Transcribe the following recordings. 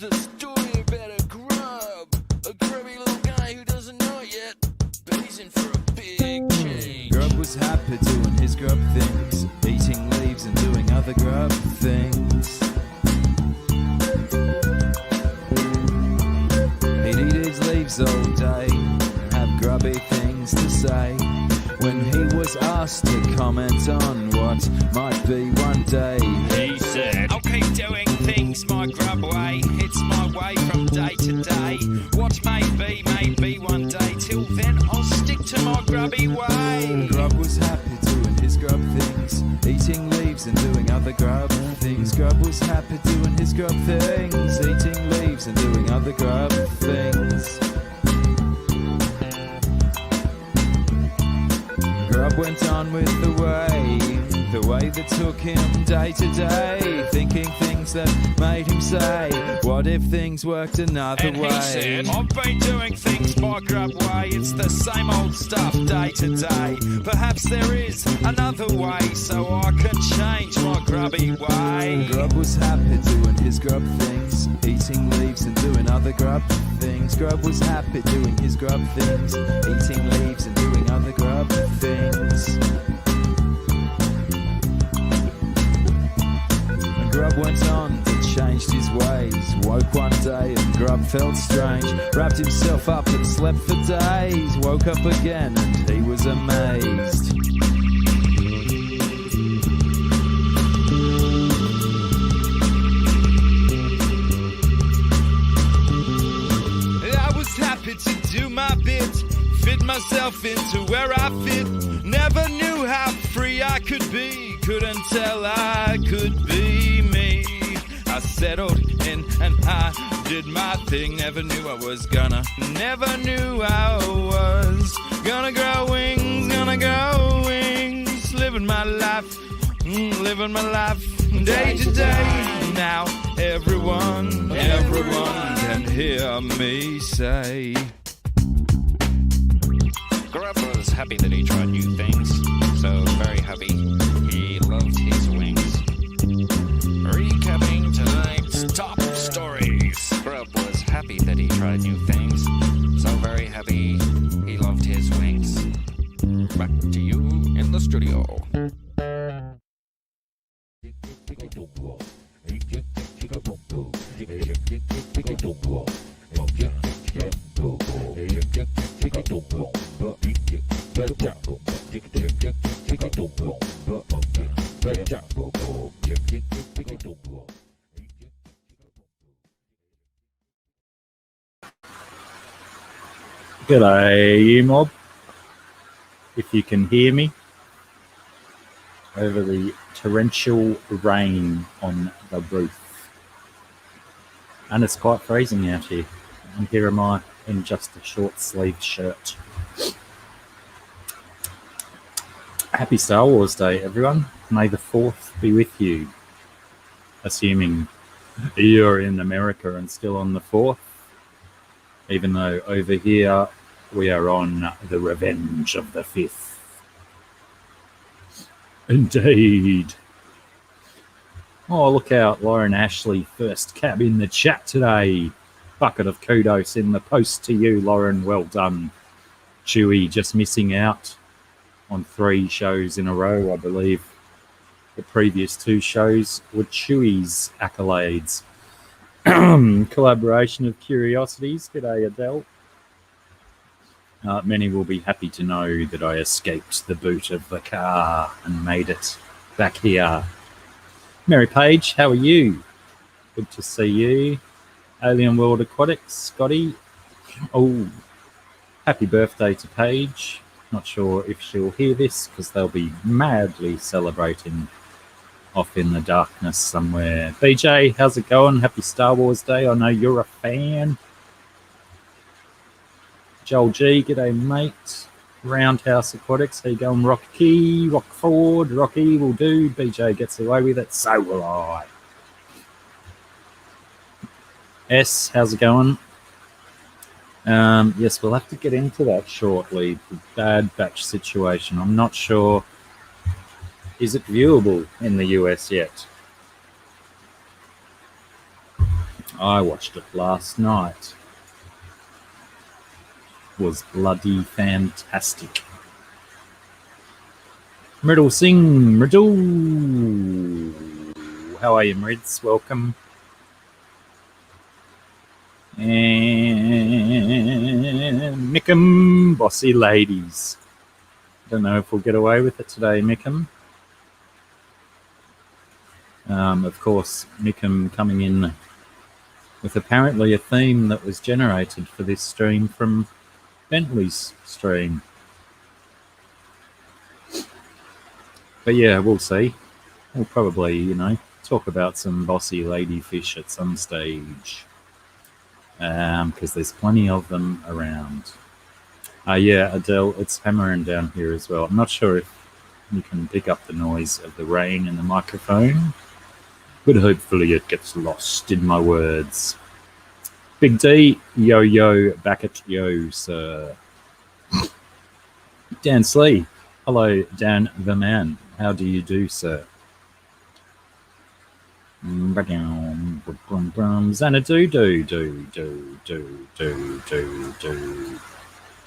the story about a grub. A grubby little guy who doesn't know it yet, but he's in for a big change. Grub was happy doing his grub things, eating leaves and doing other grub things. He'd eat his leaves all day, have grubby things to say. When he was asked to comment on what might be one day, he said, I'll keep doing things my grub way. It's my way from day to day. What may be one day. Till then I'll stick to my grubby way. Grub was happy doing his grub things, eating leaves and doing other grub things. Grub was happy doing his grub things, eating leaves and doing other grub things. Grub went on with the way that took him day to day, thinking things that made him say, what if things worked another and way? He said, I've been doing things my grub way. It's the same old stuff day to day. Perhaps there is another way, so I can change my grubby way. Grub was happy doing his grub things, eating leaves and doing other grub things. Grub was happy doing his grub things, eating leaves and doing other grub things. Grub went on and changed his ways. Woke one day and Grub felt strange. Wrapped himself up and slept for days. Woke up again and he was amazed. I was happy to do my bit, fit myself into where I fit. Never knew how free I could be, couldn't tell I could be me. I settled in and I did my thing. Never knew I was gonna, never knew I was gonna grow wings, living my life day to day. Now everyone can hear me say, Grub was happy that he tried new things, so very happy he loved his wings. Recapping tonight's top stories. Grub was happy that he tried new things, so very happy he loved his wings. Back to you in the studio. G'day, mob. If you can hear me over the torrential rain on the roof. And it's quite freezing out here. And here am I in just a short-sleeved shirt. Happy Star Wars Day, everyone. May the 4th be with you. Assuming you're in America and still on the 4th. Even though over here we are on the revenge of the 5th. Indeed. Oh, look out, Lauren Ashley, first cab in the chat today. Bucket of kudos in the post to you, Lauren. Well done. Chewy just missing out on 3 shows in a row, I believe. The previous 2 shows were Chewy's accolades. Collaboration of curiosities. G'day, Adele. Many will be happy to know that I escaped the boot of the car and made it back here. Mary Page, how are you? Good to see you. Alien World Aquatics, Scotty. Oh, happy birthday to Paige. Not sure if she'll hear this because they'll be madly celebrating off in the darkness somewhere. BJ, how's it going? Happy Star Wars Day. I know you're a fan. Joel G, g'day mate. Roundhouse Aquatics, how you going? Rocky, Rockford, Rocky will do. BJ gets away with it, so will I. S, how's it going? Yes, we'll have to get into that shortly. The Bad Batch situation. I'm not sure. Is it viewable in the US yet? I watched it last night. It was bloody fantastic. Myrtle Singh, Myrtle. How are you, Mrids? Welcome. And Mickham, bossy ladies. Don't know if we'll get away with it today, Mickham. Of course, Mickham coming in with apparently a theme that was generated for this stream from Bentley's stream. But yeah, we'll see. We'll probably, talk about some bossy lady fish at some stage. Because there's plenty of them around. Yeah, Adele, it's hammering down here as well. I'm not sure if you can pick up the noise of the rain in the microphone, but hopefully it gets lost in my words. Big D, yo, back at yo, sir. Dan Slee, hello, Dan the man. How do you do, sir? Xanadu, do.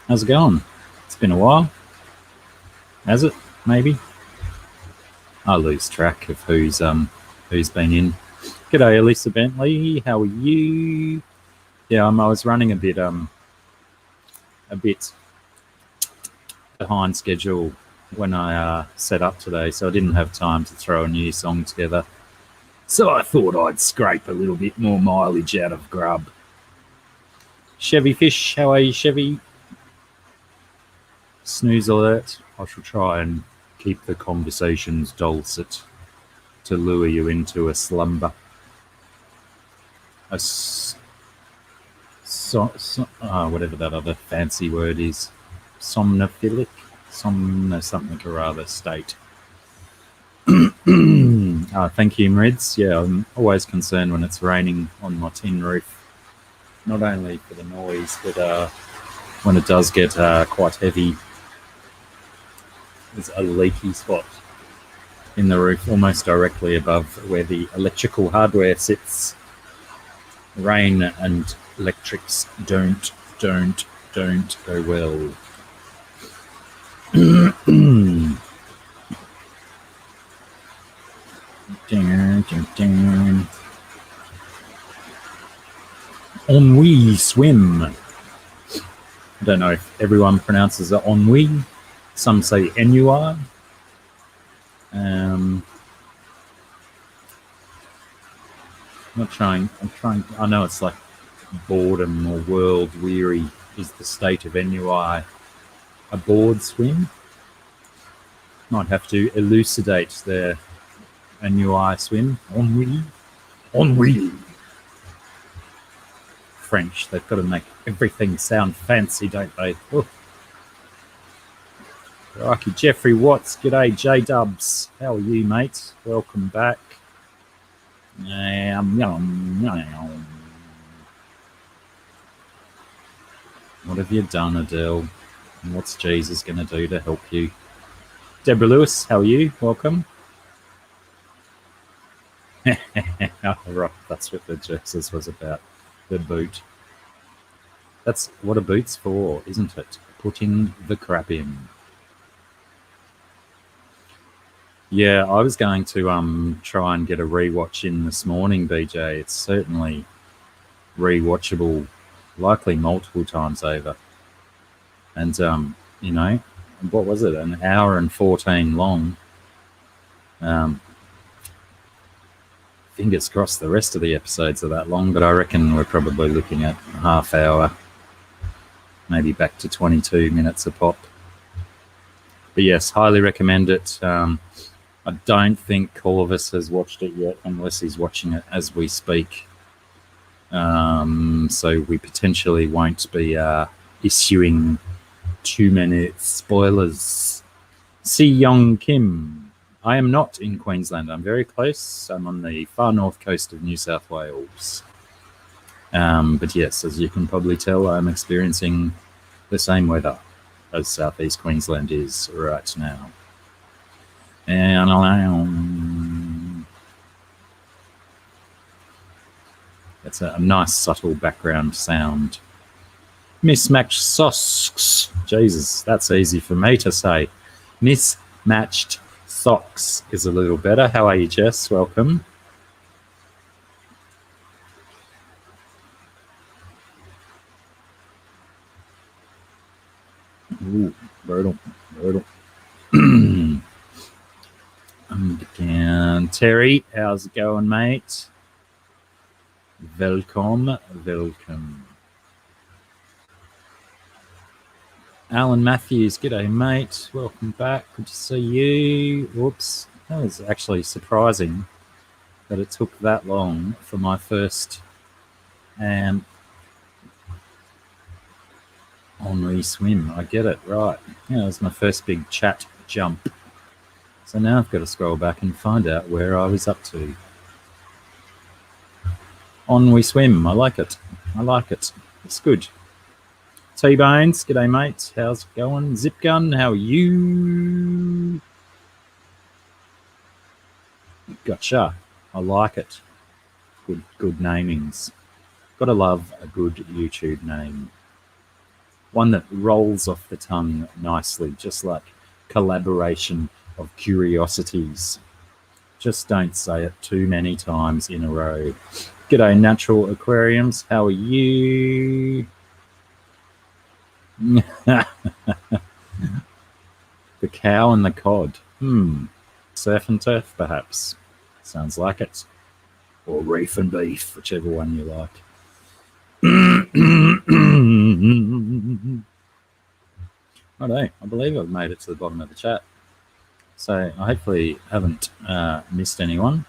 How's it going? It's been a while. Has it? Maybe. I lose track of who's been in. G'day, Elisa Bentley. How are you? Yeah, I was running a bit behind schedule when I set up today, so I didn't have time to throw a new song together. So I thought I'd scrape a little bit more mileage out of grub. Chevy Fish, how are you, Chevy? Snooze alert. I shall try and keep the conversations dulcet to lure you into a slumber. Whatever that other fancy word is. Somnophilic? Something or other state. Thank you, Mrids. Yeah, I'm always concerned when it's raining on my tin roof. Not only for the noise, but when it does get quite heavy, there's a leaky spot in the roof almost directly above where the electrical hardware sits. Rain and electrics don't go well. Ennui swim. I don't know if everyone pronounces it ennui. Some say ennui. I'm trying. I know it's like boredom or world weary is the state of ennui. A bored swim. Might have to elucidate their ennui swim. Ennui. French. They've got to make everything sound fancy, don't they? Oh. Rocky Jeffrey Watts. G'day, J-Dubs. How are you, mate? Welcome back. What have you done, Adele? And what's Jesus going to do to help you? Deborah Lewis, how are you? Welcome. Right, that's what the Jesus was about. The boot. That's what a boot's for, isn't it? Putting the crap in. Yeah, I was going to try and get a rewatch in this morning, BJ. It's certainly rewatchable, likely multiple times over. And what was it? An hour and 14 long. Fingers crossed the rest of the episodes are that long, but I reckon we're probably looking at a half hour, maybe back to 22 minutes a pop. But yes, highly recommend it. I don't think Corvus has watched it yet, unless he's watching it as we speak. So we potentially won't be issuing too many spoilers. Si Young Kim. I am not in Queensland. I'm very close. I'm on the far north coast of New South Wales. But yes, as you can probably tell, I'm experiencing the same weather as southeast Queensland is right now. And It's a nice, subtle background sound. Mismatched socks. Jesus, that's easy for me to say. Mismatched socks is a little better. How are you, Jess? Welcome. Ooh, brutal. And Terry, how's it going, mate? Welcome. Alan Matthews, g'day, mate. Welcome back. Good to see you. Whoops. That was actually surprising that it took that long for my first Henri swim. I get it, right. Yeah, it was my first big chat jump. So now I've got to scroll back and find out where I was up to. On we swim. I like it. It's good. T-Bones, g'day, mate. How's it going? Zip Gun, how are you? Gotcha. I like it. Good namings. Gotta love a good YouTube name. One that rolls off the tongue nicely, just like collaboration of curiosities. Just don't say it too many times in a row. G'day, Natural Aquariums. How are you? The cow and the cod. Surf and turf, perhaps. Sounds like it. Or reef and beef, whichever one you like. Righto, I believe I've made it to the bottom of the chat. So I hopefully haven't missed anyone.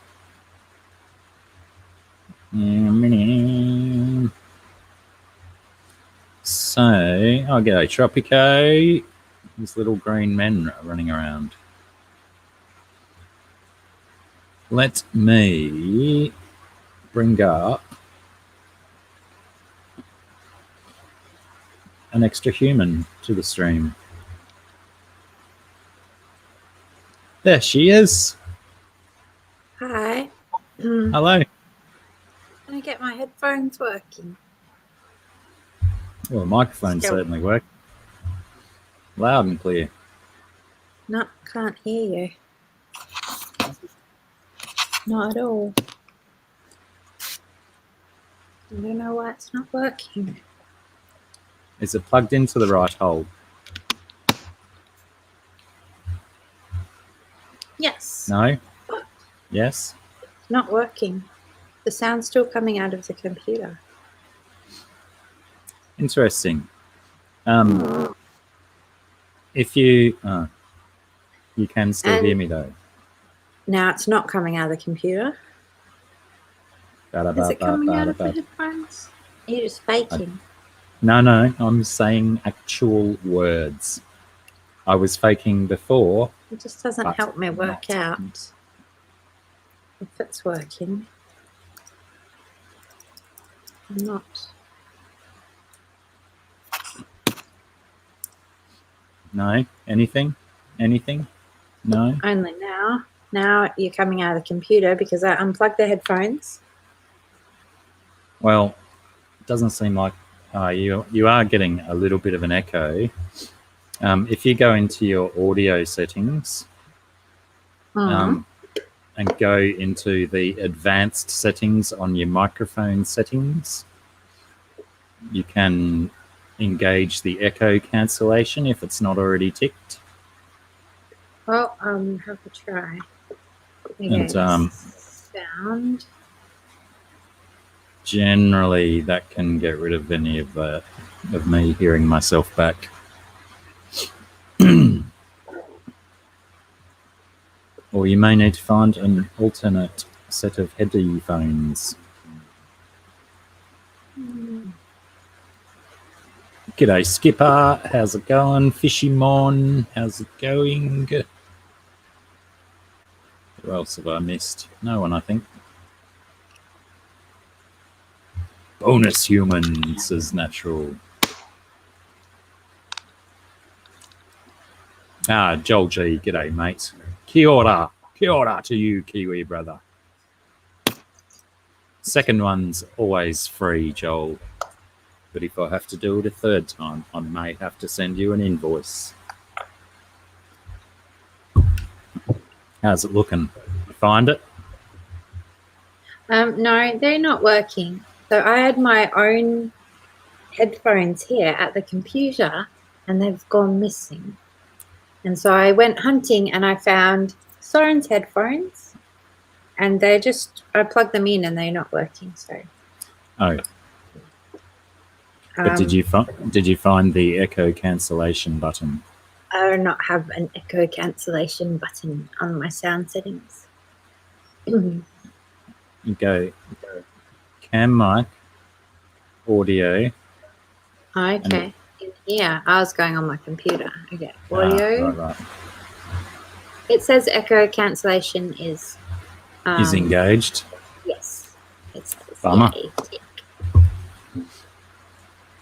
So, I'll get a Tropico. These little green men running around. Let me bring up an extra human to the stream. There she is. Hi. Hello. Can I get my headphones working? Well, the microphone certainly works. Loud and clear. No, can't hear you. Not at all. I don't know why it's not working. Is it plugged into the right hole? Yes. No? Yes? It's not working. The sound's still coming out of the computer. Interesting. If you... you can still hear me, though. Now it's not coming out of the computer. Is it coming out of the headphones? You're just faking. No, I'm saying actual words. I was faking before. It just doesn't help me work out if it's working. I'm not. No? Anything? No? Only now. Now you're coming out of the computer because I unplugged the headphones. Well, it doesn't seem like you are getting a little bit of an echo. If you go into your audio settings and go into the advanced settings on your microphone settings, you can engage the echo cancellation if it's not already ticked. Well, have a try. And sound. Generally, that can get rid of any of me hearing myself back. Or you may need to find an alternate set of headphones. G'day, Skipper. How's it going? Fishy Mon. How's it going? Who else have I missed? No one, I think. Bonus humans as natural. Joel G. G'day, mate. Kia ora. Kia ora to you, Kiwi brother. second one's always free, Joel. But if I have to do it a third time, I may have to send you an invoice. How's it looking? You find it? No, they're not working. So I had my own headphones here at the computer and they've gone missing. And so I went hunting and I found Soren's headphones and I plugged them in and they're not working. So. Oh. But did you find the echo cancellation button? I do not have an echo cancellation button on my sound settings. You go cam mic, audio. Okay. Yeah, I was going on my computer. Okay, audio. Right. It says echo cancellation is Engaged. Yes. It says Bummer. yeah.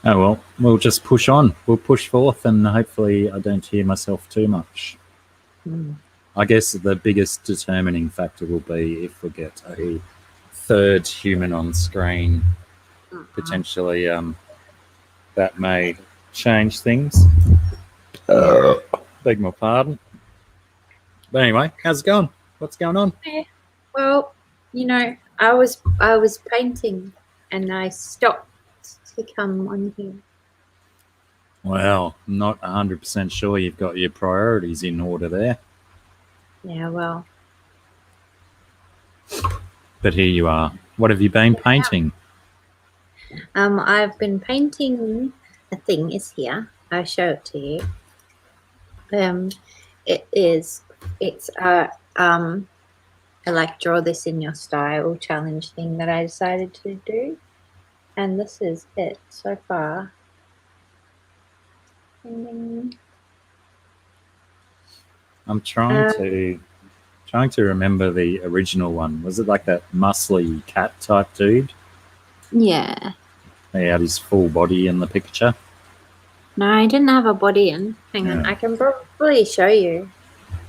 Oh well, we'll just push on. We'll push forth, and hopefully I don't hear myself too much. I guess the biggest determining factor will be if we get a third human on screen. Potentially, that may change things. Beg my pardon. But anyway, how's it going? What's going on? Well, I was painting and I stopped to come on here. Well, not 100% sure you've got your priorities in order there. Yeah, well. But here you are. What have you been painting? I've been painting. The thing is here. I'll show it to you. It's a like draw this in your style challenge thing that I decided to do, and this is it so far. I'm trying to remember the original one. Was it like that muscly cat type dude? Yeah. He had his full body in the picture. No, I didn't have a body in. Hang on, Yeah. I can probably show you.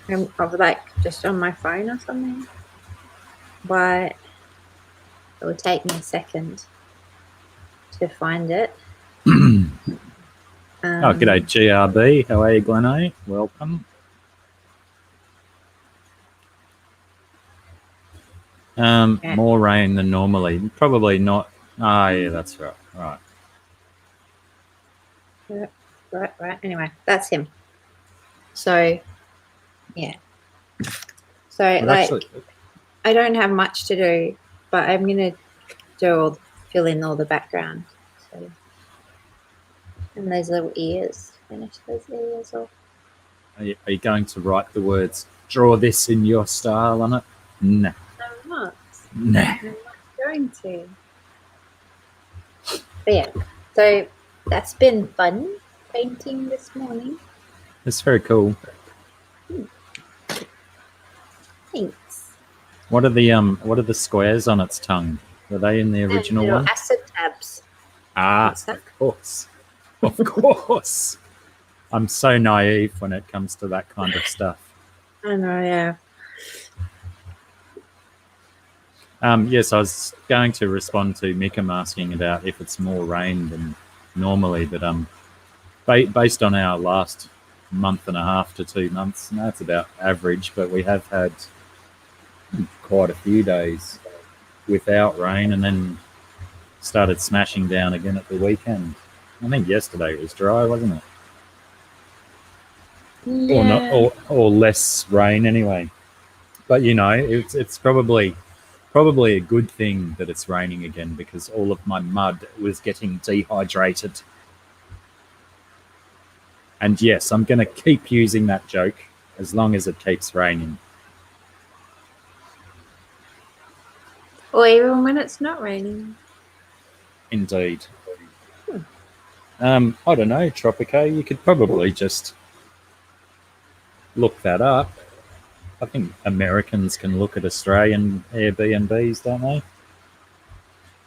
Of like just on my phone or something. But it will take me a second to find it. G'day GRB. How are you, Glenn? Welcome. Okay. More rain than normally. Probably not. Ah, yeah, that's right. Right. Right. Anyway, that's him. So, yeah. So, I don't have much to do, but I'm gonna fill in all the background. So, and those little ears. Finish those ears off. Are you going to write the words "draw this in your style" on it? Nah. I'm not. Nah. I'm not going to. But yeah. So that's been fun painting this morning. It's very cool. Thanks. What are the squares on its tongue? Were they in the original Little one? acid tabs. Ah, What's that? of course. Of course. I'm so naive when it comes to that kind of stuff. I know, yeah. Yes, I was going to respond to Mika asking about if it's more rain than normally, but based on our last month and a half to 2 months, that's about average, but we have had quite a few days without rain and then started smashing down again at the weekend. I think yesterday was dry, wasn't it? Yeah. Or less rain anyway. But it's probably a good thing that it's raining again because all of my mud was getting dehydrated. And yes, I'm going to keep using that joke as long as it keeps raining. Or even when it's not raining. Indeed. I don't know, Tropico, you could probably just look that up. I think Americans can look at Australian Airbnbs, don't they?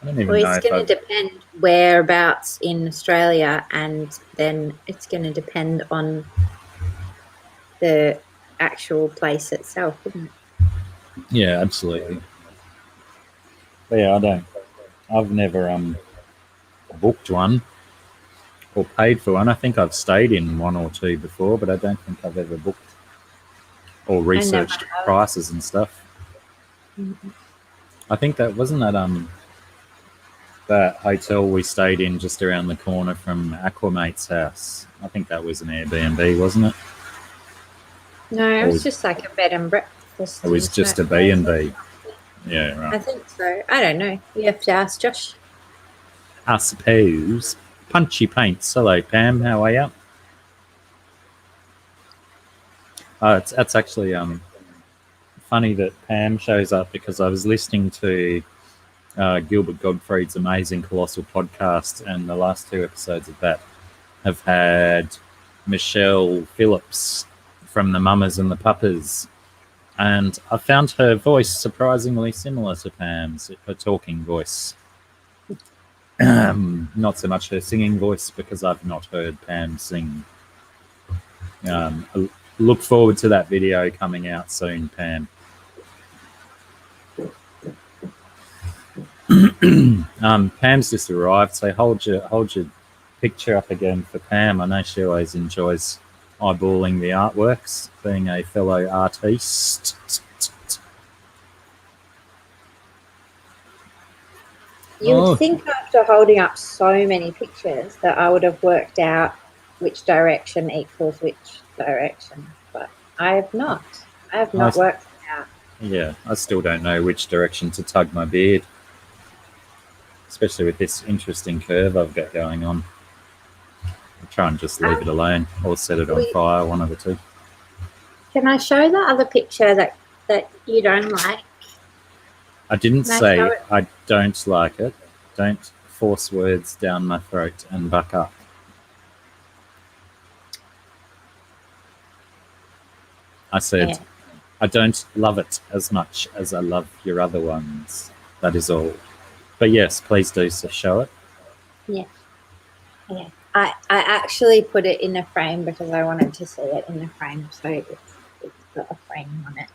I don't even Well, know it's going to depend whereabouts in Australia, and then it's going to depend on the actual place itself, isn't it? Yeah, absolutely. But yeah, I've never booked one or paid for one. I think I've stayed in one or two before, but I don't think I've ever booked or researched have. prices and stuff. Mhm. I think that wasn't that hotel we stayed in just around the corner from Aquamate's house. I think that was an Airbnb, wasn't it? No, it Or was was- just like a bed and breakfast. It was and just a smoke place. B&B. Yeah, I right. think so. I don't know. You have to ask Josh. I suppose. Punchy Paints. Hello, Pam. How are you? That's actually funny that Pam shows up because I was listening to Gilbert Gottfried's amazing Colossal podcast, and the last two episodes of that have had Michelle Phillips from the Mamas and the Papas, and I found her voice surprisingly similar to Pam's, her talking voice. Not so much her singing voice, because I've not heard Pam sing. I look forward to that video coming out soon, Pam. Pam's just arrived, so hold your picture up again for Pam. I know she always enjoys eyeballing the artworks, being a fellow artiste. You Oh. would think after holding up so many pictures that I would have worked out which direction equals which direction, but I have not. I have not Nice. worked it out. Yeah, I still don't know which direction to tug my beard, especially with this interesting curve I've got going on. I'll try and just leave it alone or set it on fire, one of the two. Can I show the other picture that you don't like? I didn't Can I say show it? I don't like it. Don't force words down my throat and buck up. I said, Yeah. I don't love it as much as I love your other ones. That is all. But yes, please do show it. Yeah. I actually put it in a frame because I wanted to see it in a frame, so it's got a frame on it.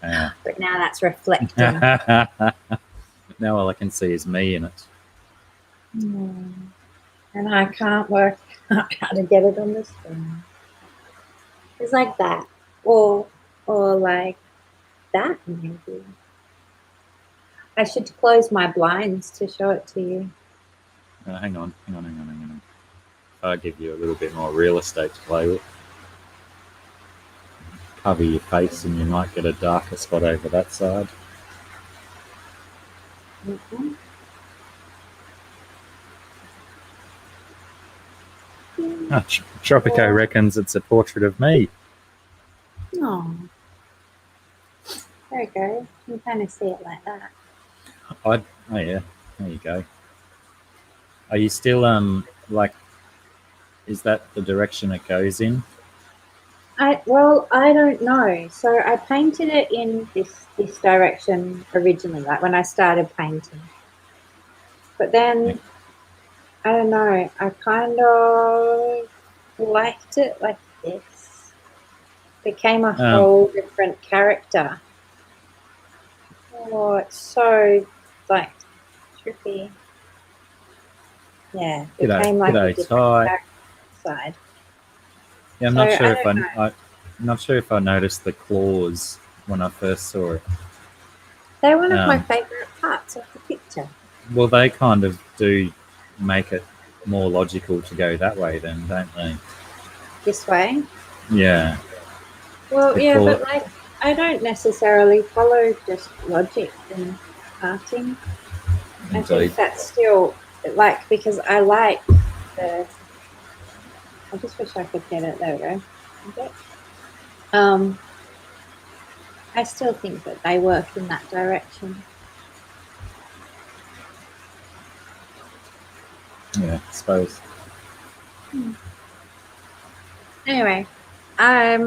Yeah. But now that's reflecting. Now all I can see is me in it. And I can't work out how to get it on the screen. It's like that, or like that maybe. I should close my blinds to show it to you. Hang on. I'll give you a little bit more real estate to play with. Cover your face and you might get a darker spot over that side. Mhm. Tropico reckons it's a portrait of me. Oh, there you go. You can kind of see it like that. Oh yeah, there you go. Are you still like? Is that the direction it goes in? I don't know. So I painted it in this direction originally, like when I started painting. But then I don't know. I kind of liked it like this. Became a whole different character. Oh, it's so like trippy. Yeah, it G'day, became like a g'day, different Ty. character side. Yeah, I'm So, not sure I if don't know. I'm not sure if I noticed the claws when I first saw it. They're one of my favourite parts of the picture. Well, they kind of do make it more logical to go that way, then, don't they? This way. Yeah. Well, The yeah, claw- but like I don't necessarily follow just logic in arting. I Indeed. think that's still like because I like the. I just wish I could get it. There we go. Okay. I still think that they work in that direction. Yeah, I suppose. Anyway, I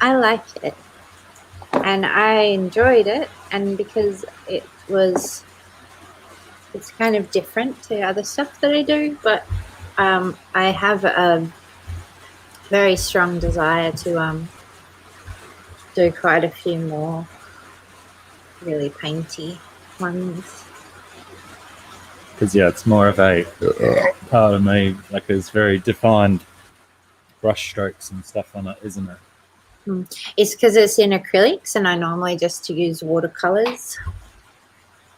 like it, and I enjoyed it, and because it's kind of different to other stuff that I do, but I have a very strong desire to do quite a few more really painty ones. Because, yeah, it's more of a part of me, like there's very defined brush strokes and stuff on it, isn't it? It's because it's in acrylics, and I normally just use watercolors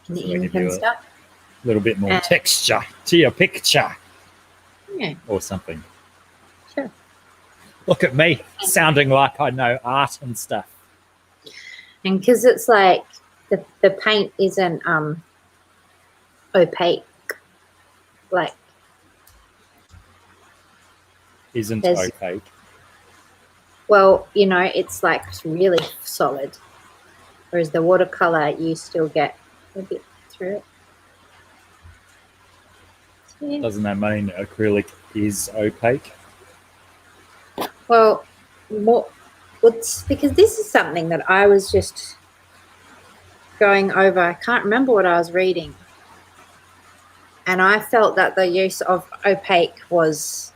in the So we ink could and do stuff. A little bit more Uh, texture to your picture Yeah, or something. sure. Look at me, sounding like I know art and stuff. And because it's like the paint isn't opaque, like Isn't There's- opaque. well, you know, it's like really solid. Whereas the watercolor, you still get a bit through it. So, yeah. Doesn't that mean acrylic is opaque? Well, it's because this is something that I was just going over. I can't remember what I was reading. And I felt that the use of opaque was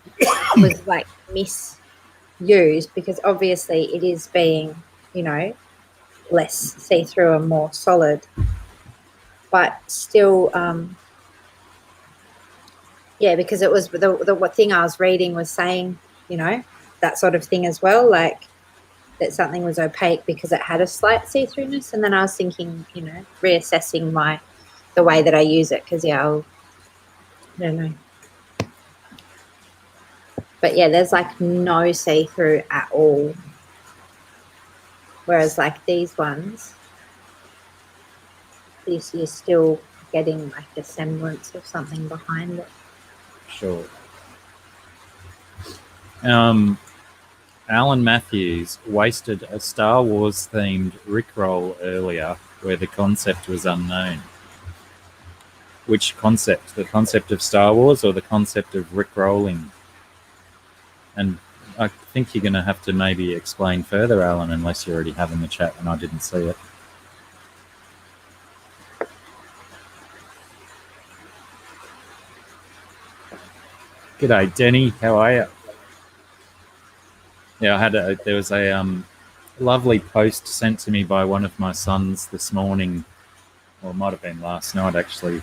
like misused, because obviously it is being, you know, less see-through and more solid. But still, yeah, because it was what thing I was reading was saying, you know, that sort of thing as well, like that something was opaque because it had a slight see-throughness. And then I was thinking, you know, reassessing the way that I use it, because, yeah, I don't know. But, yeah, there's, like, no see-through at all. Whereas, like, these ones, you're still getting, like, a semblance of something behind it. Sure. Alan Matthews wasted a Star Wars themed Rickroll earlier where the concept was unknown. Which concept? The concept of Star Wars or the concept of Rickrolling? And I think you're going to have to maybe explain further, Alan, unless you already have in the chat and I didn't see it. G'day, Denny. How are you? Yeah, there was a lovely post sent to me by one of my sons this morning, or it might have been last night actually,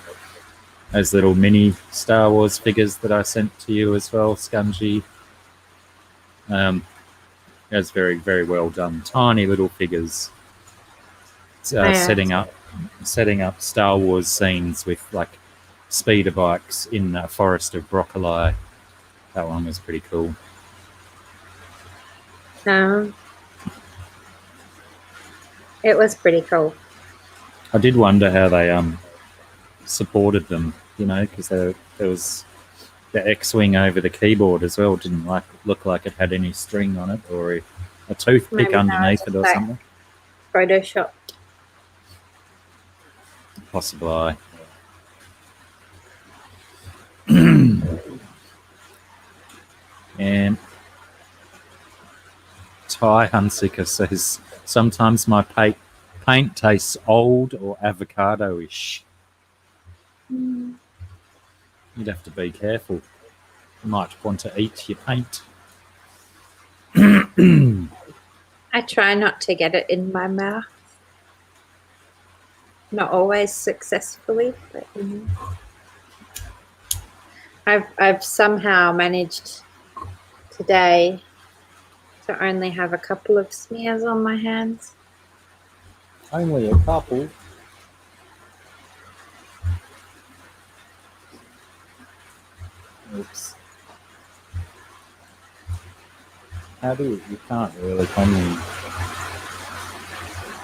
those little mini Star Wars figures that I sent to you as well, Scungy. It was very, very well done. Tiny little figures, setting up Star Wars scenes with like speeder bikes in a forest of broccoli. That one was pretty cool. It was pretty cool. I did wonder how they supported them, you know, because there was the X-wing over the keyboard as well. Didn't look like it had any string on it or a toothpick Maybe underneath it or like something. Photoshop. Possibly. And Ty Hunsicker says, sometimes my paint tastes old or avocado-ish. You'd have to be careful. You might want to eat your paint. I try not to get it in my mouth. Not always successfully, but I've somehow managed today to only have a couple of smears on my hands. Only a couple. Oops. How do you can't really, can you?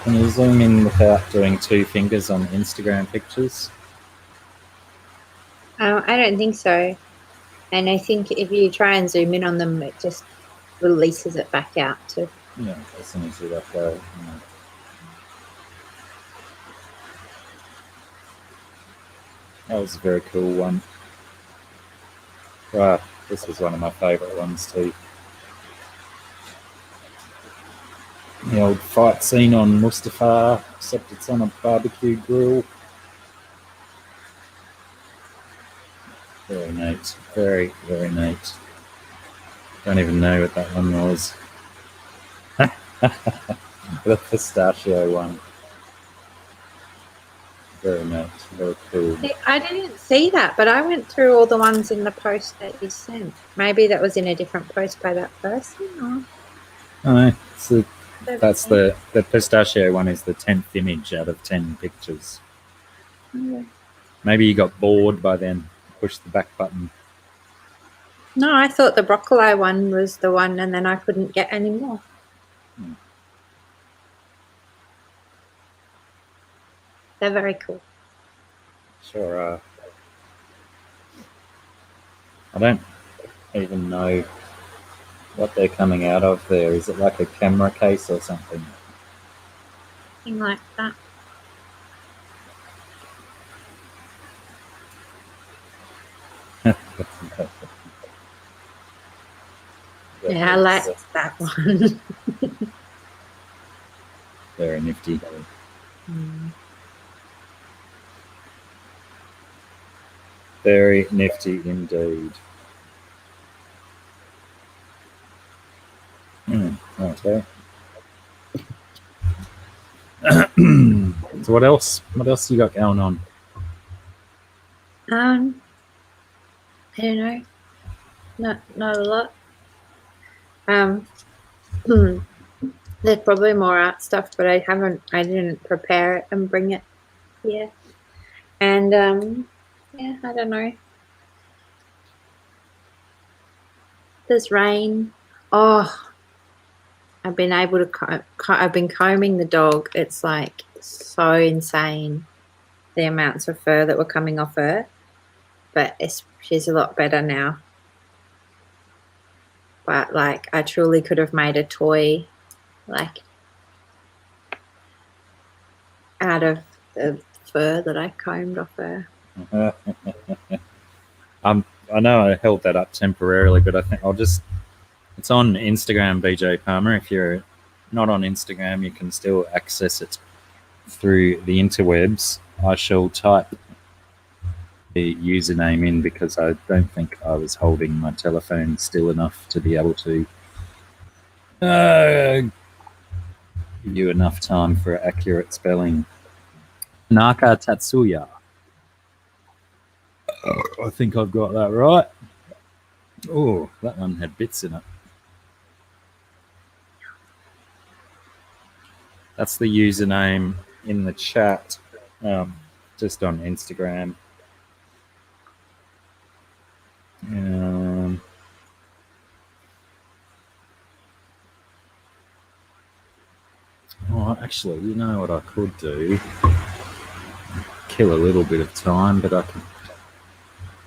Can you zoom in without doing two fingers on Instagram pictures? I don't think so. And I think if you try and zoom in on them, it just releases it back out too. Yeah, as soon as you let go. Yeah. That was a very cool one. Wow, this was one of my favourite ones too. The old fight scene on Mustafar, except it's on a barbecue grill. Very neat. Very, very neat. Don't even know what that one was. The pistachio one. Very nice. Very cool. See, I didn't see that, but I went through all the ones in the post that you sent. Maybe that was in a different post by that person. Or Oh, that's the pistachio one is the 10th image out of 10 pictures. Yeah. Maybe you got bored by then. Push the back button. No, I thought the broccoli one was the one, and then I couldn't get any more. They're very cool. Sure. I don't even know what they're coming out of there. Is it like a camera case or something? Something like that. Yeah, I like that one. Very nifty. Very nifty indeed. Okay. So what else? What else you got going on? I don't know. Not a lot. There's probably more art stuff, but I didn't prepare it and bring it here. And yeah, I don't know. There's rain. Oh, I've been able to I've been combing the dog. It's like so insane the amounts of fur that were coming off her, but she's a lot better now. But like, I truly could have made a toy, like, out of the fur that I combed off her. I know I held that up temporarily, but I think it's on Instagram, BJ Palmer. If you're not on Instagram, you can still access it through the interwebs. I shall type the username in because I don't think I was holding my telephone still enough to be able to give you enough time for accurate spelling. Naka Tatsuya. I think I've got that right. Oh, that one had bits in it. That's the username in the chat, just on Instagram. Oh, actually, you know what I could do? Kill a little bit of time, but I can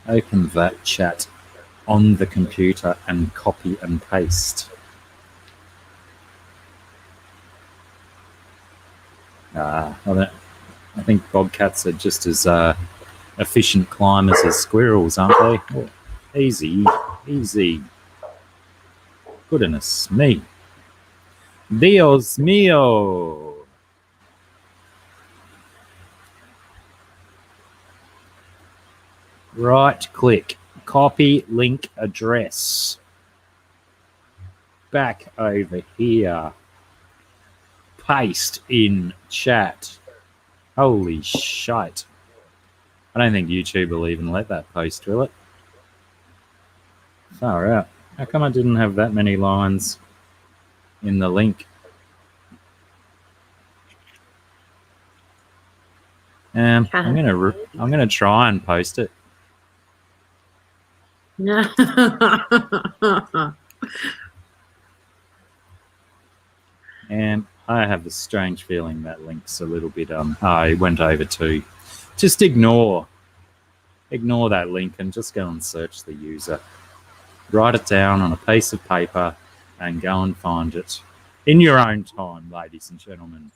open that chat on the computer and copy and paste. I think bobcats are just as efficient climbers as squirrels, aren't they? Oh, easy. Goodness me. Dios mío. Right click, copy link address. Back over here. Paste in chat. Holy shite. I don't think YouTube will even let that post, will it? Far out. How come I didn't have that many lines in the link? I'm gonna try and post it. No. And I have a strange feeling that link's a little bit it went over too. Just ignore that link and just go and search the user. Write it down on a piece of paper and go and find it in your own time, ladies and gentlemen.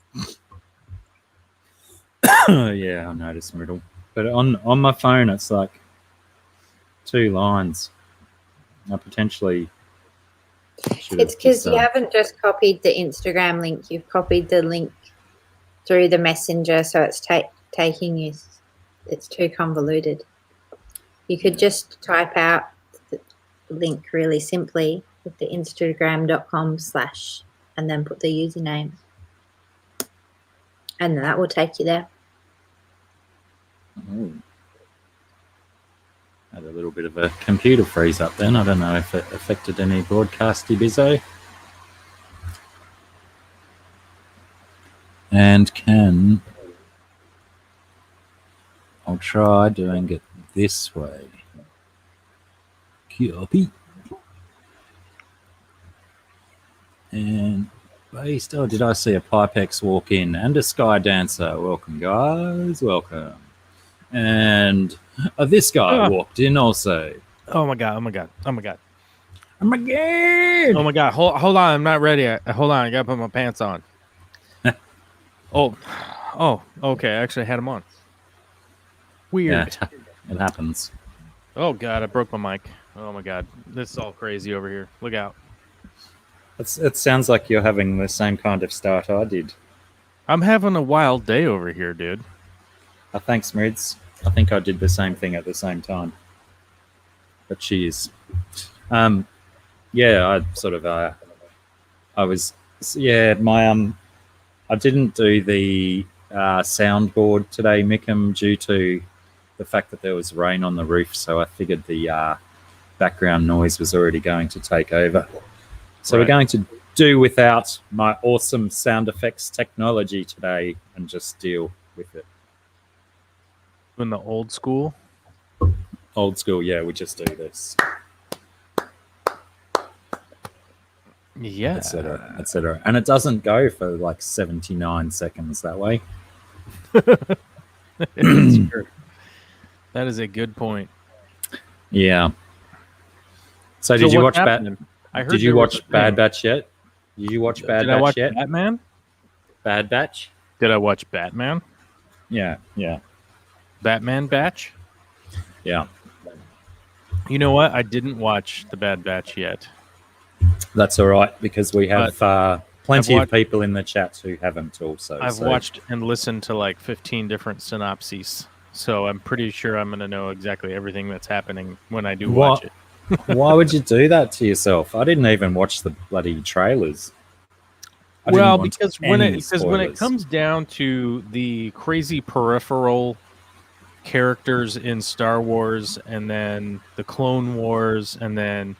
Yeah, I noticed Riddle. But on my phone, it's like 2 lines. I potentially should It's because you haven't just copied the Instagram link. You've copied the link through the messenger, so it's taking you. It's too convoluted. You could just type out the link really simply with the Instagram.com/ and then put the username. And that will take you there. Ooh. Had a little bit of a computer freeze up then. I don't know if it affected any broadcasty bizzo. And I'll try doing it this way. Copy. And based, oh, did I see a Pipex walk in and a Sky Dancer? Welcome, guys. Welcome. And this guy walked in also. Oh my god! Oh my god! Oh my god! Oh my god! Oh my god! Hold on! I'm not ready. Hold on! I gotta put my pants on. Oh, okay. I actually had them on. Weird. Yeah, it happens. Oh god! I broke my mic. Oh my god! This is all crazy over here. Look out! It sounds like you're having the same kind of start I did. I'm having a wild day over here, dude. Thanks, Mids. I think I did the same thing at the same time. But cheers. Yeah, I sort of I was I didn't do the soundboard today, Mickham, due to the fact that there was rain on the roof, so I figured the background noise was already going to take over. So We're going to do without my awesome sound effects technology today and just deal with it. In the old school? Old school, yeah, we just do this. Yeah. Etc. etc. And it doesn't go for like 79 seconds that way. That's true. That is a good point. Yeah. So did you watch Did you watch Bad Batch yet? Did you watch Bad Batch yet? Batman? Bad Batch? Did I watch Batman? Yeah. Batman Batch? Yeah. You know what? I didn't watch the Bad Batch yet. That's all right, because we have plenty of people in the chat who haven't also. I've watched and listened to like 15 different synopses, so I'm pretty sure I'm going to know exactly everything that's happening when I do watch it. Why would you do that to yourself? I didn't even watch the bloody trailers. Well, because when it comes down to the crazy peripheral characters in Star Wars, and then the Clone Wars, and then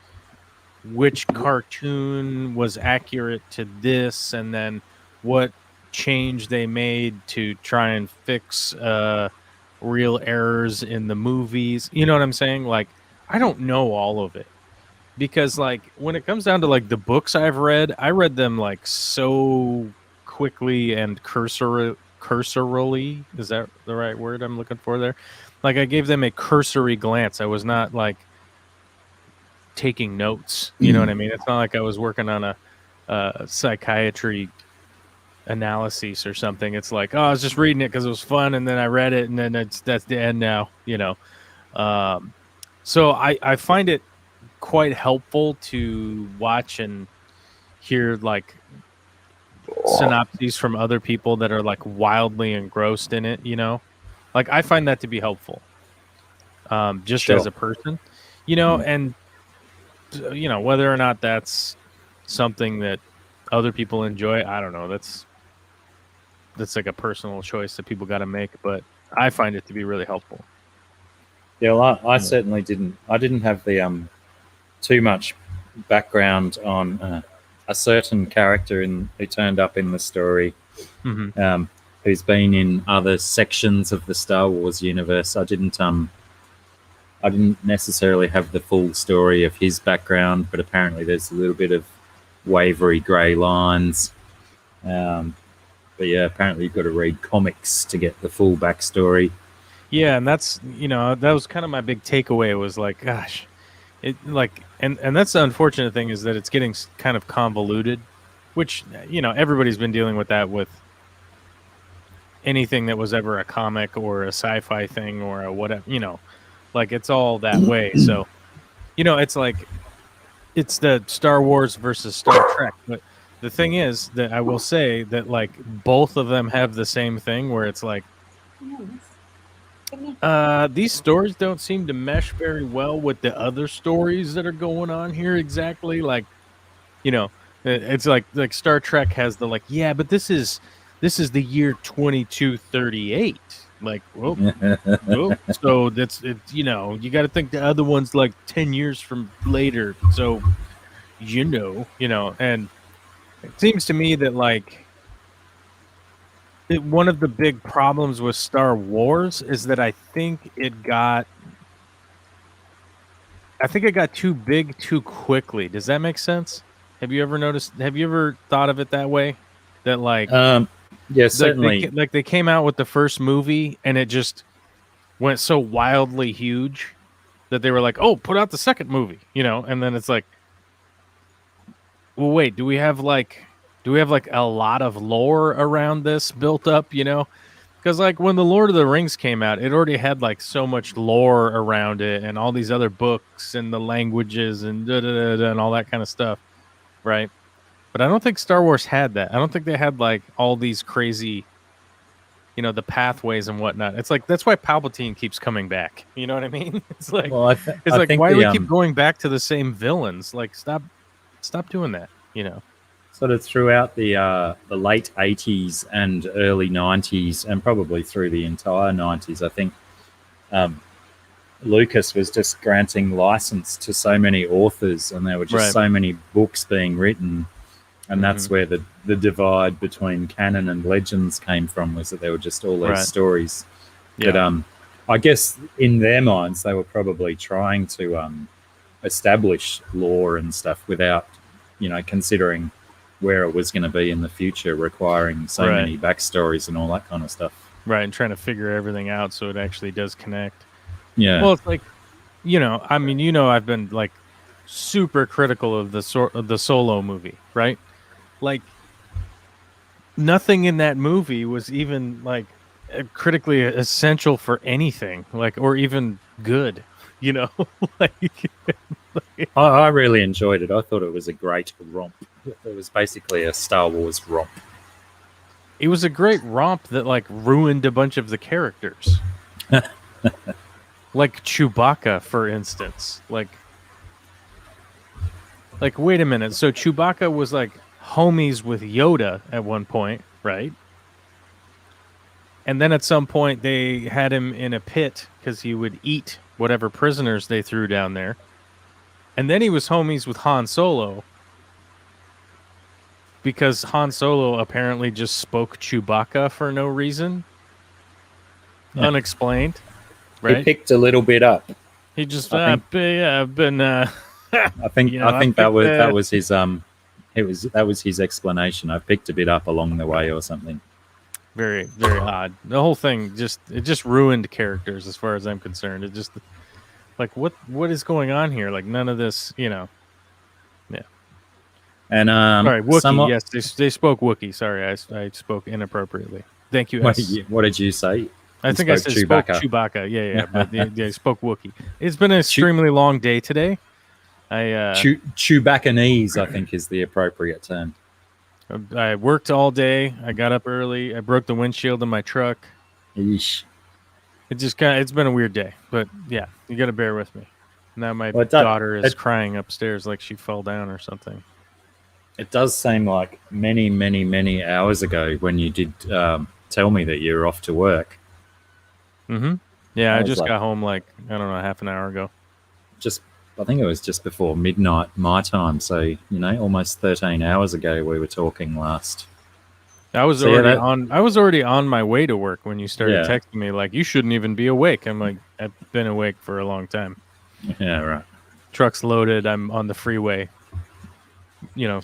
which cartoon was accurate to this, and then what change they made to try and fix real errors in the movies. You know what I'm saying? Like, I don't know all of it, because like when it comes down to like the books I read them like so quickly and cursorily. Is that the right word I'm looking for there? Like, I gave them a cursory glance. I was not like taking notes. You know what I mean? It's not like I was working on a psychiatry analysis or something. It's like, oh, I was just reading it because it was fun, and then I read it, and then that's the end now. You know. So I find it quite helpful to watch and hear like synopses from other people that are like wildly engrossed in it, you know? Like, I find that to be helpful. Just as a person, you know, and you know, whether or not that's something that other people enjoy, I don't know. That's like a personal choice that people got to make, but I find it to be really helpful. Yeah, well, I certainly didn't. I didn't have the too much background on a certain character who turned up in the story, who's been in other sections of the Star Wars universe. I didn't necessarily have the full story of his background, but apparently there's a little bit of wavery grey lines. But yeah, apparently you've got to read comics to get the full backstory. Yeah, and that's, you know, that was kind of my big takeaway, was like, gosh, it like, and that's the unfortunate thing, is that it's getting kind of convoluted, which, you know, everybody's been dealing with that with anything that was ever a comic or a sci-fi thing or a whatever, you know, like it's all that way. So, you know, it's like, it's the Star Wars versus Star Trek. But the thing is that I will say that like both of them have the same thing where it's like, these stories don't seem to mesh very well with the other stories that are going on here exactly. Like, you know, it's like Star Trek has the like, yeah, but this is the year 2238. Like, whoop. So that's it. You know, you got to think the other one's like 10 years from later. So, you know, and it seems to me that like one of the big problems with Star Wars is that I think it got too big too quickly. Does that make sense? Have you ever thought of it that way? That like, yeah, certainly. Like they came out with the first movie and it just went so wildly huge that they were like, oh, put out the second movie, you know? And then it's like, well, wait, do we have like a lot of lore around this built up, you know? Because like when the Lord of the Rings came out, it already had like so much lore around it and all these other books and the languages and and all that kind of stuff, right? But I don't think Star Wars had that. I don't think they had like all these crazy, you know, the pathways and whatnot. It's like that's why Palpatine keeps coming back. You know what I mean? It's like why do we keep going back to the same villains? Like stop doing that. You know. Sort of throughout the late 80s and early 90s, and probably through the entire 90s, I think Lucas was just granting license to so many authors, and there were just so many books being written, and that's where the divide between canon and legends came from, was that there were just all these stories. Yeah. But I guess in their minds, they were probably trying to establish lore and stuff without, you know, considering where it was going to be in the future, requiring so many backstories and all that kind of stuff. Right, and trying to figure everything out so it actually does connect. Yeah. Well, it's like, you know, I mean, you know, I've been like super critical of the Solo movie, right? Like, nothing in that movie was even like critically essential for anything, like, or even good, you know? I really enjoyed it. I thought it was a great romp. It was basically a Star Wars romp. It was a great romp that like ruined a bunch of the characters. Like Chewbacca, for instance. Like wait a minute. So Chewbacca was like homies with Yoda at one point, right? And then at some point they had him in a pit because he would eat whatever prisoners they threw down there. And then he was homies with Han Solo because Han Solo apparently just spoke Chewbacca for no reason. Yeah. Unexplained. Right? He picked a little bit up. He just I've been I think that was his that was his explanation. I picked a bit up along the way or something. Very, very odd. The whole thing just ruined characters as far as I'm concerned. It just like what is going on here? Like none of this, you know. Yeah. And sorry, Wookiee. Yes, they spoke Wookiee. Sorry, I spoke inappropriately. Thank you. What did you say? I think I said Chewbacca. Spoke Chewbacca. Yeah, but they spoke Wookiee. It's been an extremely long day today. Chewbaccanese, I think, is the appropriate term. I worked all day. I got up early. I broke the windshield in my truck. Eesh. It's been a weird day, but yeah, you got to bear with me. Now my daughter is crying upstairs like she fell down or something. It does seem like many, many, many hours ago when you did tell me that you were off to work. Mm-hmm. Yeah, I just got home like, I don't know, half an hour ago. I think it was just before midnight my time. So, you know, almost 13 hours ago we were talking last. I was already on my way to work when you started texting me like, you shouldn't even be awake. I'm like, I've been awake for a long time. Yeah, right. Truck's loaded. I'm on the freeway, you know,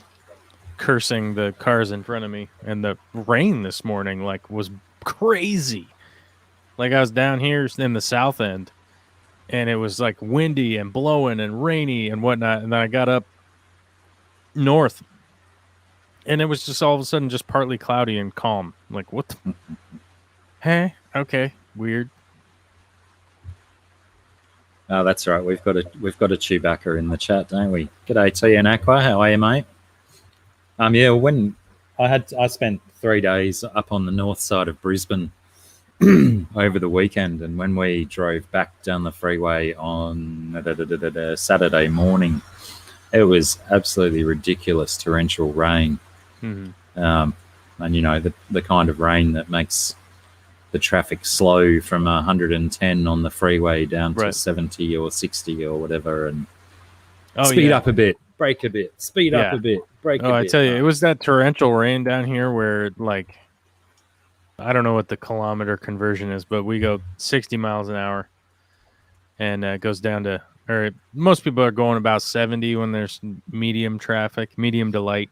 cursing the cars in front of me. And the rain this morning like was crazy. Like I was down here in the south end and it was like windy and blowing and rainy and whatnot. And then I got up north and it was just all of a sudden just partly cloudy and calm. I'm like, what the? Hey, okay, weird. Oh, that's right. We've got a Chewbacca in the chat, don't we? G'day, T and Aqua. How are you, mate? Yeah. When I spent 3 days up on the north side of Brisbane over the weekend, and when we drove back down the freeway on Saturday morning, it was absolutely ridiculous torrential rain. Mm-hmm. And you know the kind of rain that makes the traffic slow from 110 on the freeway down to Right. 70 or 60 or whatever, and Oh, speed yeah. up a bit, brake a bit, speed up Yeah. a bit, brake a Oh, bit. I tell you, it was that torrential rain down here where, like, I don't know what the kilometer conversion is, but we go 60 miles an hour, and it goes down to, or most people are going about 70 when there's medium traffic, medium to light.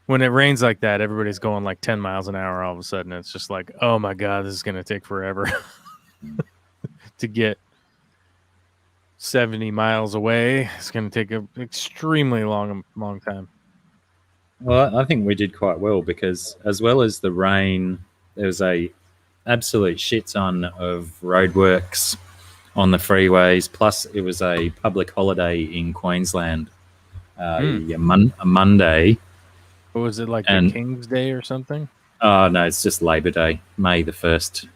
When it rains like that, everybody's going like 10 miles an hour all of a sudden. It's just like, oh my God, this is going to take forever to get 70 miles away. It's going to take an extremely long time. Well, I think we did quite well because, as well as the rain, there was a absolute shit ton of roadworks on the freeways. Plus, it was a public holiday in Queensland, a Monday. What was it, like And- the King's Day or something? Oh no, it's just Labor Day, May the 1st.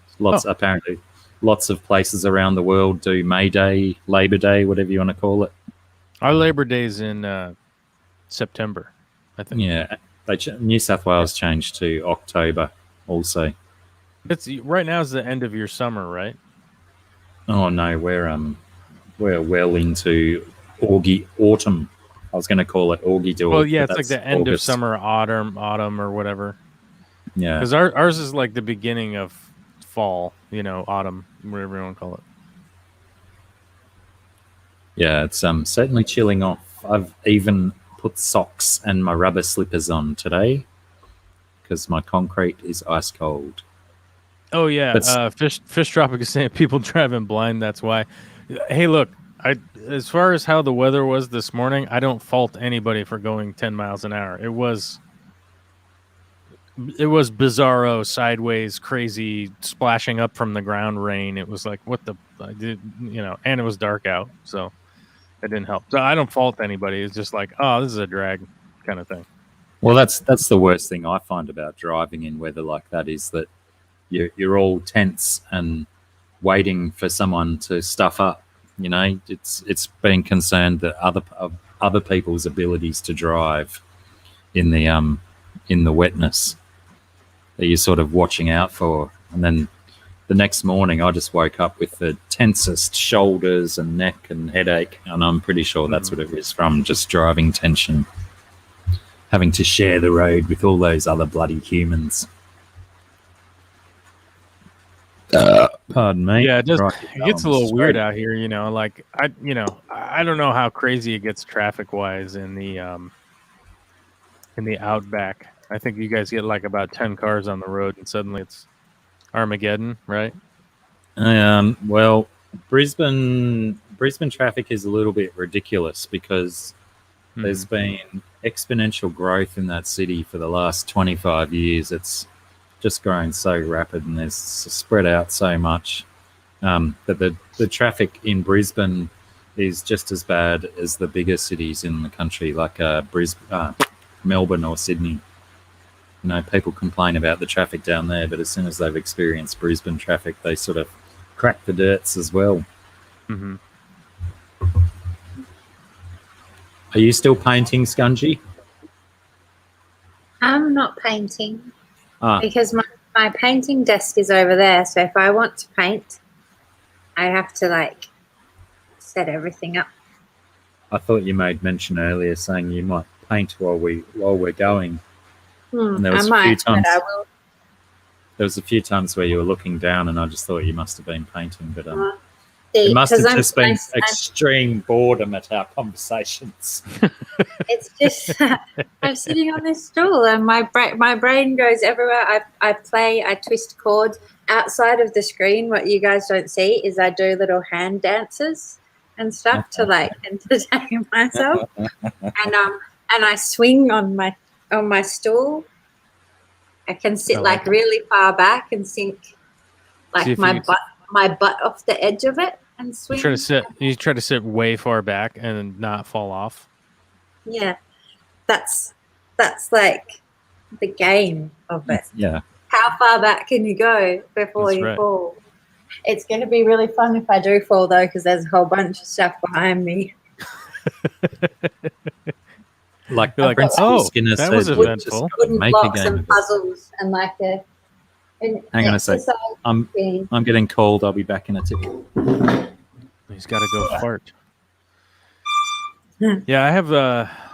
Apparently, lots of places around the world do May Day, Labor Day, whatever you want to call it. Our Labor Day's in September, I think. Yeah, New South Wales changed to October also. It's right now is the end of your summer, right? Oh no, we're well into autumn. I was going to call it Augie Dog. Well, yeah, but it's like that's the end August. of summer, autumn or whatever. Yeah, Because ours is like the beginning of fall, autumn, whatever you want to call it. yeah, it's certainly chilling off. I've even put socks and my rubber slippers on today because my concrete is ice cold. Oh yeah, Fish Tropic is saying people driving blind. That's why. Hey, look, as far as how the weather was this morning, I don't fault anybody for going 10 miles an hour. It was bizarro, sideways, crazy, splashing up from the ground rain. It was like, what the, and it was dark out, so it didn't help. So I don't fault anybody. It's just like, oh, this is a drag kind of thing. Well, that's the worst thing I find about driving in weather like that is that you're all tense and waiting for someone to stuff up. It's being concerned that other people's abilities to drive in the wetness that you're sort of watching out for. And then the next morning, I just woke up with the tensest shoulders and neck and headache, and I'm pretty sure that's what it is from just driving tension, having to share the road with all those other bloody humans. Pardon me. Yeah, it does. Right, It gets a little weird out here, Like I don't know how crazy it gets traffic wise in the outback. I think you guys get like about 10 cars on the road, and suddenly it's Armageddon, right? Well, Brisbane traffic is a little bit ridiculous because there's been exponential growth in that city for the last 25 years. It's just growing so rapid, and there's spread out so much that the traffic in Brisbane is just as bad as the bigger cities in the country, like Melbourne or Sydney. People complain about the traffic down there, but as soon as they've experienced Brisbane traffic, they sort of crack the dirts as well. Mm-hmm. Are you still painting, Scungy? I'm not painting. Because Because my painting desk is over there, so if I want to paint, I have to set everything up. I thought you made mention earlier saying you might paint while we're going. And there was I a few might, times. but I will. There was a few times where you were looking down, and I just thought you must have been painting, but See, it must have 'cause just been I'm- extreme boredom at our conversations. It's just I'm sitting on this stool, and my brain goes everywhere. I play, I twist chords. Outside of the screen, what you guys don't see is I do little hand dances and stuff to entertain myself, and I swing on my stool. I can sit really far back and sink See if my you- butt off the edge of it and swing. You try to sit way far back and not fall off. Yeah, that's like the game of it. Yeah. How far back can you go before That's you right. fall? It's going to be really fun if I do fall, though, because there's a whole bunch of stuff behind me. Like You're like, Principal oh, Skinner that said, was just eventful. gotta Wooden make a blocks game and of it. puzzles and a Hang on a sec. I'm getting cold. I'll be back in a tick. He's got to go fart. Yeah, I have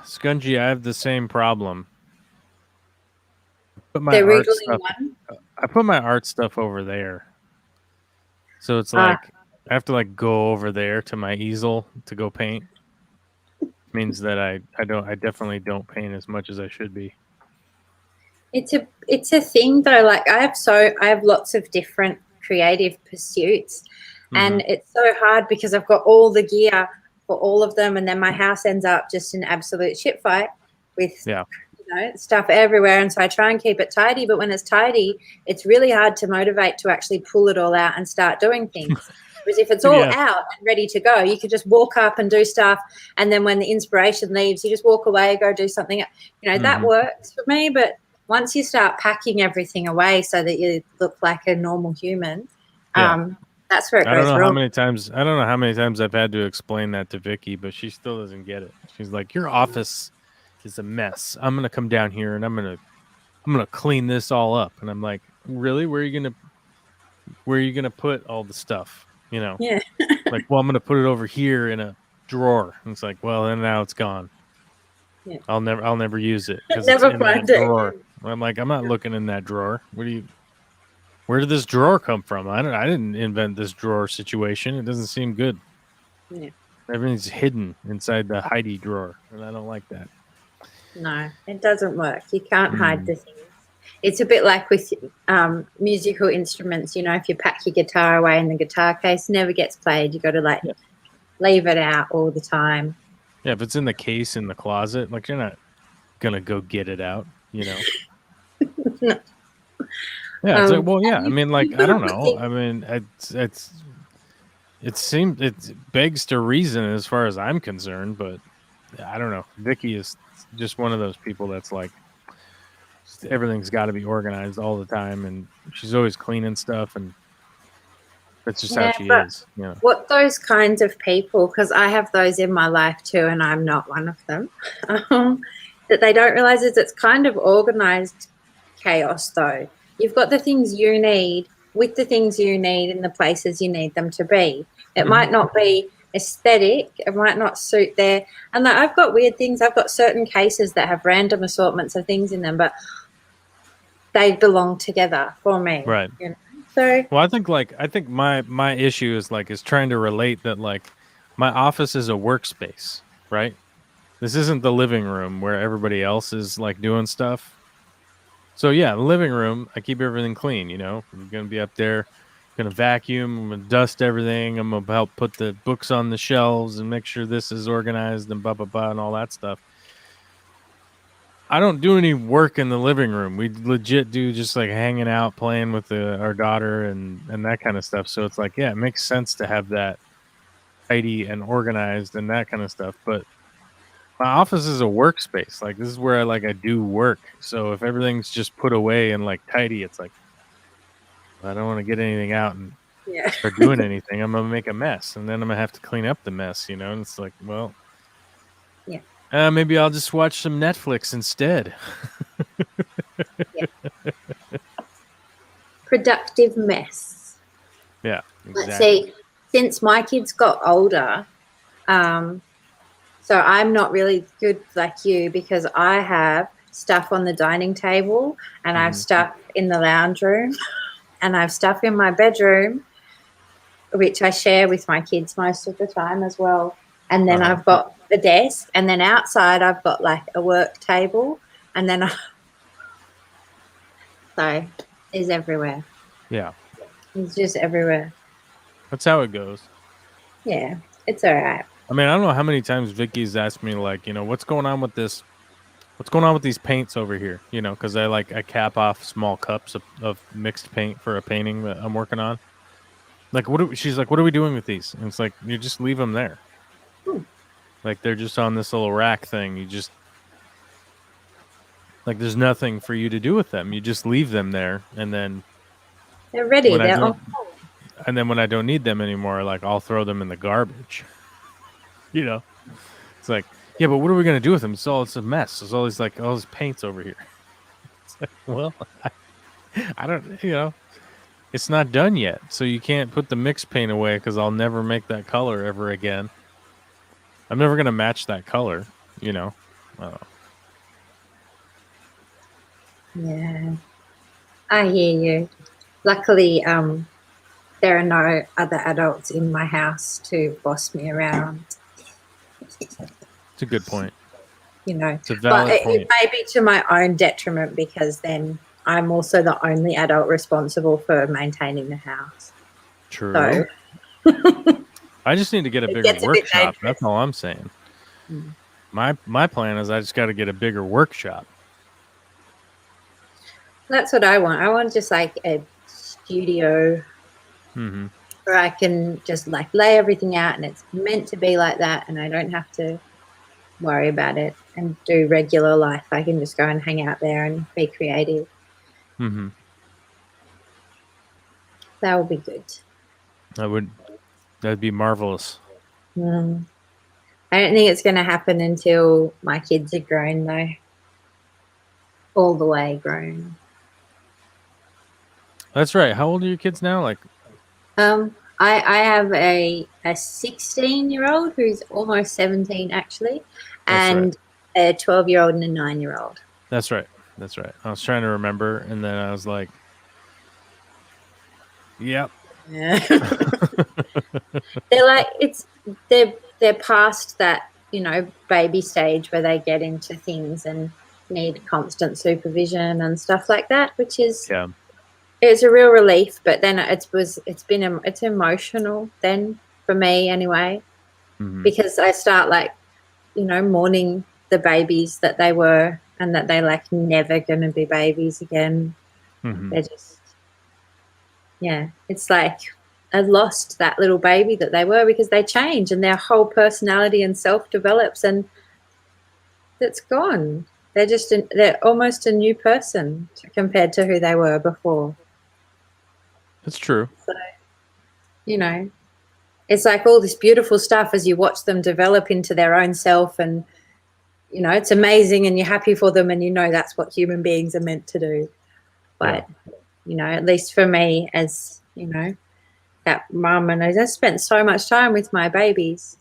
Scungy. I have the same problem. I put my art stuff over there, so it's like I have to like go over there to my easel to go paint. Means that I definitely don't paint as much as I should be. It's a thing though. Like I have lots of different creative pursuits, and it's so hard because I've got all the gear for all of them, and then my house ends up just an absolute shit fight with stuff everywhere. And so I try and keep it tidy, but when it's tidy, it's really hard to motivate to actually pull it all out and start doing things. Whereas if it's all out and ready to go, you could just walk up and do stuff, and then when the inspiration leaves, you just walk away, go do something. That works for me. But once you start packing everything away so that you look like a normal human, that's where it goes wrong. I don't know how many times I've had to explain that to Vicky, but she still doesn't get it. She's like, "Your office is a mess. I'm gonna come down here and I'm gonna clean this all up." And I'm like, "Really? Where are you gonna put all the stuff?" Yeah. Like, well, I'm gonna put it over here in a drawer. And it's like, well, then now it's gone. Yeah. I'll never use it because it's in that drawer. I'm like, I'm not looking in that drawer. Where did this drawer come from? I didn't invent this drawer situation. It doesn't seem good. Yeah. Everything's hidden inside the Heidi drawer, and I don't like that. No, it doesn't work. You can't hide the things. It's a bit like with musical instruments. If you pack your guitar away in the guitar case, it never gets played. You got to leave it out all the time. Yeah, if it's in the case in the closet, like you're not gonna go get it out, No. Yeah, it's like, well, yeah. I mean, like, I don't know. I mean, it begs to reason as far as I'm concerned, but I don't know. Vicky is just one of those people that's like, everything's got to be organized all the time, and she's always cleaning stuff, and that's just how she is. What those kinds of people, because I have those in my life too, and I'm not one of them, that they don't realize is it's kind of organized chaos though. You've got the things you need with the things you need in the places you need them to be. It might not be aesthetic, it might not suit there. And like, I've got weird things. I've got certain cases that have random assortments of things in them, but they belong together for me. Right. So well, I think my issue is trying to relate that like my office is a workspace, right? This isn't the living room where everybody else is like doing stuff. So yeah, the living room, I keep everything clean, I'm going to be up there, going to vacuum, I'm going to dust everything, I'm going to help put the books on the shelves and make sure this is organized and blah, blah, blah, and all that stuff. I don't do any work in the living room. We legit do just like hanging out, playing with our daughter and that kind of stuff. So it's like, yeah, it makes sense to have that tidy and organized and that kind of stuff. But my office is a workspace. Like, this is where I do work. So if everything's just put away and like tidy, it's like, I don't want to get anything out and start doing anything. I'm going to make a mess, and then I'm going to have to clean up the mess, and it's like, well, maybe I'll just watch some Netflix instead. Productive mess. Yeah, exactly. Let's see, since my kids got older, so I'm not really good like you because I have stuff on the dining table and I have stuff in the lounge room and I have stuff in my bedroom, which I share with my kids most of the time as well. And then I've got the desk, and then outside I've got like a work table, and then so it's everywhere. Yeah. It's just everywhere. That's how it goes. Yeah, it's all right. I mean, I don't know how many times Vicky's asked me, like, what's going on with this? What's going on with these paints over here? Because I cap off small cups of mixed paint for a painting that I'm working on. Like, she's like, what are we doing with these? And it's like, you just leave them there. Like, they're just on this little rack thing. You just, like, there's nothing for you to do with them. You just leave them there, and then they're ready. They're on. And then when I don't need them anymore, like, I'll throw them in the garbage. It's like, yeah, but what are we gonna do with them? It's a mess. There's all these paints over here. It's like, well, I don't, it's not done yet. So you can't put the mix paint away because I'll never make that color ever again. I'm never going to match that color, Yeah, I hear you. Luckily, there are no other adults in my house to boss me around. It's a good point. It's a valid point. It may be to my own detriment because then I'm also the only adult responsible for maintaining the house. True. So, I just need to get a bigger workshop. That's all I'm saying. Mm. My plan is I just got to get a bigger workshop. That's what I want. I want just like a studio where I can just like lay everything out and it's meant to be like that and I don't have to worry about it and do regular life. I can just go and hang out there and be creative. Mm-hmm. That would be good. That'd be marvelous. Mm. I don't think it's going to happen until my kids are grown, though. All the way grown. That's right. How old are your kids now? I have a 16-year-old who's almost 17, actually, and a 12-year-old and a 9-year-old. That's right. I was trying to remember, and then I was like, yep. Yeah. They're past that, baby stage where they get into things and need constant supervision and stuff like that, which is it's a real relief. But then it's emotional then for me anyway, because I start mourning the babies that they were and that they're like never going to be babies again. They're just, it's like I lost that little baby that they were because they change and their whole personality and self develops and it's gone. They're almost a new person compared to who they were before. That's true. So, it's like all this beautiful stuff as you watch them develop into their own self and, it's amazing and you're happy for them and that's what human beings are meant to do. But, at least for me as, that mum, and I just spent so much time with my babies.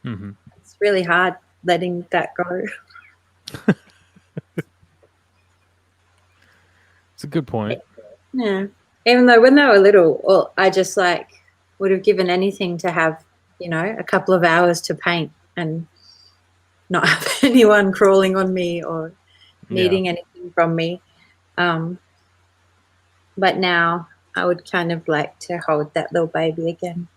It's really hard letting that go. It's a good point. Yeah. Even though when they were little, I just would have given anything to have, a couple of hours to paint and not have anyone crawling on me or needing anything from me. But now I would kind of like to hold that little baby again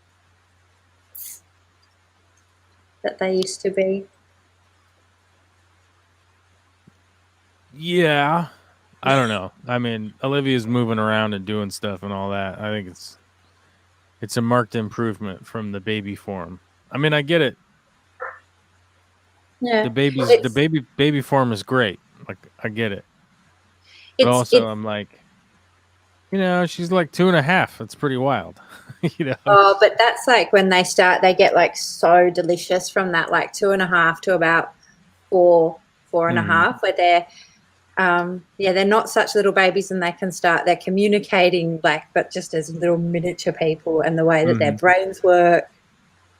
that they used to be. Yeah. I don't know. I mean, Olivia's moving around and doing stuff and all that. I think it's a marked improvement from the baby form. I mean, I get it. Yeah. The baby form is great. Like, I get it. But also I'm like, she's like 2.5. That's pretty wild. Oh, but that's when they get so delicious from that 2.5 to about 4.5, where they're not such little babies and they're communicating but just as little miniature people and the way that their brains work.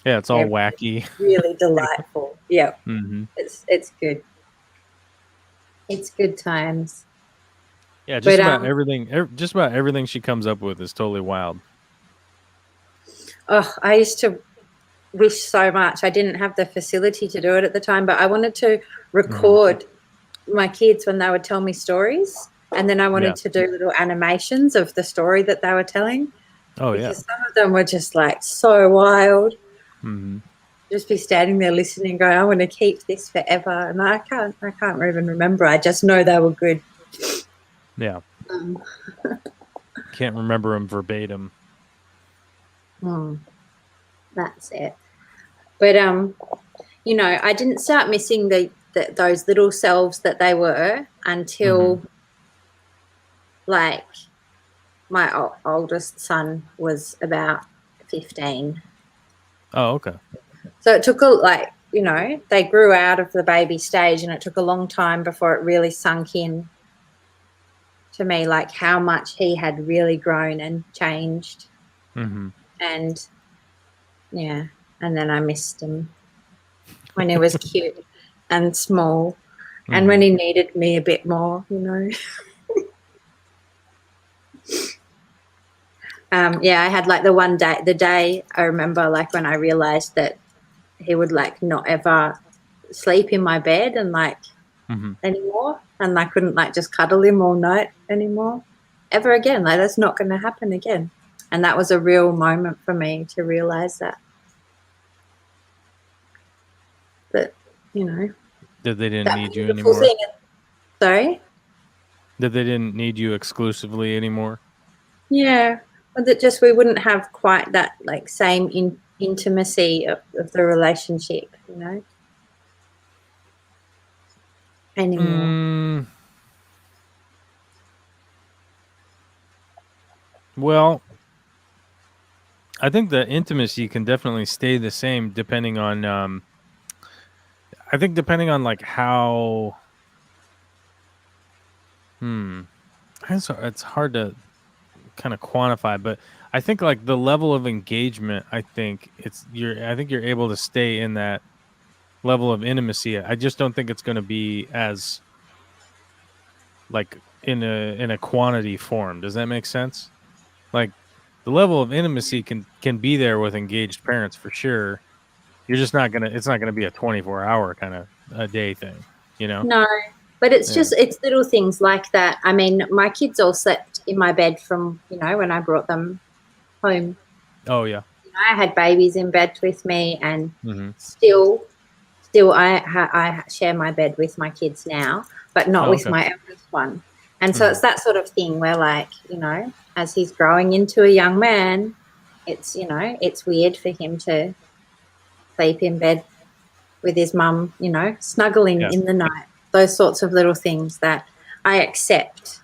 Yeah, it's all wacky. Really delightful. Yeah. It's good. It's good times. Yeah, just about everything she comes up with is totally wild. Oh, I used to wish so much. I didn't have the facility to do it at the time, but I wanted to record my kids when they would tell me stories, and then I wanted to do little animations of the story that they were telling. Oh, because some of them were just so wild. Mm-hmm. Just be standing there listening, going, "I want to keep this forever," and I can't even remember. I just know they were good. Yeah. Can't remember them verbatim. That's it. But I didn't start missing those little selves that they were until my oldest son was about 15. Oh, okay. So it took they grew out of the baby stage, and it took a long time before it really sunk in to me, like how much he had really grown and changed. Mm-hmm. And yeah, and then I missed him when he was cute and small, and when he needed me a bit more, you know. Yeah, I had like the day I remember, like when I realized that he would like not ever sleep in my bed and like anymore, and I couldn't like just cuddle him all night anymore ever again. Like that's not going to happen again. And that was a real moment for me to realize that you know, that they didn't that need you beautiful anymore. thing. Sorry? That they didn't need you exclusively anymore. Yeah, but that just we wouldn't have quite that like same intimacy of the relationship, you know, anymore. Well, I think the intimacy can definitely stay the same depending on I think depending on like how it's hard to kind of quantify, but I think like the level of engagement, I think you're able to stay in that level of intimacy. I just don't think it's going to be as like in a quantity form. Does that make sense? Like the level of intimacy can be there with engaged parents for sure. You're just not gonna. It's not gonna be a 24-hour kind of a day thing, you know. No, but it's Yeah. just it's little things like that. I mean, my kids all slept in my bed from when I brought them home. Oh yeah. I had babies in bed with me, and Mm-hmm. still I share my bed with my kids now, but not with my eldest one. And so it's that sort of thing where, like, as he's growing into a young man, it's it's weird for him to sleep in bed with his mum, snuggling in the night. Those sorts of little things that I accept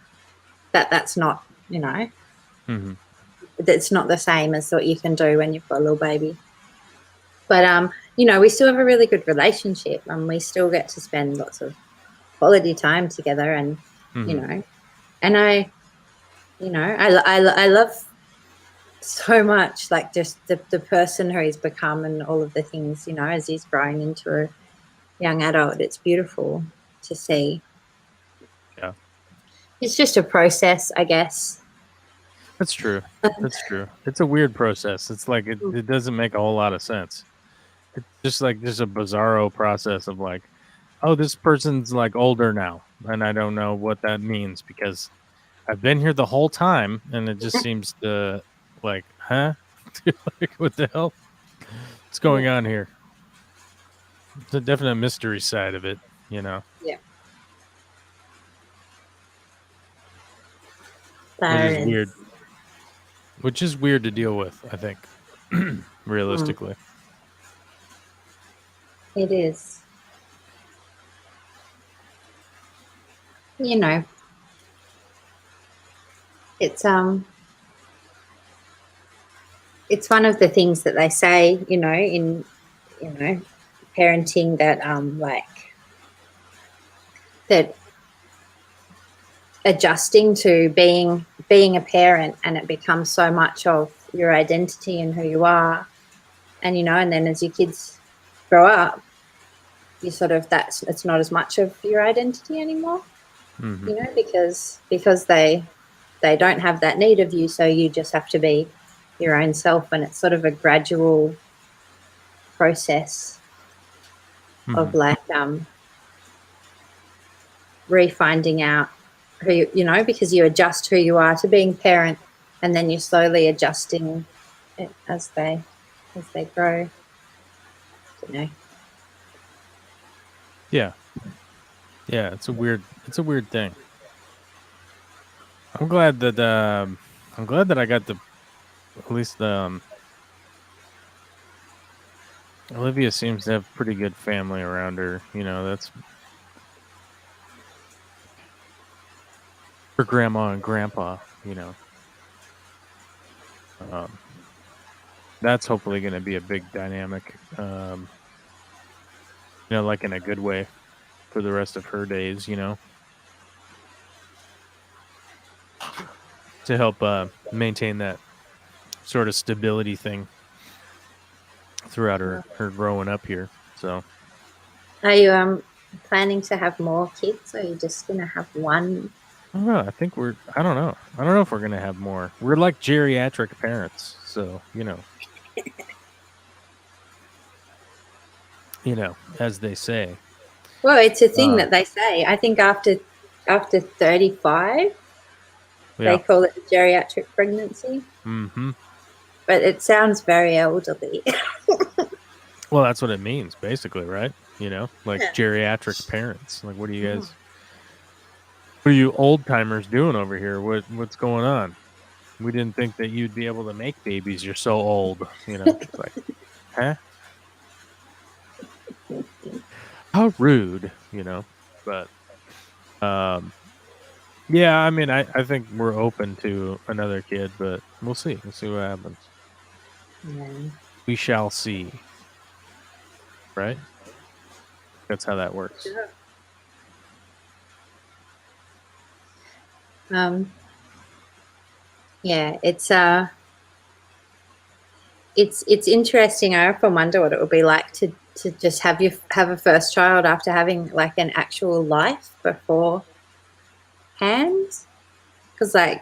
that's not, it's not the same as what you can do when you've got a little baby. But, we still have a really good relationship, and we still get to spend lots of quality time together. And, and I love so much, like, just the person who he's become and all of the things, as he's growing into a young adult. It's beautiful to see. Yeah. It's just a process, I guess. That's true. That's true. It's a weird process. It's like it doesn't make a whole lot of sense. It's just a bizarro process of like, oh, this person's like older now, and I don't know what that means because I've been here the whole time, and it just seems to like, huh? Like, what the hell? What's going on here? It's a definite mystery side of it, Yeah. Which is weird. Which is weird to deal with, I think, realistically. It is. It's one of the things that they say, in parenting, that that adjusting to being a parent, and it becomes so much of your identity and who you are, and and then as your kids grow up, you sort of it's not as much of your identity anymore, because they don't have that need of you, so you just have to be your own self, and it's sort of a gradual process of like refinding out who because you adjust who you are to being parent, and then you're slowly adjusting it as they grow. Yeah, it's a weird thing. I'm glad that I got at least Olivia seems to have pretty good family around her. That's her grandma and grandpa. That's hopefully going to be a big dynamic. Like in a good way for the rest of her days. to help maintain that sort of stability thing throughout her growing up here. So, are you planning to have more kids, or are you just gonna have one? I don't know. I think I don't know. I don't know if we're gonna have more. We're like geriatric parents, so as they say. Well, it's a thing that they say. I think after 35, they call it a geriatric pregnancy. Mm-hmm. But it sounds very elderly. Well, that's what it means, basically, right? Geriatric parents. Like, what are you guys? What are you old timers doing over here? What's going on? We didn't think that you'd be able to make babies. You're so old. It's like, huh? How rude, But, yeah, I mean, I think we're open to another kid, but we'll see. We'll see what happens. Yeah. We shall see. Right? That's how that works. Yeah, it's interesting. I often wonder what it would be like to just have a first child after having like an actual life beforehand, because I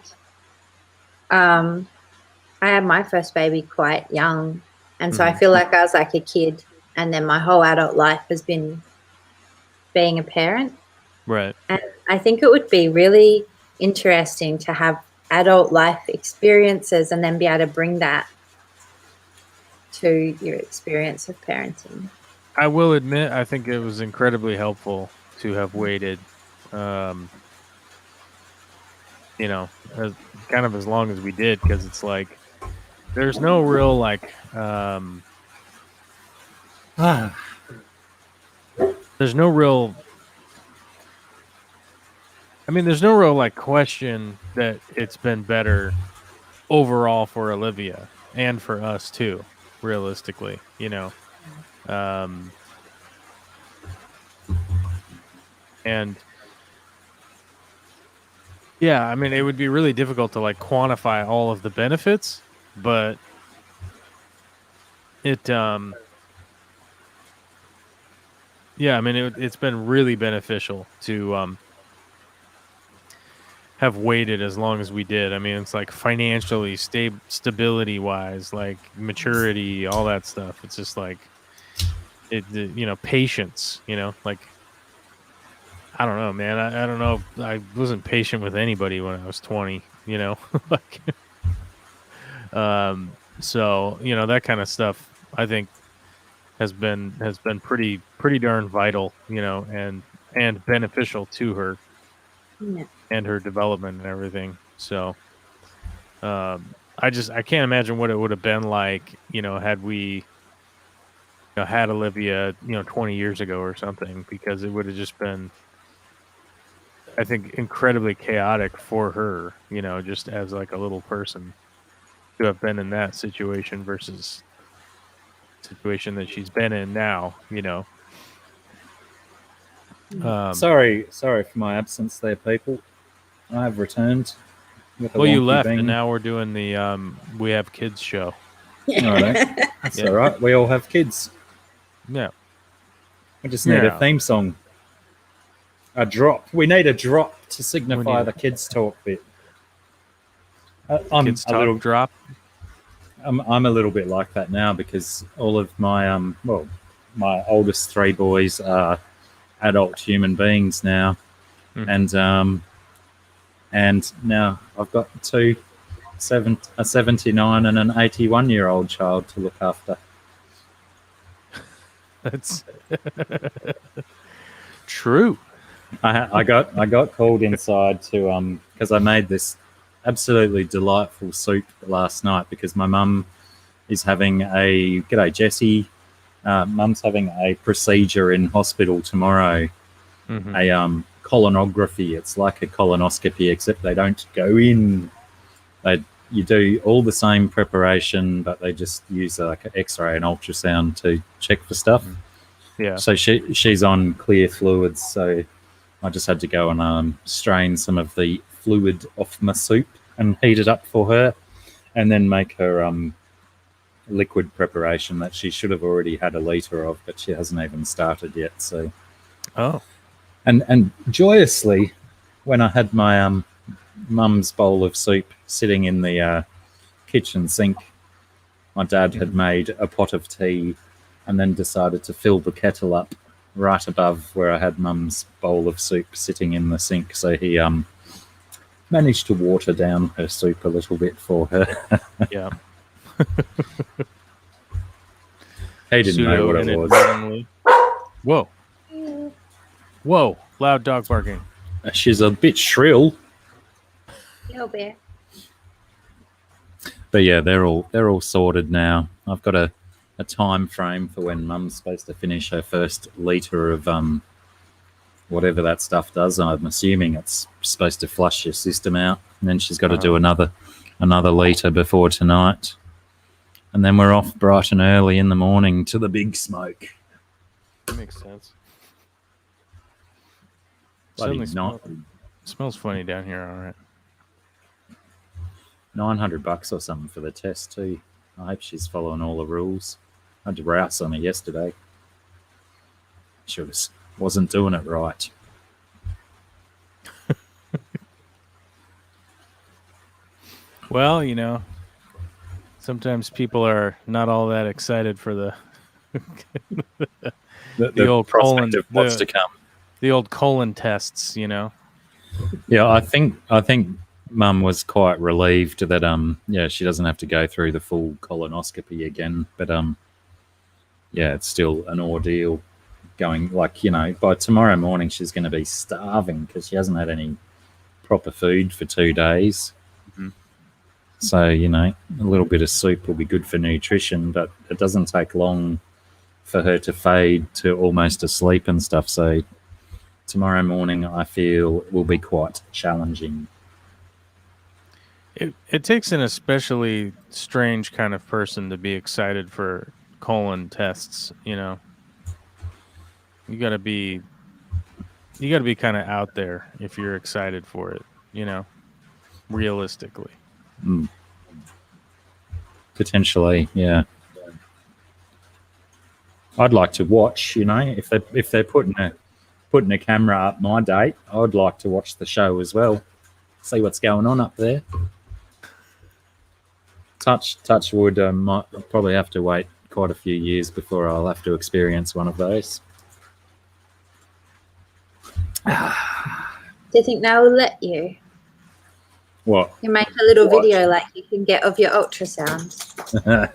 had my first baby quite young, and so I feel like I was like a kid, and then my whole adult life has been being a parent. Right. And I think it would be really interesting to have adult life experiences and then be able to bring that to your experience of parenting. I will admit, I think it was incredibly helpful to have waited, kind of as long as we did, because it's like there's no real there's no real question that it's been better overall for Olivia and for us too, realistically, and yeah, I mean, it would be really difficult to quantify all of the benefits, but it yeah, I mean, it's been really beneficial to have waited as long as we did. I mean, it's like financially, stability wise, like maturity, all that stuff. It's just like patience. I don't know, man. I don't know. I wasn't patient with anybody when I was 20. So that kind of stuff, I think, has been pretty darn vital, and beneficial to her and her development and everything. So I can't imagine what it would have been like, had we had Olivia 20 years ago or something, because it would have just been, I think, incredibly chaotic for her, just as like a little person to have been in that situation versus situation that she's been in now, Sorry for my absence there, people. I have returned. Well, you left, and now we're doing the We Have Kids show. Righto. That's all right. We all have kids. Yeah. We just need a theme song. A drop. We need a drop to signify the kids talk bit. I'm kids a talk little drop. I'm a little bit like that now, because all of my my oldest three boys are adult human beings now, and now I've got a 79 and an 81-year-old child to look after. That's true. I got called inside to because I made this absolutely delightful soup last night, because my mum is having g'day Jessie, mum's having a procedure in hospital tomorrow, a colonography. It's like a colonoscopy, except they don't go in. You do all the same preparation, but they just use like an X-ray and ultrasound to check for stuff. Yeah. So she's on clear fluids, so I just had to go and strain some of the fluid off my soup. and heat it up for her, and then make her liquid preparation that she should have already had a litre of, but she hasn't even started yet. So, and joyously, when I had my mum's bowl of soup sitting in the kitchen sink, my dad had made a pot of tea and then decided to fill the kettle up right above where I had mum's bowl of soup sitting in the sink. So he managed to water down her soup a little bit for her. Yeah. He didn't know what it was. Whoa. Whoa. Loud dog barking. She's a bit shrill. Little bit. But yeah, they're all sorted now. I've got a time frame for when Mum's supposed to finish her first litre of whatever that stuff does. I'm assuming it's supposed to flush your system out, and then she's got to do another litre before tonight. And then we're off bright and early in the morning to the big smoke. That makes sense. Bloody Smells funny down here, all right. $900 or something for the test too. I hope she's following all the rules. I had to rouse on her yesterday. She wasn't doing it right. Well, you know, sometimes people are not all that excited for the the old colon of what's to come. The old colon tests, you know. Yeah, I think Mum was quite relieved that she doesn't have to go through the full colonoscopy again. But yeah, it's still an ordeal going, like, you know, by tomorrow morning she's going to be starving because she hasn't had any proper food for 2 days. Mm-hmm. So, you know, a little bit of soup will be good for nutrition, but it doesn't take long for her to fade to almost asleep and stuff. So tomorrow morning, I feel, will be quite challenging. It takes an especially strange kind of person to be excited for colon tests, you know. You gotta be kind of out there if you're excited for it, you know, realistically. Potentially, yeah. I'd like to watch, you know, if they're putting a camera up my date, I'd like to watch the show as well. See what's going on up there. Touch wood, might probably have to wait quite a few years before I'll have to experience one of those. Do you think they will let you? What? You make a little video like you can get of your ultrasound.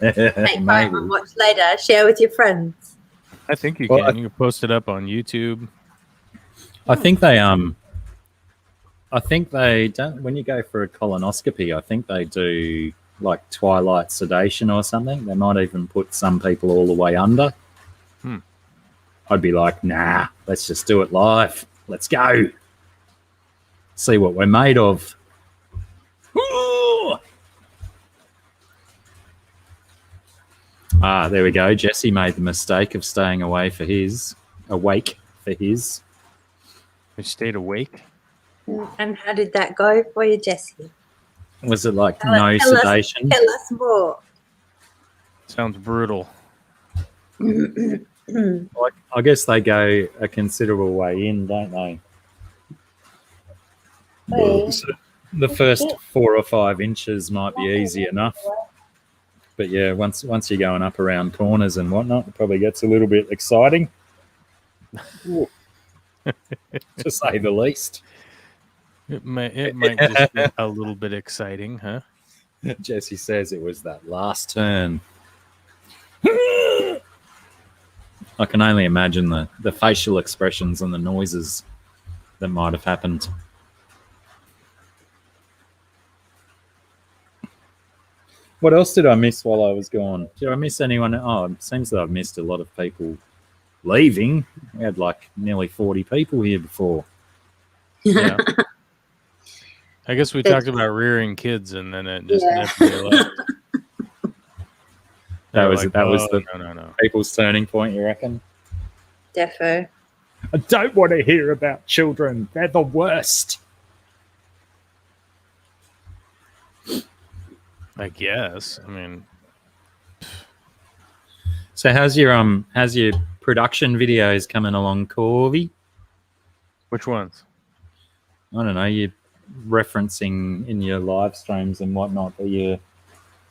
Take home and watch later. Share with your friends. I think you can. You can post it up on YouTube. I think they don't. When you go for a colonoscopy, I think they do like twilight sedation or something. They might even put some people all the way under. I'd be like, nah, let's just do it live. Let's go. See what we're made of. There we go. Jesse made the mistake of staying awake for his. You stayed awake? And how did that go for you, Jesse? Was it like no sedation? Tell us more. Sounds brutal. I guess they go a considerable way in, don't they? So the first 4 or 5 inches might be easy enough. But yeah, once you're going up around corners and whatnot, it probably gets a little bit exciting. To say the least. It might just be a little bit exciting, huh? Jesse says it was that last turn. I can only imagine the facial expressions and the noises that might have happened. What else did I miss while I was gone? Did I miss anyone? Oh, it seems that I've missed a lot of people leaving. We had like nearly 40 people here before. Yeah. I guess we talked about rearing kids, and then it just never left. That was the no. people's turning point, you reckon? Defo. I don't want to hear about children. They're the worst. I guess. I mean, So how's your production videos coming along, Corby? which ones? I don't know. You're referencing in your live streams and whatnot that you're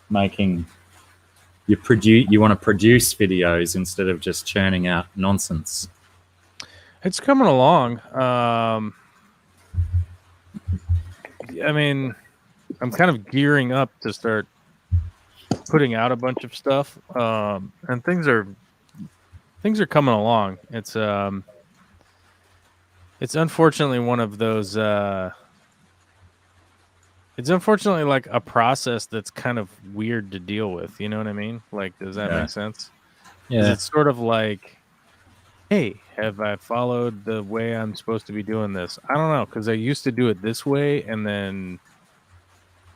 making. You want to produce videos instead of just churning out nonsense. It's coming along. I mean, I'm kind of gearing up to start putting out a bunch of stuff, and things are coming along. It's unfortunately one of those. It's unfortunately like a process that's kind of weird to deal with. You know what I mean? Like, does that make sense? Yeah. It's sort of like, hey, have I followed the way I'm supposed to be doing this? I don't know, because I used to do it this way, and then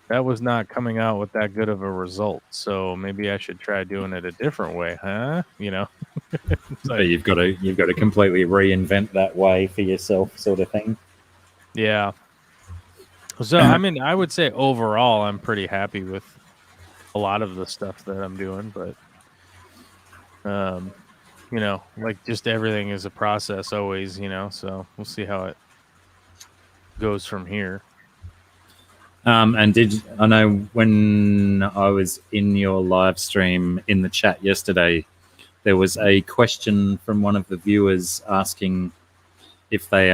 that was not coming out with that good of a result. So maybe I should try doing it a different way, huh? You know? So you've got to completely reinvent that way for yourself, sort of thing. Yeah. So I mean, I would say overall, I'm pretty happy with a lot of the stuff that I'm doing, but you know, like just everything is a process always, you know. So we'll see how it goes from here. And I know when I was in your live stream in the chat yesterday, there was a question from one of the viewers asking if they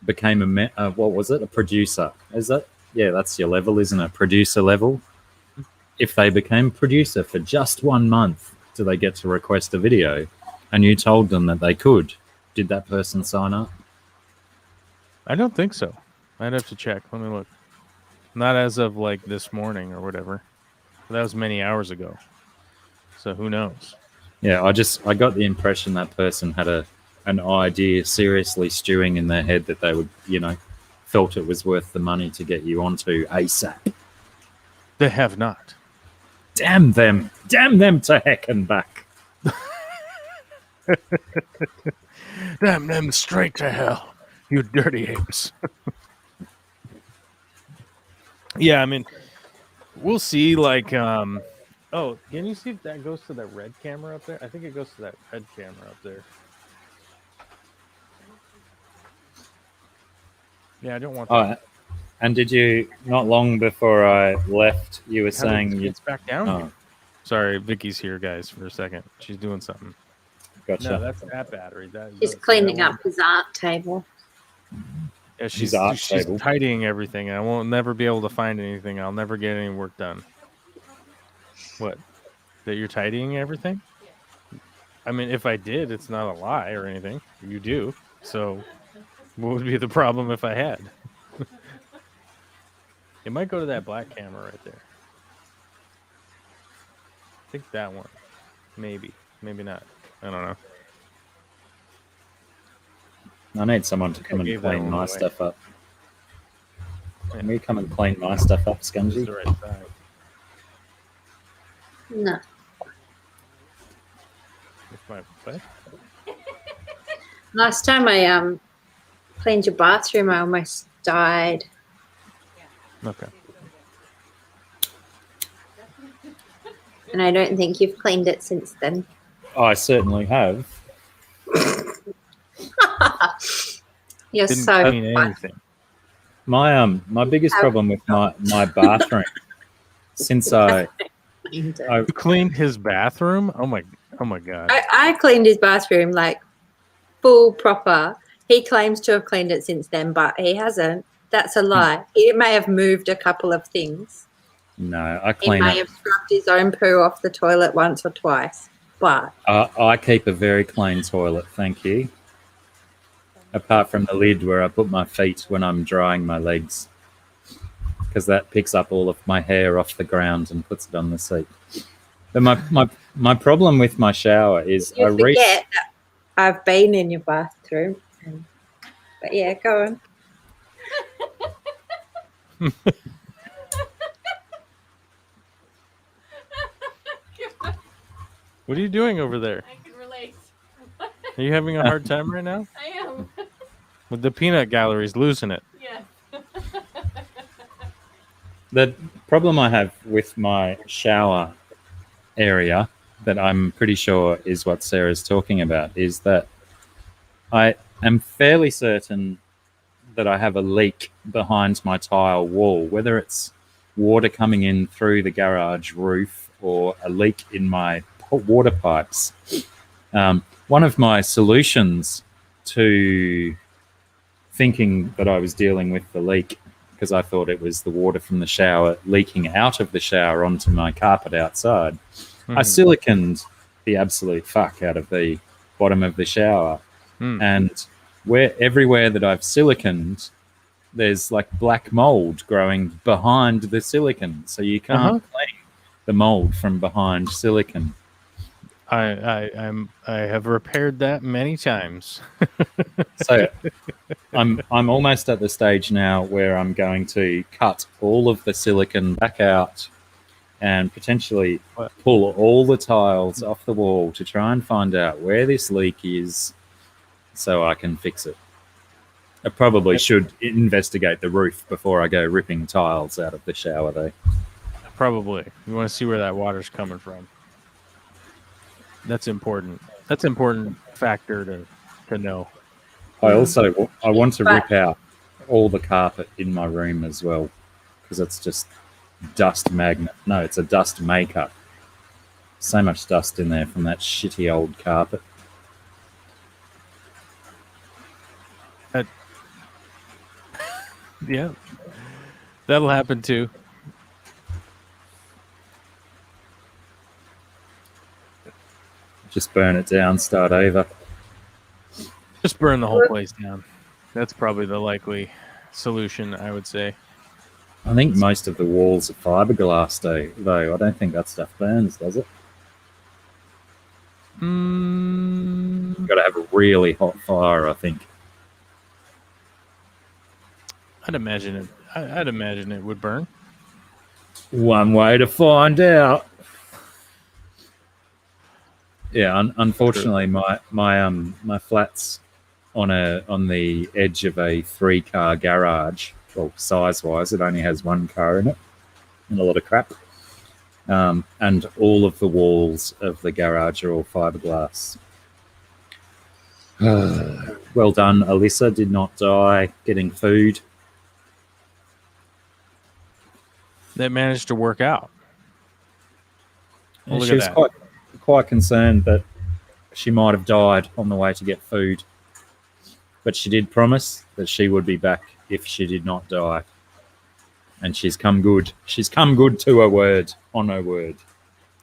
became what was it? A producer? Is that? Yeah, that's your level, isn't it? Producer level. If they became producer for just 1 month, do they get to request a video? And you told them that they could. Did that person sign up? I don't think so. I'd have to check. Let me look. Not as of like this morning or whatever. That was many hours ago. So who knows? Yeah, I got the impression that person had an idea seriously stewing in their head that they would, you know, felt it was worth the money to get you onto ASAP. They have not. Damn them to heck and back. Damn them straight to hell, you dirty apes. Yeah, I mean, we'll see. Like, oh, can you see if that goes to that red camera up there? I think it goes to that red camera up there. Yeah, I don't want that. Oh, and did you, not long before I left, you were saying it's back down. Oh, sorry, Vicky's here, guys, for a second. She's doing something. gotcha. No, that's that battery. She's cleaning up his art table. Yeah, She's she's tidying everything. I won't never be able to find anything. I'll never get any work done. What? That you're tidying everything? I mean, if I did, it's not a lie or anything. You do. So what would be the problem if I had? It might go to that black camera right there. I think that one. Maybe. Maybe not. I don't know. I need someone to come and gave that clean one my away. stuff up. Can you come and clean my stuff up, It's Scungy? the right side. No. It's my what? Last time I cleaned your bathroom, I almost died. Okay. And I don't think you've cleaned it since then. I certainly have. You're Didn't so clean fun. anything. My biggest problem with my bathroom since I You cleaned his bathroom? Oh my god. I cleaned his bathroom like full proper. He claims to have cleaned it since then, but he hasn't. That's a lie. He may have moved a couple of things. no, I He clean may it. have scrubbed his own poo off the toilet once or twice, but I keep a very clean toilet, thank you. Apart from the lid where I put my feet when I'm drying my legs, because that picks up all of my hair off the ground and puts it on the seat. But my problem with my shower is you forget that I've been in your bathroom. But yeah, go on. What are you doing over there? I can relate. Are you having a hard time right now? I am. With the peanut gallery's losing it. Yeah. The problem I have with my shower area that I'm pretty sure is what Sarah's talking about is that I am fairly certain that I have a leak behind my tile wall, whether it's water coming in through the garage roof or a leak in my water pipes. One of my solutions to thinking that I was dealing with the leak, because I thought it was the water from the shower leaking out of the shower onto my carpet outside, I siliconed the absolute fuck out of the bottom of the shower. And everywhere that I've siliconed, there's like black mold growing behind the silicon. So you can't clean the mold from behind silicon. I have repaired that many times. So I'm almost at the stage now where I'm going to cut all of the silicon back out and potentially pull all the tiles off the wall to try and find out where this leak is so I can fix it. I probably should investigate the roof before I go ripping tiles out of the shower, though. Probably. You want to see where that water's coming from. That's important. That's an important factor to know. I want to rip out all the carpet in my room as well, because it's just dust magnet. No, it's a dust maker. So much dust in there from that shitty old carpet. Yeah, that'll happen too. Just burn it down, start over. Just burn the whole place down. That's probably the likely solution, I would say. I think most of the walls are fiberglass, though. I don't think that stuff burns, does it? You've got to have a really hot fire, I think. I'd imagine it. I'd imagine it would burn. One way to find out. Yeah, unfortunately, my flat's on the edge of a 3-car garage. Well, size-wise, it only has 1 car in it, and a lot of crap. And all of the walls of the garage are all fiberglass. Well done, Alyssa. Did not die getting food. That managed to work out. Well, she was quite concerned that she might have died on the way to get food, but she did promise that she would be back if she did not die, and she's come good. She's come good to her word, on her word.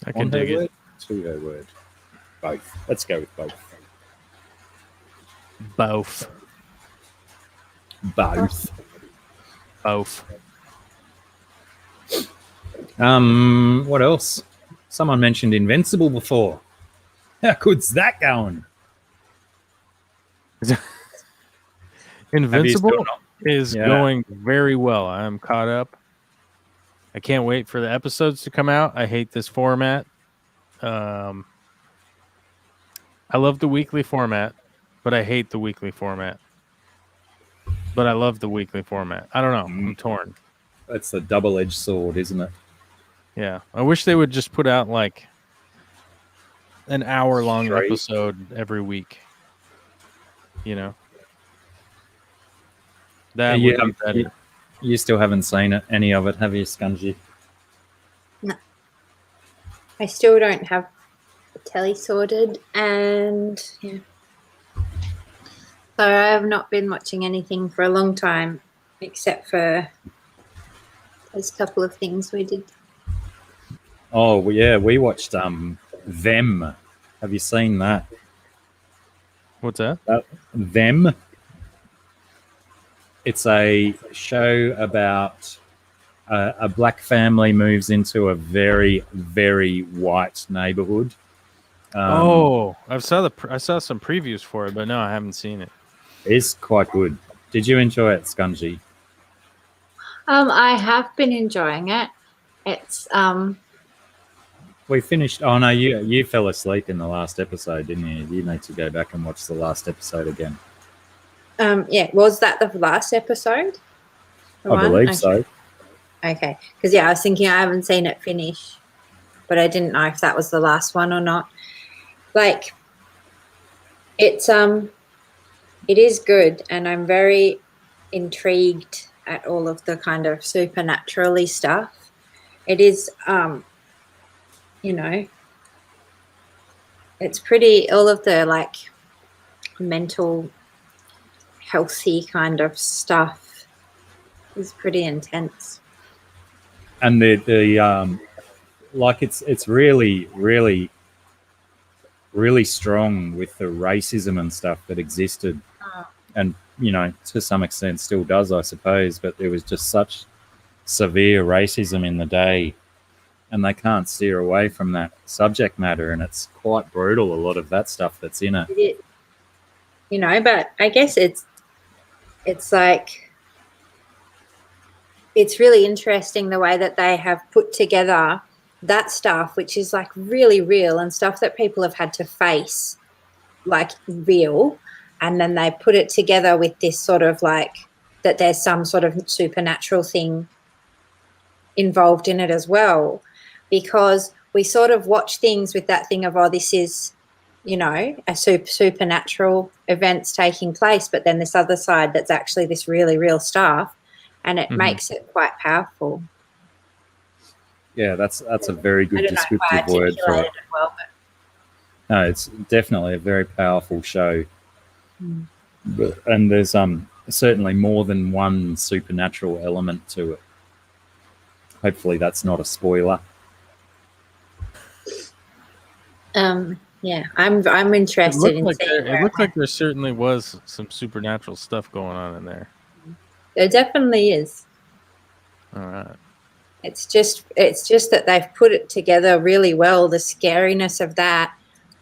I can dig it. To her word. Both. Let's go with both. Both. Both. Both. What else? Someone mentioned Invincible before. How good's that going? Invincible is going very well. I'm caught up. I can't wait for the episodes to come out. I hate this format. I love the weekly format, but I hate the weekly format. But I love the weekly format. I don't know. I'm torn. That's a double-edged sword, isn't it? Yeah. I wish they would just put out like an hour-long episode every week. You know? That would be better. You still haven't seen it, any of it, have you, Scungy? No. I still don't have the telly sorted, and yeah. So I have not been watching anything for a long time, except for those couple of things we did. Oh, yeah, we watched Them. Have you seen that? What's that? Them. It's a show about a black family moves into a very, very white neighborhood. I saw some previews for it, but no, I haven't seen it. It's quite good. Did you enjoy it, Scungy? I have been enjoying it. It's We finished. Oh no, you fell asleep in the last episode, didn't you? You need to go back and watch the last episode again. Yeah, was that the last episode? I believe so. Okay. Because, yeah, I was thinking I haven't seen it finish, but I didn't know if that was the last one or not. Like, it is good, and I'm very intrigued at all of the kind of supernaturally stuff. It is, you know, it's pretty, all of the like mental healthy kind of stuff is pretty intense. And the like it's really strong with the racism and stuff that existed, and to some extent still does, I suppose. But there was just such severe racism in the day, and they can't steer away from that subject matter, and it's quite brutal, a lot of that stuff that's in it. But I guess it's like, it's really interesting the way that they have put together that stuff, which is like really real and stuff that people have had to face, like real, and then they put it together with this sort of like that there's some sort of supernatural thing involved in it as well, because we sort of watch things with that thing of, oh, this is, a supernatural events taking place, but then this other side that's actually this really real stuff, and it makes it quite powerful. Yeah, that's a very good descriptive word for it. Well, No, it's definitely a very powerful show. And there's certainly more than one supernatural element to it. Hopefully that's not a spoiler. yeah, I'm interested in seeing. It looked like there certainly was some supernatural stuff going on in there. There definitely is. All right. It's just that they've put it together really well, the scariness of that,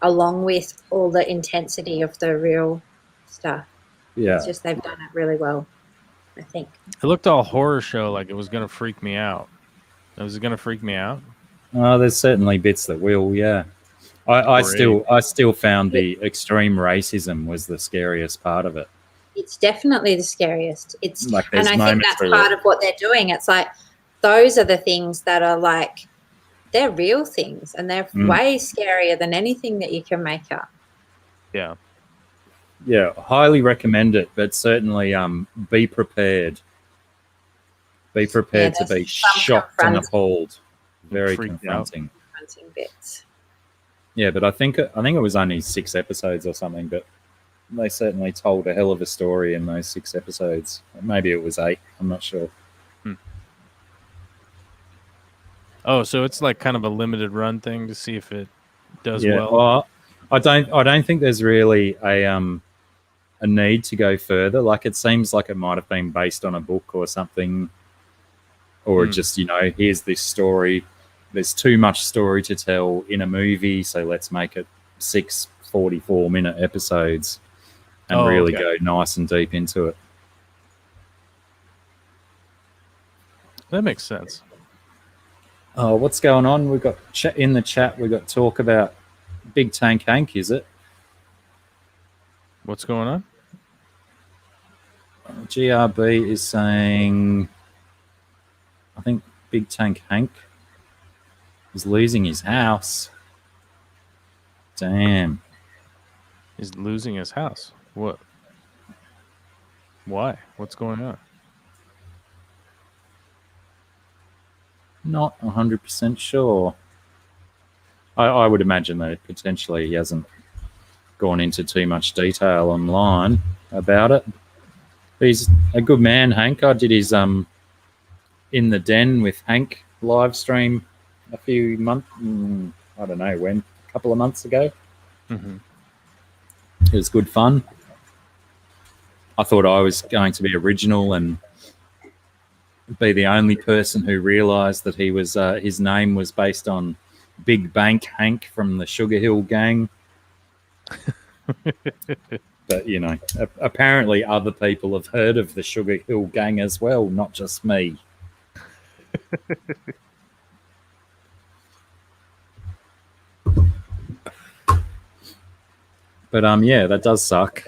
along with all the intensity of the real stuff. Yeah. It's just they've done it really well, I think. It looked all horror show, like it was going to freak me out. Was it going to freak me out? There's certainly bits that will, yeah. I still found the extreme racism was the scariest part of it. It's definitely the scariest. Like, and I think that's part of what they're doing. It's like, those are the things that are like, they're real things, and they're way scarier than anything that you can make up. Yeah. Yeah, highly recommend it, but certainly be prepared. Be prepared to be shocked and appalled. Very confronting. Bits. Yeah, but I think it was only 6 episodes or something, but they certainly told a hell of a story in those 6 episodes. Maybe it was 8. I'm not sure. Oh, so it's like kind of a limited run thing to see if it does well. Well, I don't think there's really a need to go further. Like, it seems like it might have been based on a book or something, or just here's this story. There's too much story to tell in a movie, so let's make it 6 44-minute episodes and really go nice and deep into it. That makes sense. Oh, what's going on? We've got in the chat. We've got talk about Big Tank Hank. Is it? What's going on? GRB is saying, I think Big Tank Hank is losing his house. Damn. He's losing his house. What? Why? What's going on? Not 100% sure. I would imagine that potentially he hasn't gone into too much detail online about it. He's a good man, Hank. I did his In the Den with Hank live stream a few months, I don't know when, a couple of months ago. It was good fun. I thought I was going to be original and be the only person who realised that he was his name was based on Big Bank Hank from the Sugar Hill Gang. But, apparently other people have heard of the Sugar Hill Gang as well, not just me. But, yeah, that does suck.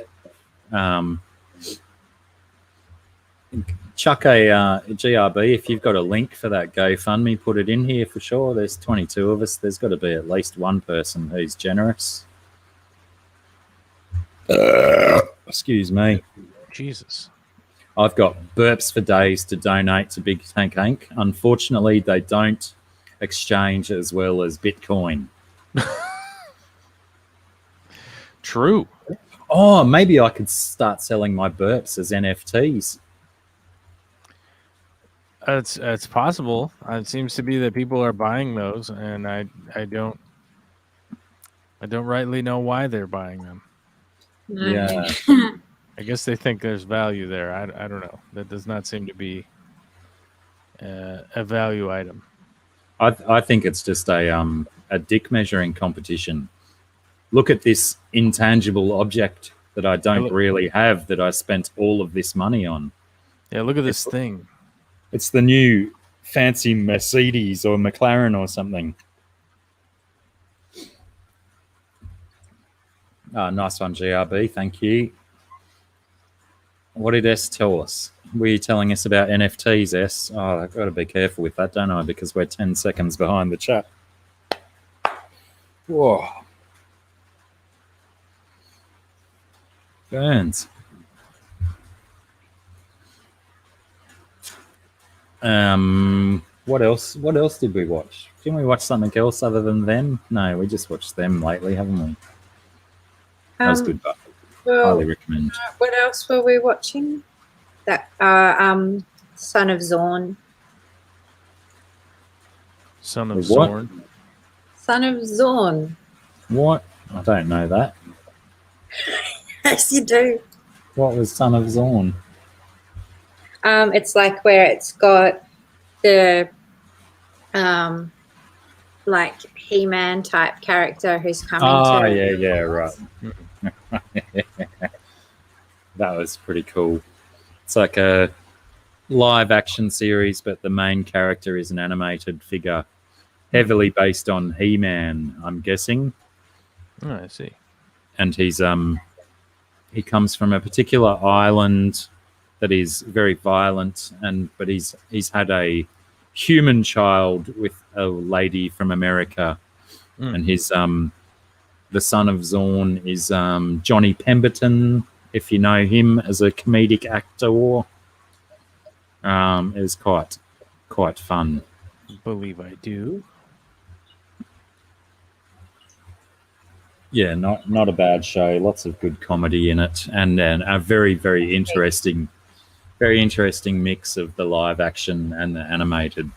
chuck a GRB if you've got a link for that GoFundMe. Put it in here for sure. There's 22 of us. There's got to be at least one person who's generous. Excuse me. Jesus. I've got burps for days to donate to Big Tank Inc. Unfortunately, they don't exchange as well as Bitcoin. True. Oh, maybe I could start selling my burps as NFTs. It's possible. It seems to be that people are buying those, and I don't rightly know why they're buying them. Yeah. I guess they think there's value there. I don't know. That does not seem to be a value item. I think it's just a dick measuring competition. Look at this intangible object that I don't really have that I spent all of this money on. Yeah, look at this thing. It's the new fancy Mercedes or McLaren or something. Oh, nice one, GRB. Thank you. What did S tell us? Were you telling us about NFTs, S? Oh, I've got to be careful with that, don't I? Because we're 10 seconds behind the chat. Whoa. Burns. What else? What else did we watch? Didn't we watch something else other than them? No, we just watched them lately, haven't we? That was good, but highly recommend. What else were we watching? That Son of Zorn. Son of What? Zorn. Son of Zorn. What? I don't know that. Yes, you do. What was Son of Zorn? It's like where it's got the like He-Man type character who's coming Oh, to. yeah, right. That was pretty cool. It's like a live action series, but the main character is an animated figure, heavily based on He-Man, I'm guessing. Oh, I see. And he comes from a particular island that is very violent, but he's had a human child with a lady from America, and his the son of Zorn is Johnny Pemberton, if you know him as a comedic actor. It was quite fun. Believe I do. Yeah, not a bad show. Lots of good comedy in it, and a very, very interesting mix of the live action and the animated.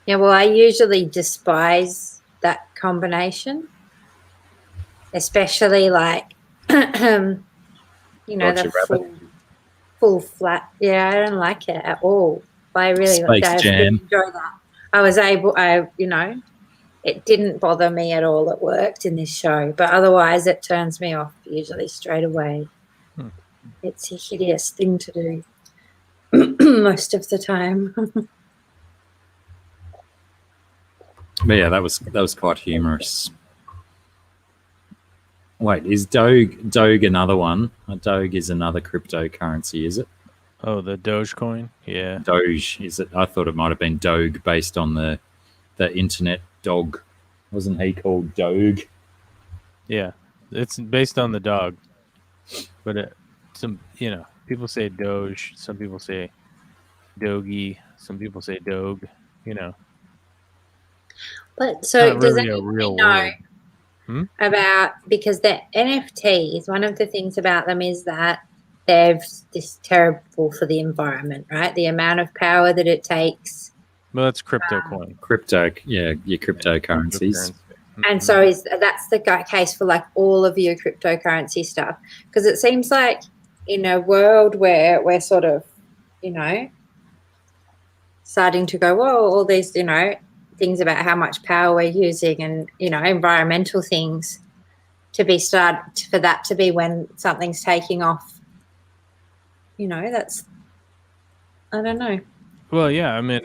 Yeah, well, I usually despise that combination, especially like, the full flat. Yeah, I don't like it at all. I really Space Jam. enjoy that. It didn't bother me at all. It worked in this show, but otherwise it turns me off usually straight away. It's a hideous thing to do most of the time. But yeah, that was quite humorous. Wait, is Doge another one? Doge is another cryptocurrency, is it? Oh, the Dogecoin? Yeah. Doge, is it? I thought it might have been Doge based on the internet dog. Wasn't he called Doge? Yeah. It's based on the dog. But people say Doge, some people say Dogie, some people say Doge, But so Not does really a anyone real know word. about, because the NFTs, one of the things about them is that they're this terrible for the environment, right? The amount of power that it takes. Well, that's crypto coin. Your cryptocurrencies. And so that's the case for like all of your cryptocurrency stuff, because it seems like in a world where we're sort of, starting to go, whoa, all these, things about how much power we're using and, environmental things for that to be when something's taking off, that's, I don't know. Well, yeah, I mean,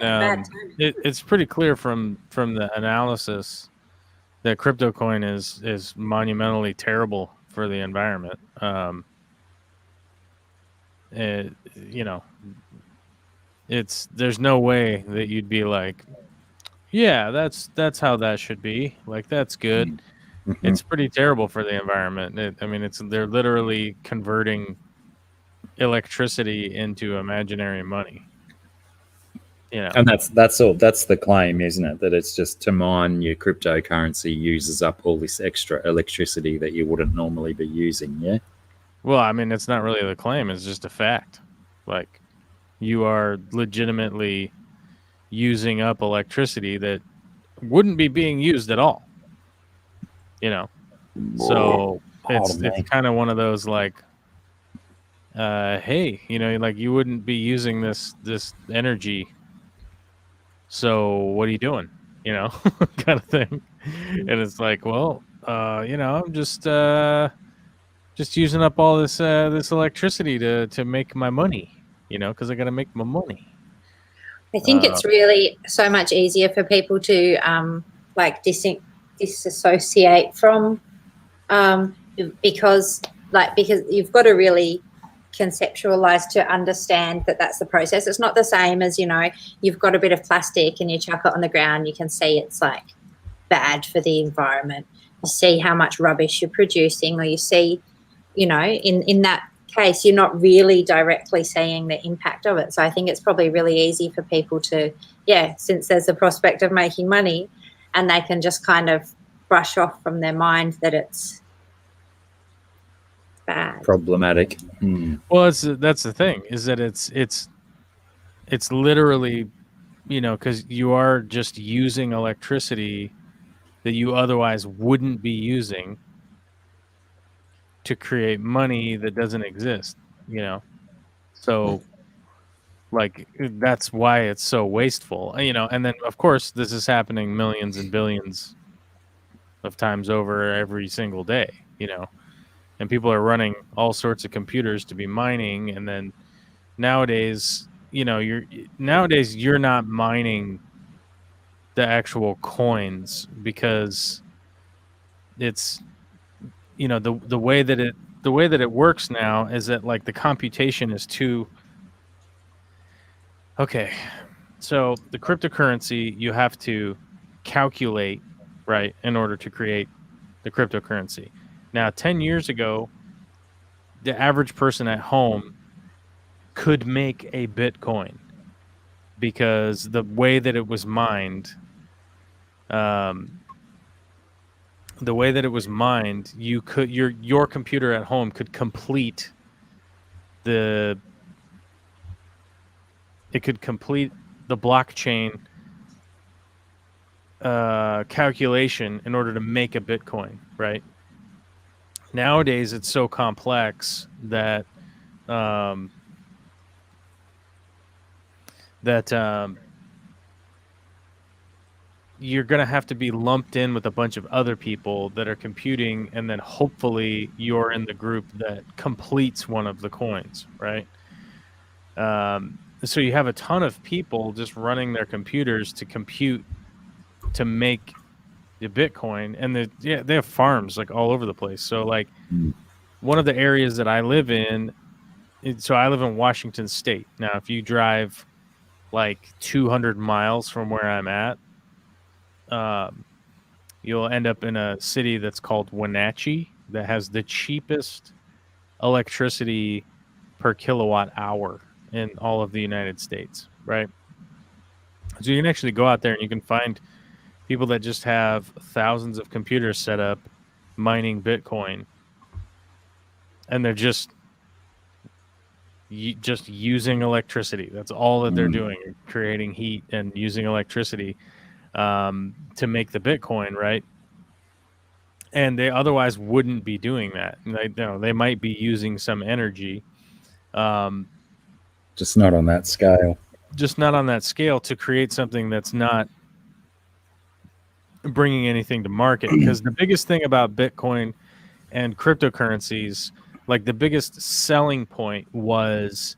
it's pretty clear from the analysis that crypto coin is monumentally terrible for the there's no way that you'd be like, yeah, that's how that should be. Like, that's good. Mm-hmm. It's pretty terrible for the environment. They're literally converting electricity into imaginary money. And that's all. That's the claim, isn't it? That it's just to mine your cryptocurrency uses up all this extra electricity that you wouldn't normally be using. Yeah. Well, it's not really the claim. It's just a fact. Like, you are legitimately using up electricity that wouldn't be being used at all. So it's kind of one of those like, hey, like, you wouldn't be using this energy. So what are you doing? Kind of thing. And it's like, well, I'm just using up all this electricity to make my money, because I got to make my money. I think it's really so much easier for people to disassociate from, because you've got to really conceptualize to understand that that's the process. It's not the same as, you've got a bit of plastic and you chuck it on the ground, you can see it's like bad for the environment. You see how much rubbish you're producing, or you see, in that case, you're not really directly seeing the impact of it. So I think it's probably really easy for people to, since there's a prospect of making money, and they can just kind of brush off from their mind that it's bad, problematic. Well, that's the thing, is that it's literally, because you are just using electricity that you otherwise wouldn't be using to create money that doesn't exist, so like, that's why it's so wasteful, and then of course this is happening millions and billions of times over every single day, and people are running all sorts of computers to be mining. And then nowadays, you're not mining the actual coins, because it's, the way that it works now is that, like, the computation is too. Okay, so the cryptocurrency, you have to calculate, right, in order to create the cryptocurrency. Now, 10 years ago, the average person at home could make a Bitcoin, because the way that it was mined, your computer at home could complete the blockchain calculation in order to make a Bitcoin, right? Nowadays, it's so complex that you're going to have to be lumped in with a bunch of other people that are computing, and then hopefully you're in the group that completes one of the coins, right? So you have a ton of people just running their computers to compute to make the Bitcoin, and they have farms like all over the place. So like, one of the areas that I live in, so I live in Washington State. Now, if you drive like 200 miles from where I'm at, you'll end up in a city that's called Wenatchee, that has the cheapest electricity per kilowatt hour in all of the United States, right? So you can actually go out there and you can find people that just have thousands of computers set up mining Bitcoin, and they're just using electricity. That's all that they're doing, creating heat and using electricity to make the Bitcoin, right? And they otherwise wouldn't be doing that. They might be using some energy, just not on that scale. Just not on that scale to create something that's not bringing anything to market. Because the biggest thing about Bitcoin and cryptocurrencies, like the biggest selling point, was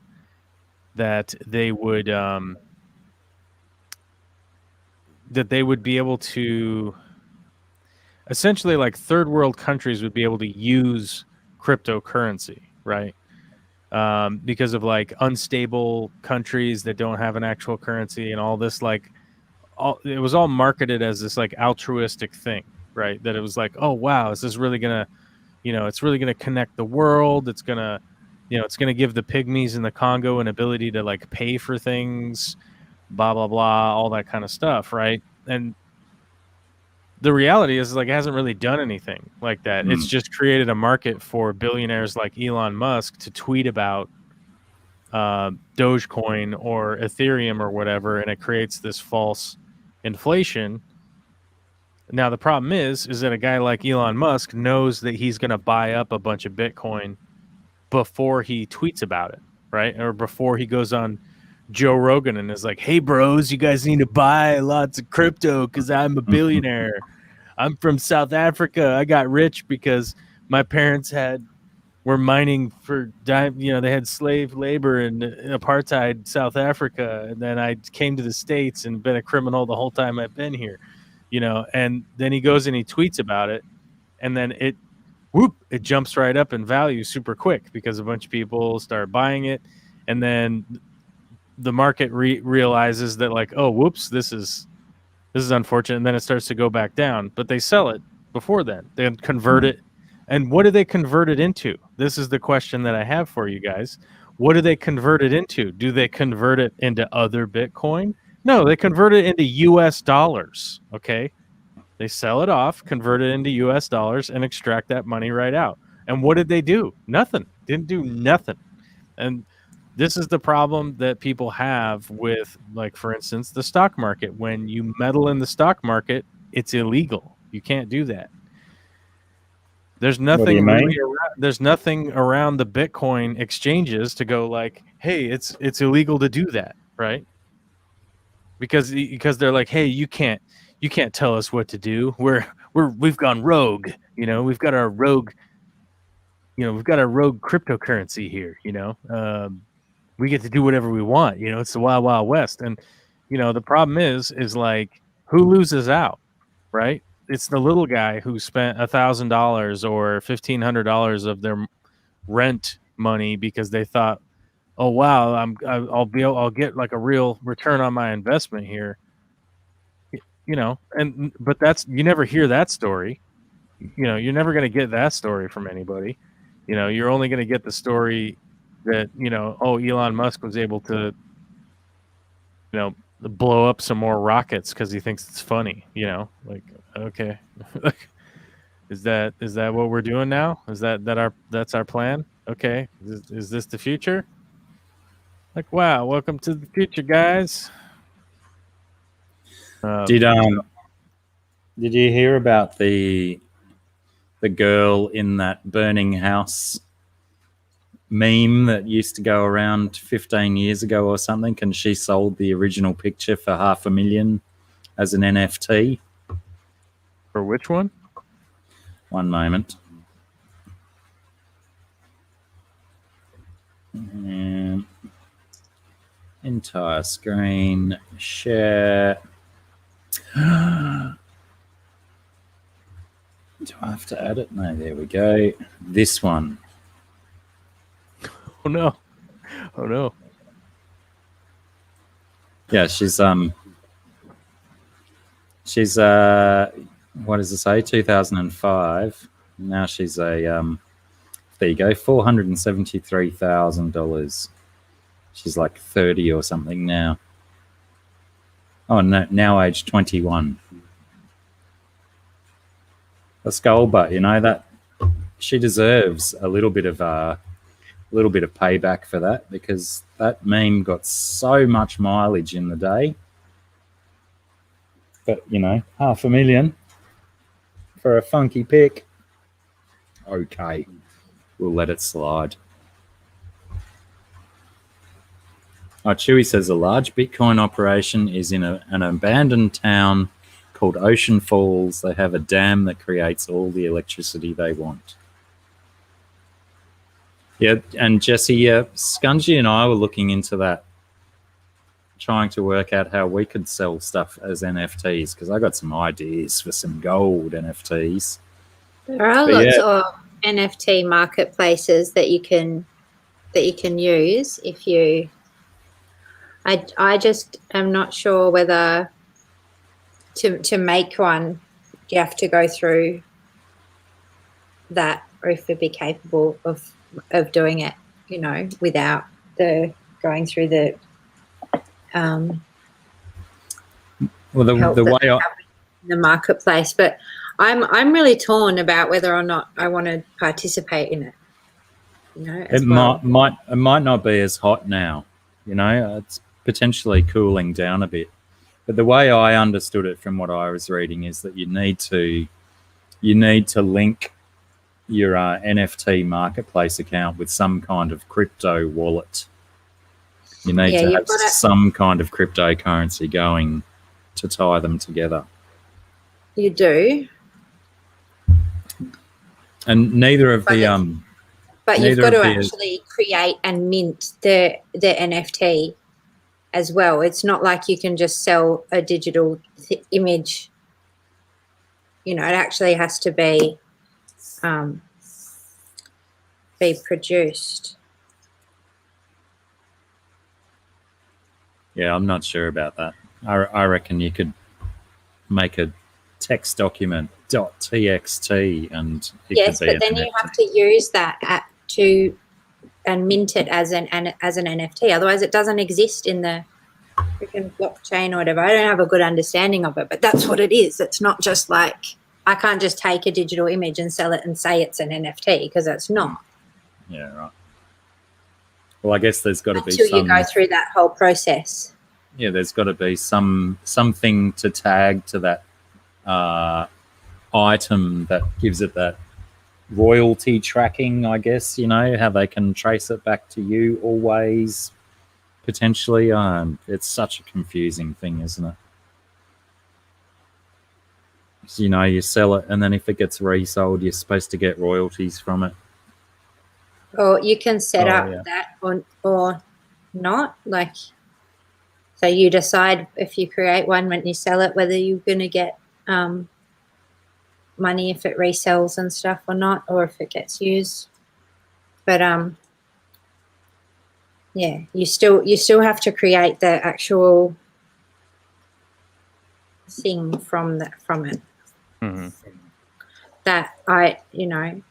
that they would be able to, essentially, like, third world countries would be able to use cryptocurrency, right? because of like unstable countries that don't have an actual currency and all this. Like, it was all marketed as this like altruistic thing, right? That it was like, oh wow, is this really gonna, it's really gonna connect the world. It's gonna, it's gonna give the pygmies in the Congo an ability to like pay for things, blah blah blah, all that kind of stuff, right? And the reality is, like, it hasn't really done anything like that. It's just created a market for billionaires like Elon Musk to tweet about Dogecoin or Ethereum or whatever, and it creates this false inflation. Now, the problem is that a guy like Elon Musk knows that he's going to buy up a bunch of Bitcoin before he tweets about it, right? Or before he goes on Joe Rogan and is like, hey, bros, you guys need to buy lots of crypto because I'm a billionaire. I'm from South Africa. I got rich because my parents were mining for, they had slave labor in apartheid South Africa. And then I came to the States and been a criminal the whole time I've been here, and then he goes and he tweets about it. And then it jumps right up in value super quick because a bunch of people start buying it. And then the market realizes that, like, oh, whoops, this is unfortunate, and then it starts to go back down. But they sell it before then. They convert it. And what do they convert it into? This is the question that I have for you guys. What do they convert it into? Do they convert it into other Bitcoin? No, they convert it into US dollars, okay? They sell it off, convert it into US dollars, and extract that money right out. And what did they do? Nothing. Didn't do nothing. And this is the problem that people have with, like, for instance, the stock market. When you meddle in the stock market, it's illegal. You can't do that. There's nothing there's nothing around the Bitcoin exchanges to go like, hey, it's illegal to do that, right? Because they're like, hey, you can't tell us what to do. We've gone rogue. We've got our rogue cryptocurrency here. We get to do whatever we want. It's the wild, wild west. And, the problem is like, who loses out, right? It's the little guy who spent $1,000 or $1,500 of their rent money because they thought, oh, wow, I'll get like a real return on my investment here. But you never hear that story. You're never going to get that story from anybody. You're only going to get the story that, Elon Musk was able to, blow up some more rockets because he thinks it's funny, like, okay. Is that what we're doing now? Is that's our plan? Okay. Is this the future? Like, wow, welcome to the future, guys. Did you hear about the girl in that burning house meme that used to go around 15 years ago or something, and she sold the original picture for $500,000 as an NFT? For which one? One moment. And entire screen, share. Do I have to add it? No, there we go. This one. Oh no. Oh no. Yeah, she's what does it say? 2005. Now she's a there you go, $473,000. She's like 30 or something now. Oh no, now age 21. A skull, but that she deserves a little bit of payback for that, because that meme got so much mileage in the day. But $500,000 for a funky pic. Okay, we'll let it slide. Chewy says a large Bitcoin operation is in an abandoned town called Ocean Falls. They have a dam that creates all the electricity they want. Yeah, and Jesse, Scungy and I were looking into that, trying to work out how we could sell stuff as NFTs, because I got some ideas for some gold NFTs. There are lots of NFT marketplaces that you can that you can use if you. I just am not sure whether to make one you have to go through that, or if you'd be capable of doing it, you know, without the going through the Well, help the that way they I, have in the marketplace. But I'm really torn about whether or not I want to participate in it. You know, as it well. might not be as hot now. You know, it's potentially cooling down a bit. But the way I understood it from what I was reading is that you need to link your NFT marketplace account with some kind of crypto wallet. You need to have some kind of cryptocurrency going to tie them together. You do. And neither of the But you've got to actually create and mint the NFT as well. It's not like you can just sell a digital image. You know, it actually has to be produced. Yeah, I'm not sure about that. I reckon you could make a text document .txt and yes, but then you have to use that and mint it as an NFT. Otherwise, it doesn't exist in the freaking blockchain or whatever. I don't have a good understanding of it, but that's what it is. It's not just like I can't just take a digital image and sell it and say it's an NFT, because it's not. Yeah, right. Well, I guess there's got to be until you go through that whole process. Yeah, there's got to be something to tag to that item that gives it that royalty tracking, I guess, you know, how they can trace it back to you always, potentially. It's such a confusing thing, isn't it? So, you know, you sell it, and then if it gets resold, you're supposed to get royalties from it. Or you can set up that or not, like, so you decide if you create one when you sell it, whether you're going to get money if it resells and stuff or not, or if it gets used. But yeah, you still have to create the actual thing from it. Mm-hmm. That you know,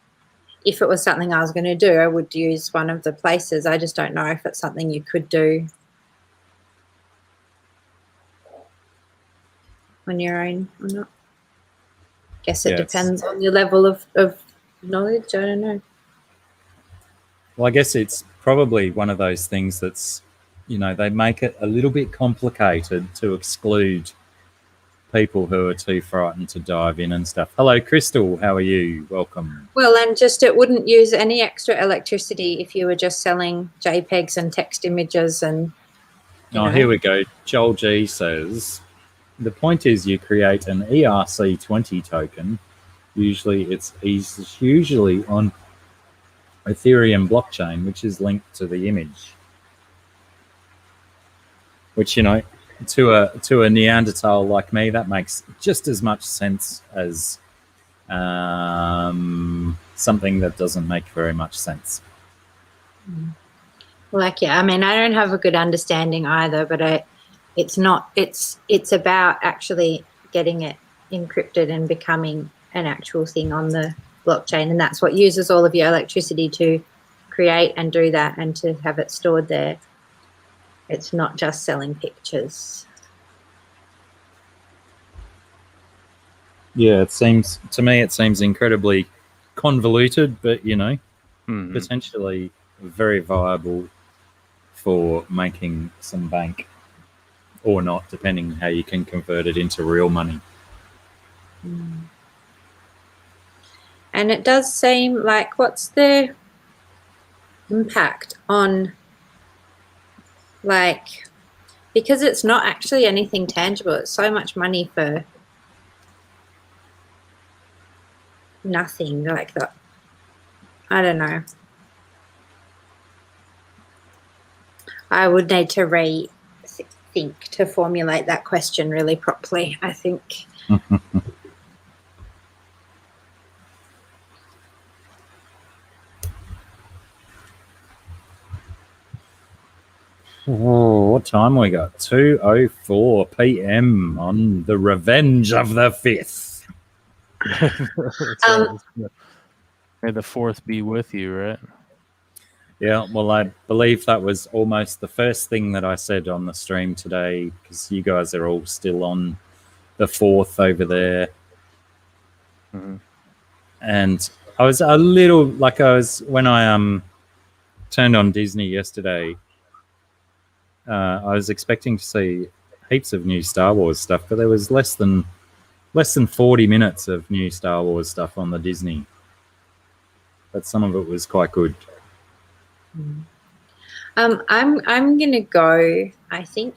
if it was something I was going to do, I would use one of the places. I just don't know if it's something you could do on your own or not. Guess it depends on your level of knowledge. I don't know. Well, I guess it's probably one of those things that's, you know, they make it a little bit complicated to exclude people who are too frightened to dive in and stuff. Hello, Crystal. How are you? Welcome. Well, and just it wouldn't use any extra electricity if you were just selling JPEGs and text images and. Here we go. Joel G says, the point is you create an ERC20 token. Usually it's usually on Ethereum blockchain, which is linked to the image. Which, you know, to a Neanderthal like me, that makes just as much sense as something that doesn't make very much sense. Like, yeah, I mean, I don't have a good understanding either, but it's about actually getting it encrypted and becoming an actual thing on the blockchain, and that's what uses all of your electricity to create and do that and to have it stored there. It's not just selling pictures. Yeah, it seems incredibly convoluted, but, you know, potentially very viable for making some bank, or not, depending how you can convert it into real money. And it does seem like, what's the impact on, like, because it's not actually anything tangible, it's so much money for nothing like that. I don't know. I would need to rethink to formulate that question really properly, I think. Oh, what time we got? 2:04 p.m. on the Revenge of the Fifth. May the fourth be with you, right? Yeah, well, I believe that was almost the first thing that I said on the stream today, because you guys are all still on the fourth over there. Mm-hmm. And I was a little like when I turned on Disney yesterday. I was expecting to see heaps of new Star Wars stuff, but there was less than 40 minutes of new Star Wars stuff on the Disney. But some of it was quite good. I'm gonna go. I think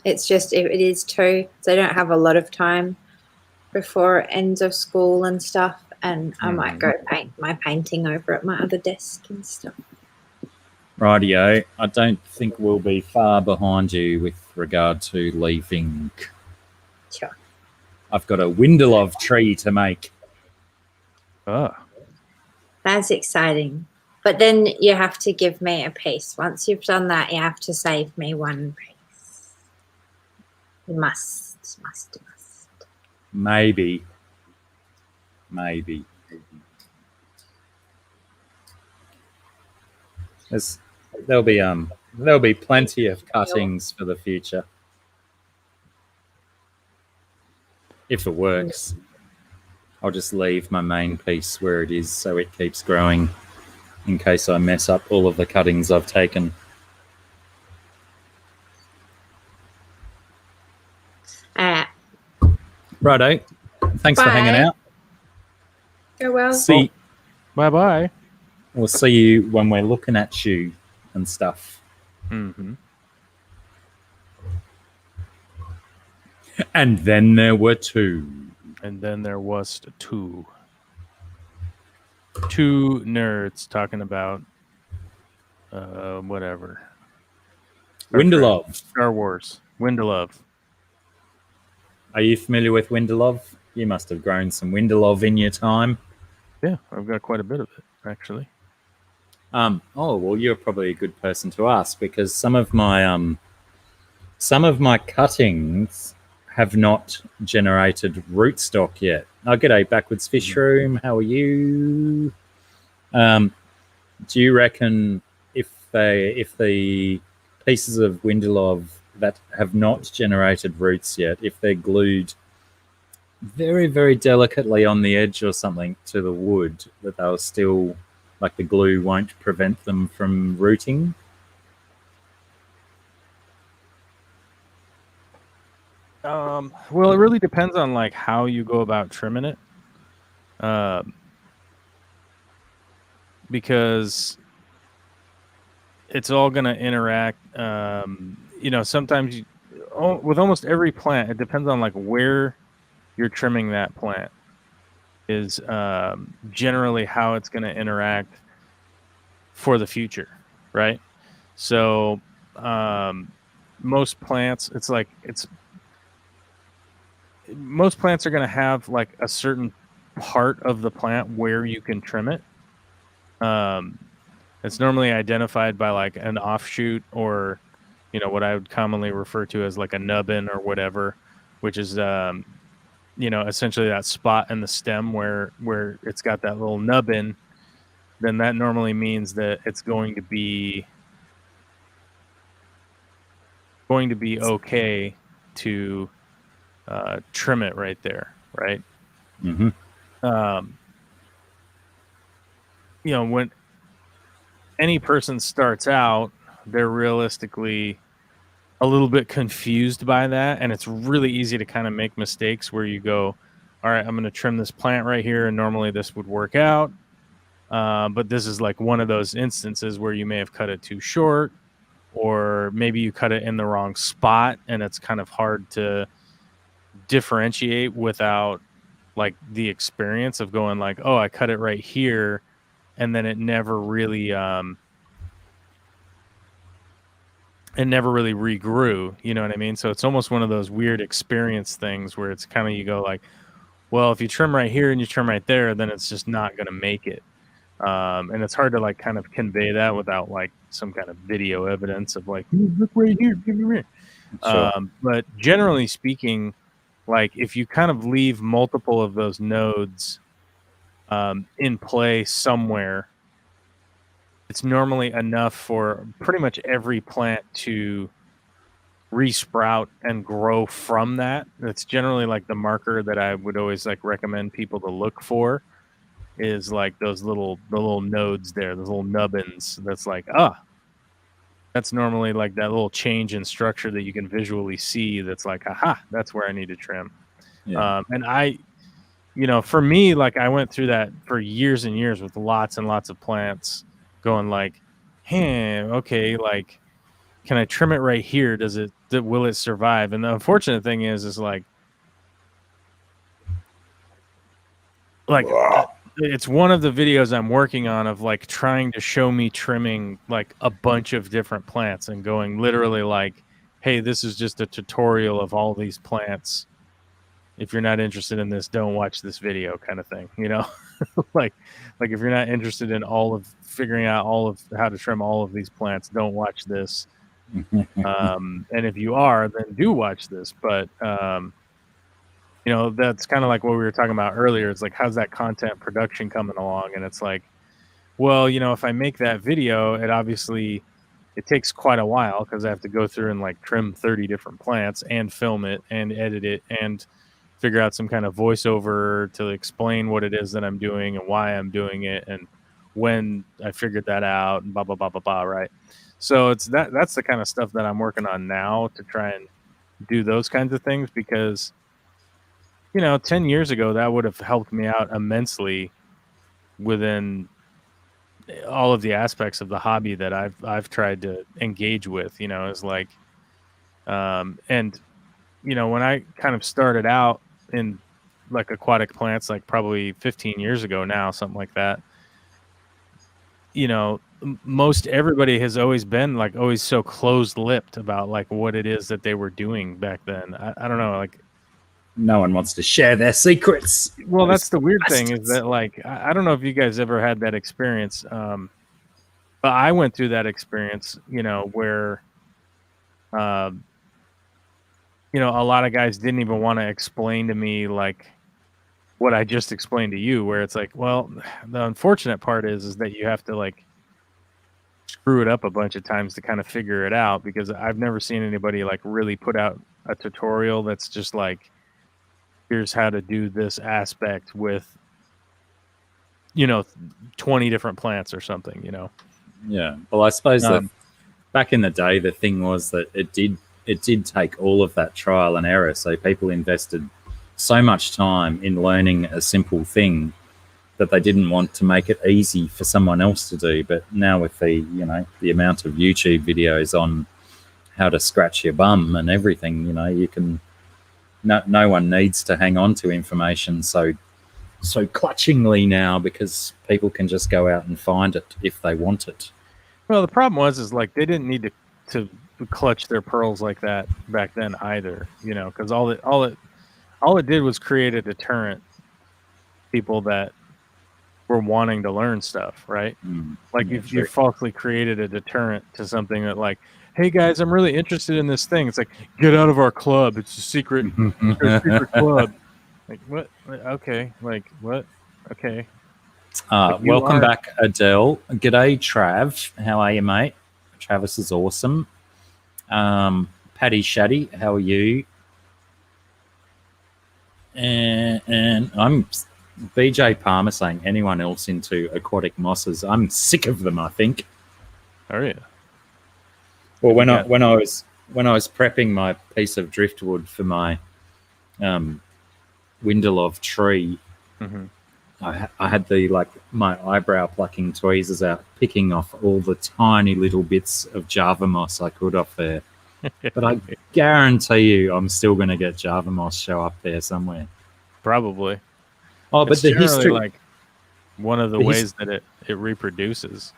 it's just it is 2, so I don't have a lot of time before end of school and stuff, and I might go paint my painting over at my other desk and stuff. Rightio. I don't think we'll be far behind you with regard to leaving. Sure. I've got a Windelov tree to make. Oh. That's exciting. But then you have to give me a piece. Once you've done that, you have to save me one piece. You must. Maybe. There'll be plenty of cuttings for the future. If it works. I'll just leave my main piece where it is so it keeps growing in case I mess up all of the cuttings I've taken. Righto. Thanks for hanging out. Go well. Bye-bye. We'll see you when we're looking at you and stuff. Mm-hmm. And then there were 2. And then there was 2. 2 nerds talking about whatever. Windelov. Star Wars. Windelov. Are you familiar with Windelov? You must have grown some Windelov in your time. Yeah, I've got quite a bit of it, actually. Oh, well, you're probably a good person to ask, because some of my cuttings have not generated rootstock yet. Oh, g'day, Backwards Fish Room. How are you? Do you reckon if the pieces of Windelov that have not generated roots yet, if they're glued very, very delicately on the edge or something to the wood, that they'll still, like the glue won't prevent them from rooting? Well, it really depends on like how you go about trimming it. Because it's all going to interact. Sometimes with almost every plant, it depends on like where you're trimming that plant is generally how it's going to interact for the future, right? So most plants, most plants are going to have like a certain part of the plant where you can trim it. It's normally identified by like an offshoot or, what I would commonly refer to as like a nubbin or whatever, which is, essentially that spot in the stem where it's got that little nubbin. Then that normally means that it's going to be okay to trim it right there, right? Mm-hmm. When any person starts out, they're realistically a little bit confused by that, and it's really easy to kind of make mistakes where you go, all right, I'm going to trim this plant right here, and normally this would work out, but this is like one of those instances where you may have cut it too short, or maybe you cut it in the wrong spot, and it's kind of hard to differentiate without like the experience of going like, oh, I cut it right here, and then it never really regrew, you know what I mean? So it's almost one of those weird experience things where it's kind of, you go like, well, if you trim right here and you trim right there, then it's just not going to make it. And it's hard to like kind of convey that without like some kind of video evidence of like, look right here, give me here. Sure. But generally speaking, like if you kind of leave multiple of those nodes in play somewhere, it's normally enough for pretty much every plant to resprout and grow from that. That's generally like the marker that I would always like recommend people to look for, is like the little nodes there, those little nubbins. That's like, that's normally like that little change in structure that you can visually see. That's like, aha, that's where I need to trim. Yeah. And I, for me, like I went through that for years and years with lots and lots of plants, going like, hey, okay, like, can I trim it right here? Will it survive? And the unfortunate thing is like it's one of the videos I'm working on of like trying to show me trimming like a bunch of different plants and going literally like, hey, this is just a tutorial of all these plants. If you're not interested in this, don't watch this video, kind of thing, like if you're not interested in all of figuring out all of how to trim all of these plants, don't watch this. And if you are, then do watch this. But that's kind of like what we were talking about earlier. It's like, how's that content production coming along? And it's like, well, if I make that video, it takes quite a while because I have to go through and like trim 30 different plants and film it and edit it and figure out some kind of voiceover to explain what it is that I'm doing and why I'm doing it and when I figured that out and blah, blah, blah, blah, blah, right? So that's the kind of stuff that I'm working on now to try and do those kinds of things, because 10 years ago that would have helped me out immensely within all of the aspects of the hobby that I've tried to engage with. Is like and when I kind of started out in like aquatic plants, like probably 15 years ago now, something like that, most everybody has always been like always so closed-lipped about like what it is that they were doing back then. I don't know, like no one wants to share their secrets. Well, that's the weird thing, is that like I don't know if you guys ever had that experience, but I went through that experience, where a lot of guys didn't even want to explain to me like what I just explained to you, where it's like, well, the unfortunate part is that you have to like screw it up a bunch of times to kind of figure it out, because I've never seen anybody like really put out a tutorial that's just like, here's how to do this aspect with 20 different plants or something. Yeah, well, I suppose that back in the day the thing was that it did take all of that trial and error, so people invested so much time in learning a simple thing that they didn't want to make it easy for someone else to do. But now with the the amount of YouTube videos on how to scratch your bum and everything, you can, no one needs to hang on to information so clutchingly now, because people can just go out and find it if they want it. Well, the problem is like they didn't need to clutch their pearls like that back then either, because all it did was create a deterrent. People that were wanting to learn stuff, right? Like you falsely created a deterrent to something that like, hey guys, I'm really interested in this thing. It's like, get out of our club. It's a secret, secret club. Like what? Okay. Like what? Okay. Welcome back, Adele. G'day, Trav. How are you, mate? Travis is awesome. Paddy Shaddy, how are you? And I'm BJ Palmer saying, anyone else into aquatic mosses? I'm sick of them, I think. Oh yeah. Well, when I was prepping my piece of driftwood for my Windelov tree, I had my eyebrow plucking tweezers out, picking off all the tiny little bits of Java moss I could off there. But I guarantee you I'm still going to get Java moss show up there somewhere. Probably. Oh, but the history, like one of the ways that it reproduces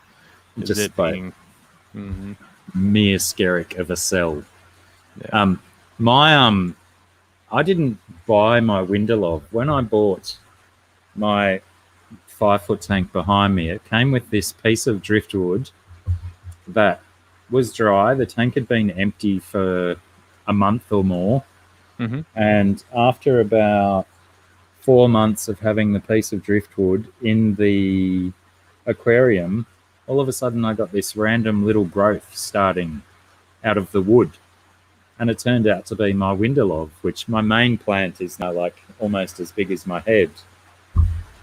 is just it by being mere skerrick of a cell. Yeah. I didn't buy my Windelov. When I bought my 5-foot tank behind me. It came with this piece of driftwood that was dry. The tank had been empty for a month or more. Mm-hmm. And after about 4 months of having the piece of driftwood in the aquarium, all of a sudden I got this random little growth starting out of the wood. And it turned out to be my windelov, which my main plant is now like almost as big as my head.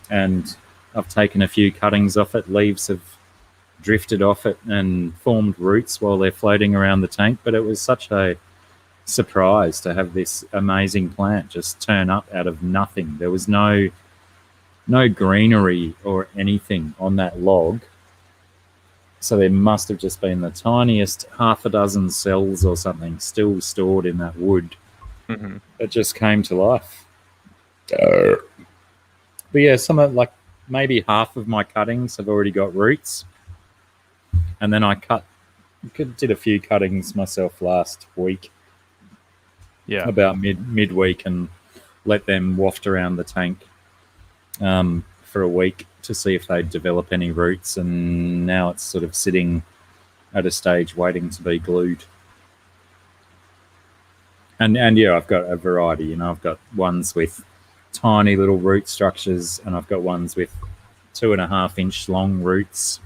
And I've taken a few cuttings off it. Leaves have drifted off it and formed roots while they're floating around the tank. But it was such a surprise to have this amazing plant just turn up out of nothing. There was no greenery or anything on that log. So there must have just been the tiniest half a dozen cells or something still stored in that wood. Mm-hmm. That just came to life. But yeah, some of like maybe half of my cuttings have already got roots. And then I did a few cuttings myself last week. Yeah. About midweek, and let them waft around the tank for a week to see if they develop any roots. And now it's sort of sitting at a stage waiting to be glued. And yeah, I've got a variety. You know, I've got ones with tiny little root structures, and I've got ones with 2.5-inch long roots,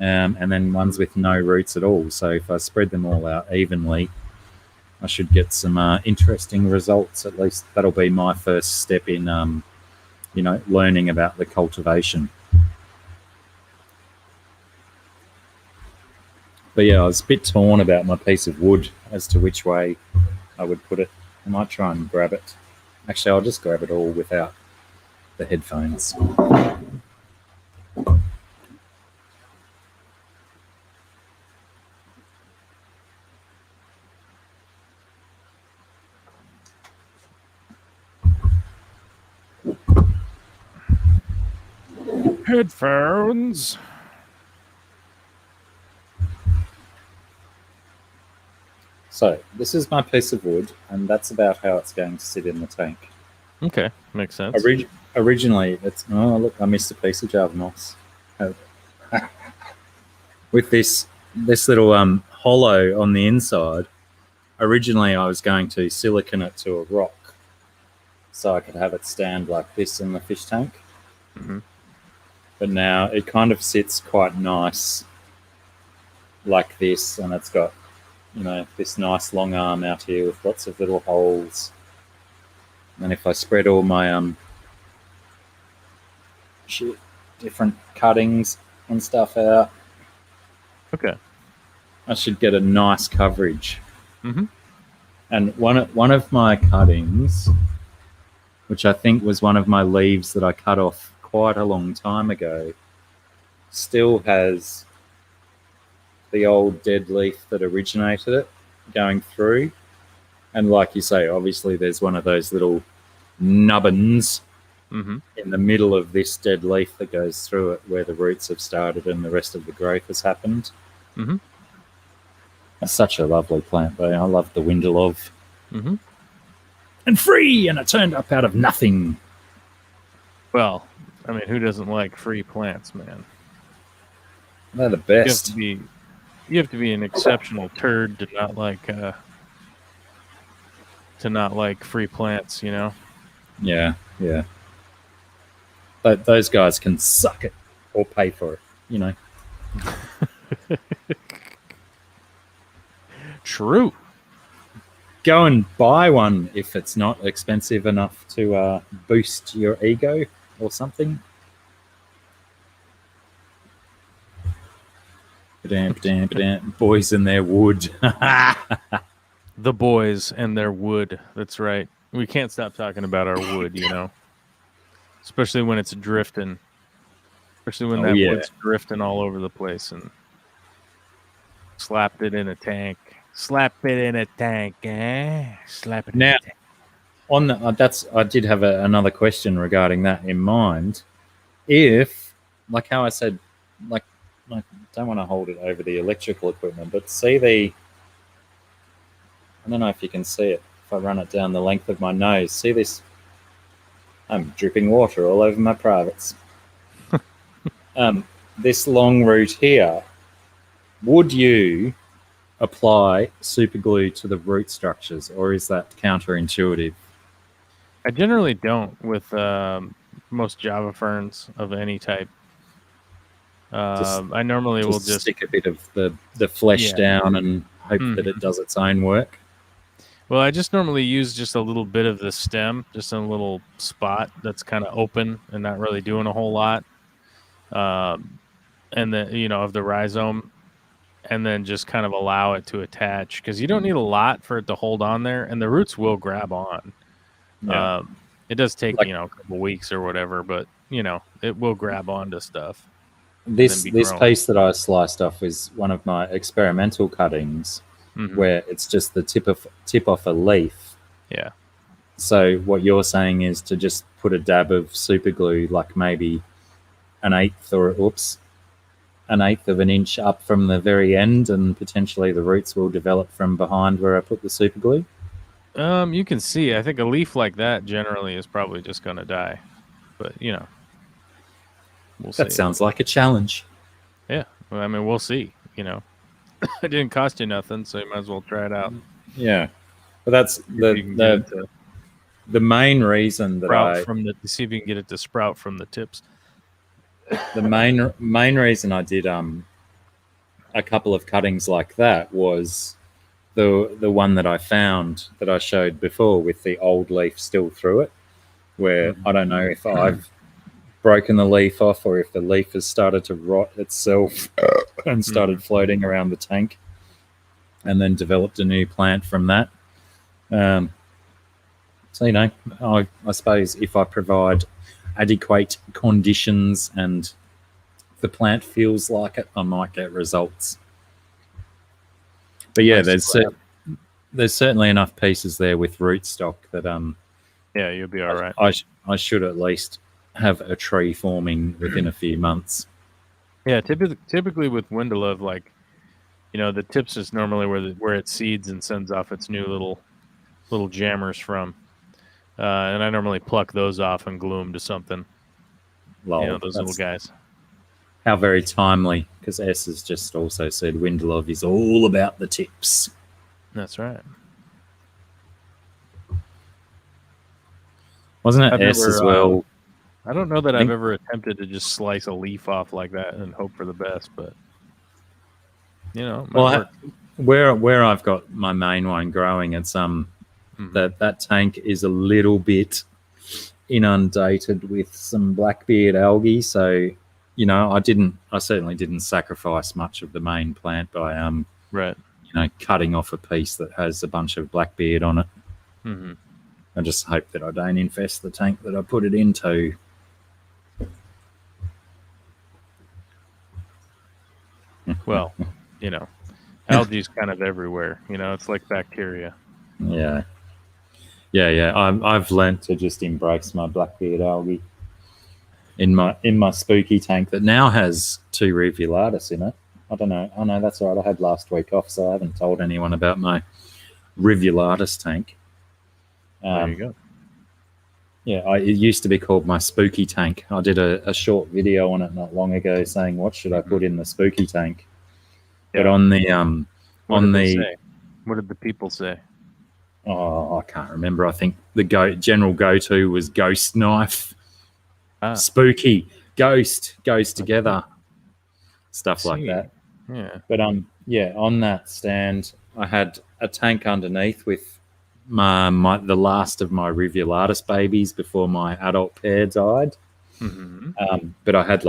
and then ones with no roots at all. So if I spread them all out evenly, I should get some interesting results. At least that'll be my first step in, learning about the cultivation. But yeah, I was a bit torn about my piece of wood as to which way I would put it. I might try and grab it. Actually, I'll just grab it all without the headphones. Headphones. So this is my piece of wood, and that's about how it's going to sit in the tank. Okay, makes sense. Originally, it's... Oh, look, I missed a piece of Java moss. With this little hollow on the inside, originally I was going to silicone it to a rock so I could have it stand like this in the fish tank. Mm-hmm. But now it kind of sits quite nice like this, and it's got, this nice long arm out here with lots of little holes. And if I spread all my different cuttings and stuff out, okay, I should get a nice coverage. Mm-hmm. And one of my cuttings, which I think was one of my leaves that I cut off quite a long time ago, still has the old dead leaf that originated it going through. And like you say, obviously there's one of those little nubbins mm-hmm. in the middle of this dead leaf that goes through it where the roots have started and the rest of the growth has happened. Mm-hmm. That's such a lovely plant, though. I love the windelov. Mm-hmm. And free, and it turned up out of nothing. Well, I mean, who doesn't like free plants, man? They're the best. You have to be an exceptional turd to not like free plants, you know? Yeah. But those guys can suck it or pay for it, True. Go and buy one if it's not expensive enough to boost your ego or something. Boys and their wood. The boys and their wood. That's right. We can't stop talking about our wood, especially when it's drifting. Especially when wood's drifting all over the place, and slapped it in a tank. Slap it in a tank, eh? Slap it in a tank. On the, I did have another question regarding that in mind. If, like how I said, like I don't want to hold it over the electrical equipment, but see I don't know if you can see it. If I run it down the length of my nose, see this? I'm dripping water all over my privates. this long root here, would you apply super glue to the root structures, or is that counterintuitive? I generally don't with most Java ferns of any type. I normally will just stick a bit of the flesh down and hope that it does its own work. Well, I just normally use just a little bit of the stem, just in a little spot that's kind of open and not really doing a whole lot. And then, of the rhizome, and then just kind of allow it to attach, because you don't need a lot for it to hold on there, and the roots will grab on. Yeah. It does take, a couple weeks or whatever, but, it will grab onto stuff. This piece that I sliced off is one of my experimental cuttings, where it's just the tip off a leaf. Yeah. So what you're saying is to just put a dab of super glue, like maybe an eighth of an inch up from the very end, and potentially the roots will develop from behind where I put the super glue. You can see, I think a leaf like that generally is probably just going to die, but we'll see. That sounds like a challenge. Yeah. Well, I mean, we'll see, It didn't cost you nothing, so you might as well try it out. Yeah. But that's the main reason that see if you can get it to sprout from the tips. The main reason I did a couple of cuttings like that was the one that I found that I showed before with the old leaf still through it, where I don't know if I've broken the leaf off or if the leaf has started to rot itself and started floating around the tank, and then developed a new plant from that. So I suppose if I provide adequate conditions and the plant feels like it, I might get results. But yeah, there's certainly enough pieces there with rootstock that you'll be all right. I should at least have a tree forming within a few months. Yeah, typically with Windalove, the tips is normally where it seeds and sends off its new little jammers from. And I normally pluck those off and glue them to something. Those little guys. How very timely, because S has just also said Windalove is all about the tips. That's right. Wasn't it S as well? I don't know that I've ever attempted to just slice a leaf off like that and hope for the best, but where I've got my main one growing, it's that tank is a little bit inundated with some blackbeard algae, so I certainly didn't sacrifice much of the main plant by cutting off a piece that has a bunch of blackbeard on it. I just hope that I don't infest the tank that I put it into. Well, algae's kind of everywhere. It's like bacteria. Yeah. I've learnt to just embrace my blackbeard algae in my spooky tank that now has 2 rivulatus in it. I don't know. Oh no, that's all right. I had last week off, so I haven't told anyone about my rivulatus tank. There you go. Yeah, it used to be called my spooky tank. I did a short video on it not long ago saying what should I put in the spooky tank. Yeah. But on the what did the people say? Oh, I can't remember. I think the general go-to was ghost knife. Spooky, ghost goes together. Stuff like that. Yeah. But on that stand, I had a tank underneath with the last of my rivulatus babies before my adult pair died. But I had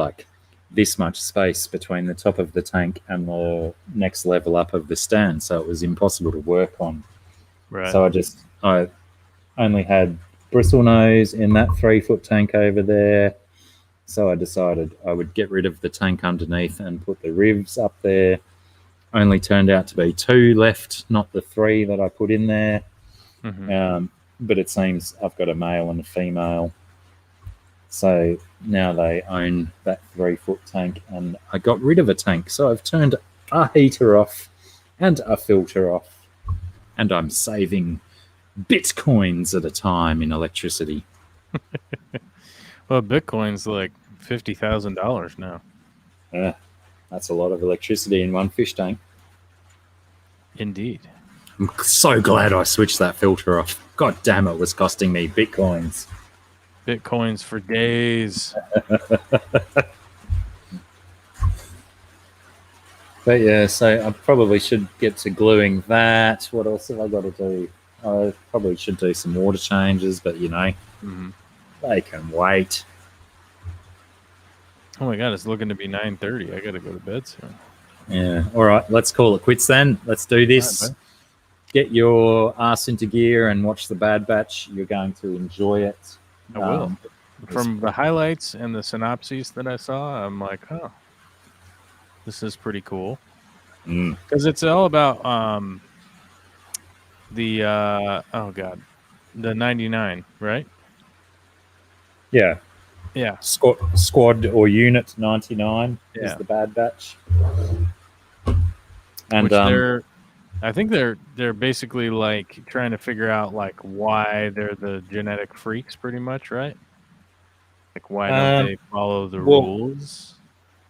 this much space between the top of the tank and the next level up of the stand, so it was impossible to work on. Right. So I only had bristlenose in that 3-foot tank over there. So I decided I would get rid of the tank underneath and put the rivs up there. Only turned out to be 2 left, not the 3 that I put in there. But it seems I've got a male and a female. So now they own that 3-foot tank, and I got rid of a tank. So I've turned a heater off and a filter off. And I'm saving bitcoins at a time in electricity. Well, Bitcoin's like $50,000 now. Yeah, that's a lot of electricity in one fish tank. Indeed. I'm so glad I switched that filter off. God damn, it was costing me bitcoins. Bitcoins for days. But yeah, so I probably should get to gluing that. What else have I got to do? I probably should do some water changes, but they can wait. Oh my god, it's looking to be 9:30. I gotta go to bed soon. Yeah. All right, let's call it quits then. Let's do this. Right, Get your ass into gear and watch the Bad Batch. You're going to enjoy it. I will. From the highlights and the synopses that I saw, I'm like, oh, this is pretty cool. Because it's all about the 99, right? Yeah. Yeah. Squad or Unit 99 is the Bad Batch. And I think they're basically like trying to figure out like why they're the genetic freaks, pretty much, right? Like why don't they follow the rules?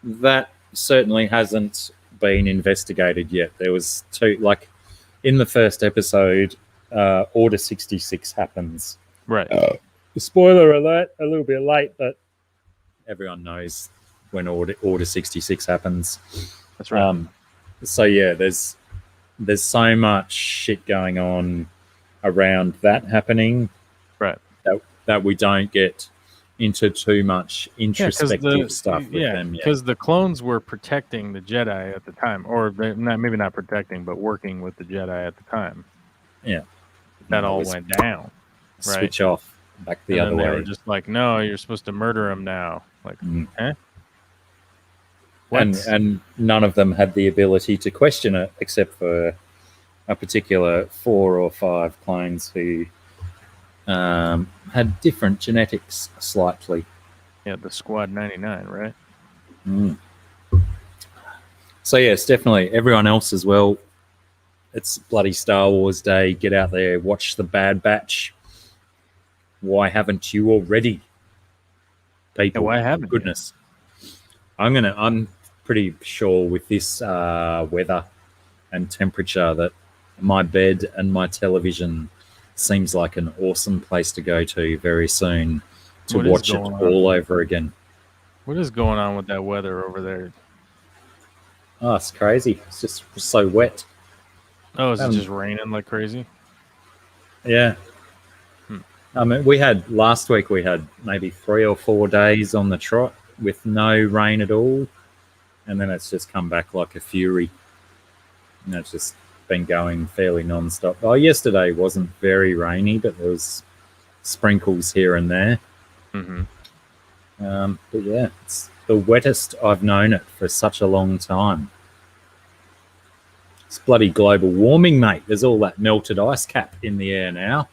That certainly hasn't been investigated yet. There was two, like in the first episode, Order 66 happens. Right. Spoiler alert, a little bit late, but everyone knows when Order 66 happens. That's right. So yeah, there's so much shit going on around that happening, right? That we don't get into too much introspective stuff with them yet. Because the clones were protecting the Jedi at the time, or maybe not protecting, but working with the Jedi at the time. Yeah, that all went down. Right? Switch off back the other way. They were just like, no, you're supposed to murder him now. Like, eh? And none of them had the ability to question it, except for a particular 4 or 5 clones who had different genetics slightly. Yeah, the Squad 99, right? So yes, definitely everyone else as well. It's bloody Star Wars Day. Get out there, watch the Bad Batch. Why haven't you already? People, why haven't goodness. I'm pretty sure with this weather and temperature that my bed and my television seems like an awesome place to go to very soon to watch it all over again. What is going on with that weather over there? Oh, it's crazy. It's just so wet. Oh, is it just raining like crazy? Yeah. I mean, last week we had maybe 3 or 4 days on the trot with no rain at all. And then it's just come back like a fury. And it's just been going fairly non-stop. Oh, yesterday wasn't very rainy, but there was sprinkles here and there. But yeah, it's the wettest I've known it for such a long time. It's bloody global warming, mate. There's all that melted ice cap in the air now.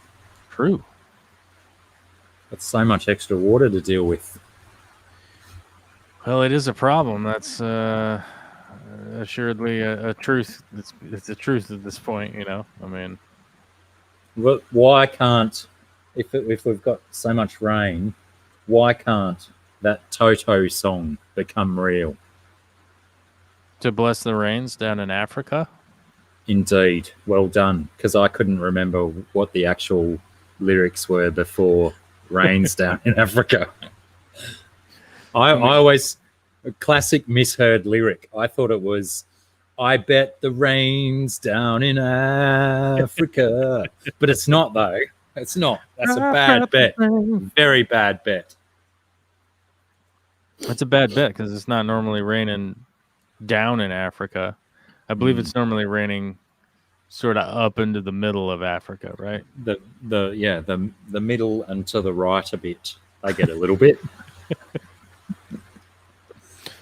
True. That's so much extra water to deal with. Well, it is a problem. That's assuredly a truth. It's a truth at this point, you know. I mean, well, why can't, if we've got so much rain, why can't that Toto song become real? To bless the rains down in Africa? Indeed. Well done. Because I couldn't remember what the actual lyrics were before rains down in Africa. I always, a classic Misheard lyric, I thought it was, I bet the rain's down in Africa. But it's not, though. It's not. That's a bad bet. Very bad bet. It's a bad bet because it's not normally raining down in Africa. I believe it's normally raining sort of up into the middle of Africa, right? The middle and to the right a bit. I get a little bit.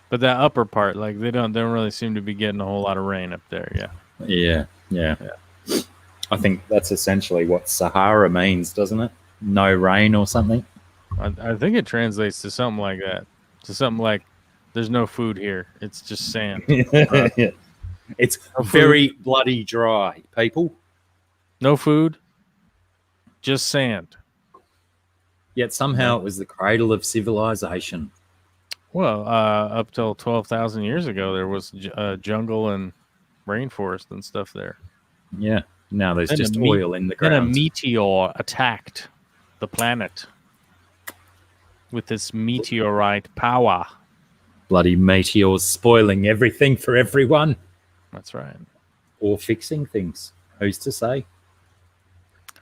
But that upper part, like they don't really seem to be getting a whole lot of rain up there. Yeah. I think that's essentially what Sahara means, doesn't it? No rain or something. I think it translates to something like that. To something like, there's no food here. It's just sand. Yeah. It's very bloody dry, people. No food, just sand. Yet somehow it was the cradle of civilization. Well, up till 12,000 years ago, there was jungle and rainforest and stuff there. Yeah. Now there's Then just oil in the Then a ground. meteor attacked the planet with its meteorite power. Bloody meteors spoiling everything for everyone. That's right. Or fixing things. Who's to say?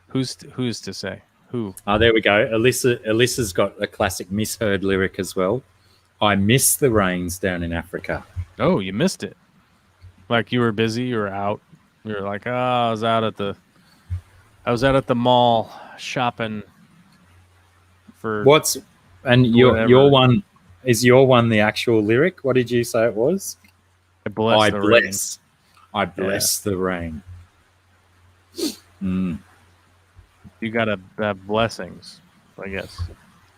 Who's to say? Who? Oh, there we go. Alyssa's got a classic Misheard lyric as well. I miss the rains down in Africa. Oh, you missed it. Like you were busy, you were out. You were like, I was out at the mall shopping for Your one is your one the actual lyric? What did you say it was? I bless the rain. Mm. You gotta have blessings, I guess.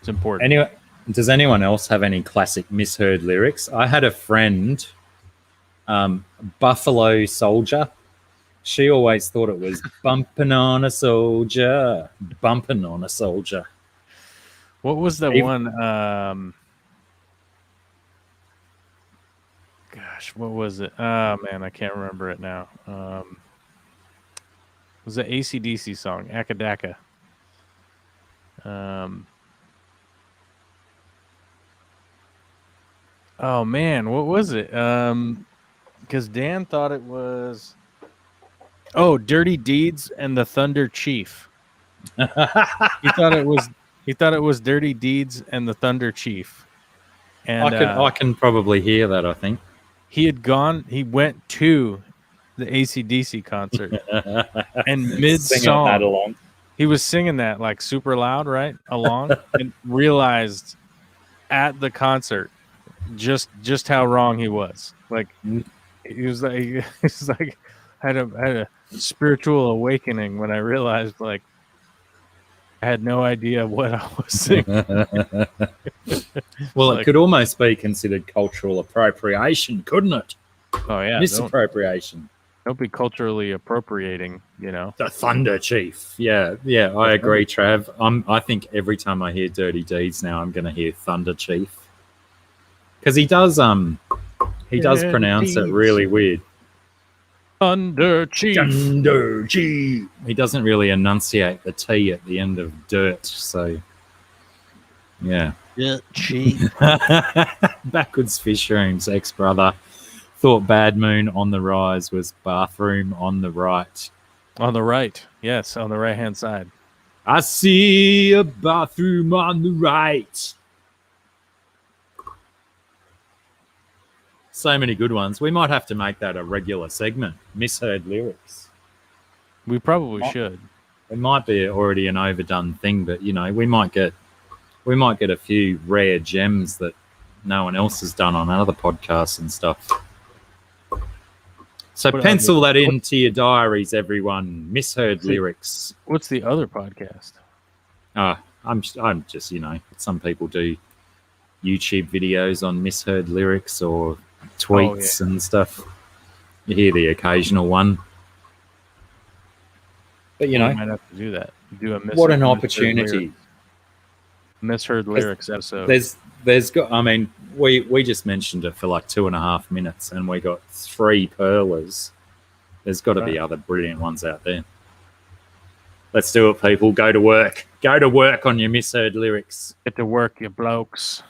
It's important. Anyway, does anyone else have any classic Misheard lyrics? I had a friend, Buffalo Soldier. She always thought it was bumping on a soldier, bumping on a soldier. What was the one? Gosh, what was it? Oh man, I can't remember it now. It was an AC/DC song, Akadaka. Oh man, what was it? Because Dan thought it was. Oh, Dirty Deeds and the Thunder Chief. He thought it was Dirty Deeds and the Thunder Chief. And I can probably hear that, I think. He went to the AC/DC concert and mid-song he was singing that like super loud, right? Along and realized at the concert just how wrong he was. Like he was like had a spiritual awakening when I realized like I had no idea what I was singing. Well, it could almost be considered cultural appropriation, couldn't it? Oh yeah, misappropriation. Don't be culturally appropriating, you know. The Thunder Chief. Yeah, I agree, Trav. I think every time I hear Dirty Deeds now, I'm going to hear Thunder Chief because he does pronounce it really weird. Thunder Chief. Thunder Chief. He doesn't really enunciate the T at the end of dirt, so yeah. Yeah, Chief. Backwards Fish Room's ex-brother thought Bad Moon on the Rise was Bathroom on the Right. On the right, yes, on the right-hand side. I see a bathroom on the right. So many good ones. We might have to make that a regular segment. Misheard lyrics. We probably should. It might be already an overdone thing, but you know, we might get a few rare gems that no one else has done on other podcasts and stuff. So pencil that into your diaries, everyone. Misheard lyrics. What's the other podcast? I'm just, you know, some people do YouTube videos on misheard lyrics or tweets and stuff. You hear the occasional one. But, you know. I might have to do that. What an opportunity. Misheard lyrics episode. There's got, I mean, we just mentioned it for like 2.5 minutes and we got 3 perlers. There's got to be other brilliant ones out there. Let's do it, people. Go to work. Go to work on your misheard lyrics. Get to work, you blokes.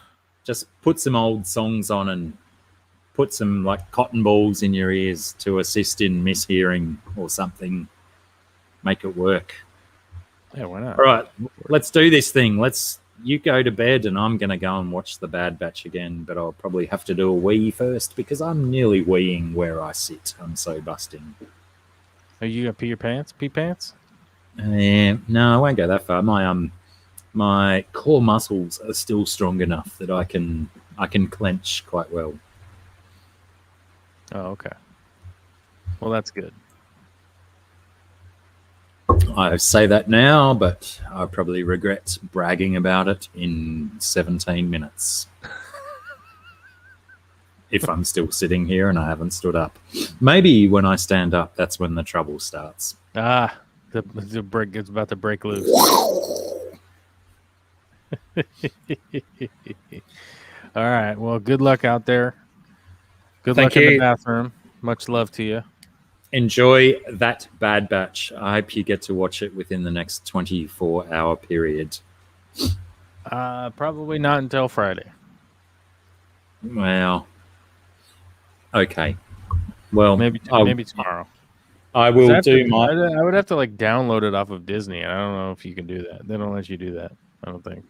Just put some old songs on and put some like cotton balls in your ears to assist in mishearing or something. Make it work. Yeah, why not? All right, let's do this thing. You go to bed and I'm going to go and watch The Bad Batch again, but I'll probably have to do a wee first because I'm nearly weeing where I sit. I'm so busting. Are you going to pee your pants? Pee pants? No, I won't go that far. My core muscles are still strong enough that I can clench quite well. Oh, okay. Well, that's good. I say that now, but I probably regret bragging about it in 17 minutes. If I'm still sitting here and I haven't stood up. Maybe when I stand up, that's when the trouble starts. The break is about to break loose. All right. Well, good luck out there. Good Thank luck in the you. bathroom. Much love to you. Enjoy that Bad Batch. I hope you get to watch it within the next 24-hour period. Probably not until Friday. Well, okay. Well, Maybe tomorrow. I will do my. I would have to like download it off of Disney, and I don't know if you can do that. They don't let you do that. I don't think.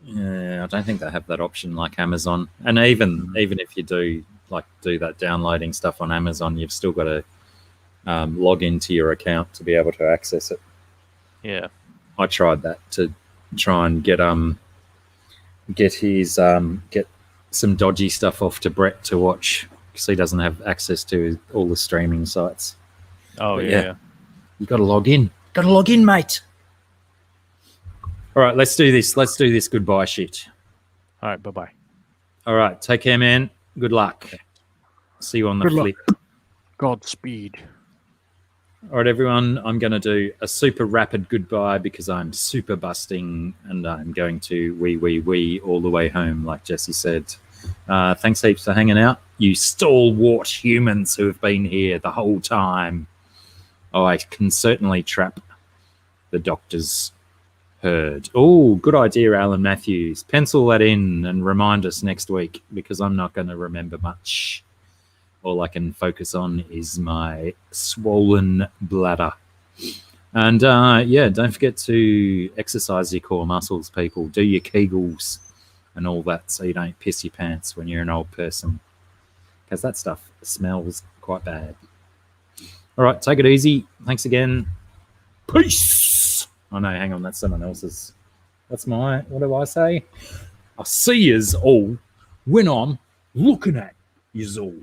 Yeah, I don't think they have that option like Amazon. And even if you do that downloading stuff on Amazon, you've still got to log into your account to be able to access it. Yeah, I tried that to try and get some dodgy stuff off to Brett to watch because he doesn't have access to all the streaming sites. Oh, but yeah. You got to log in. Got to log in, mate. All right, let's do this. Let's do this goodbye shit. All right, bye-bye. All right, take care, man. Good luck. See you on the flip. Godspeed. All right, everyone, I'm going to do a super rapid goodbye because I'm super busting and I'm going to wee all the way home, like Jesse said. Thanks heaps for hanging out. You stalwart humans who have been here the whole time. Oh, I can certainly trap the doctor's herd. Oh, good idea, Alan Matthews. Pencil that in and remind us next week because I'm not going to remember much. All I can focus on is my swollen bladder. And don't forget to exercise your core muscles, people. Do your Kegels and all that so you don't piss your pants when you're an old person. Because that stuff smells quite bad. All right, take it easy. Thanks again. Peace. Oh, no, hang on. That's someone else's. That's my, what do I say? I'll see yous all when I'm looking at yous all.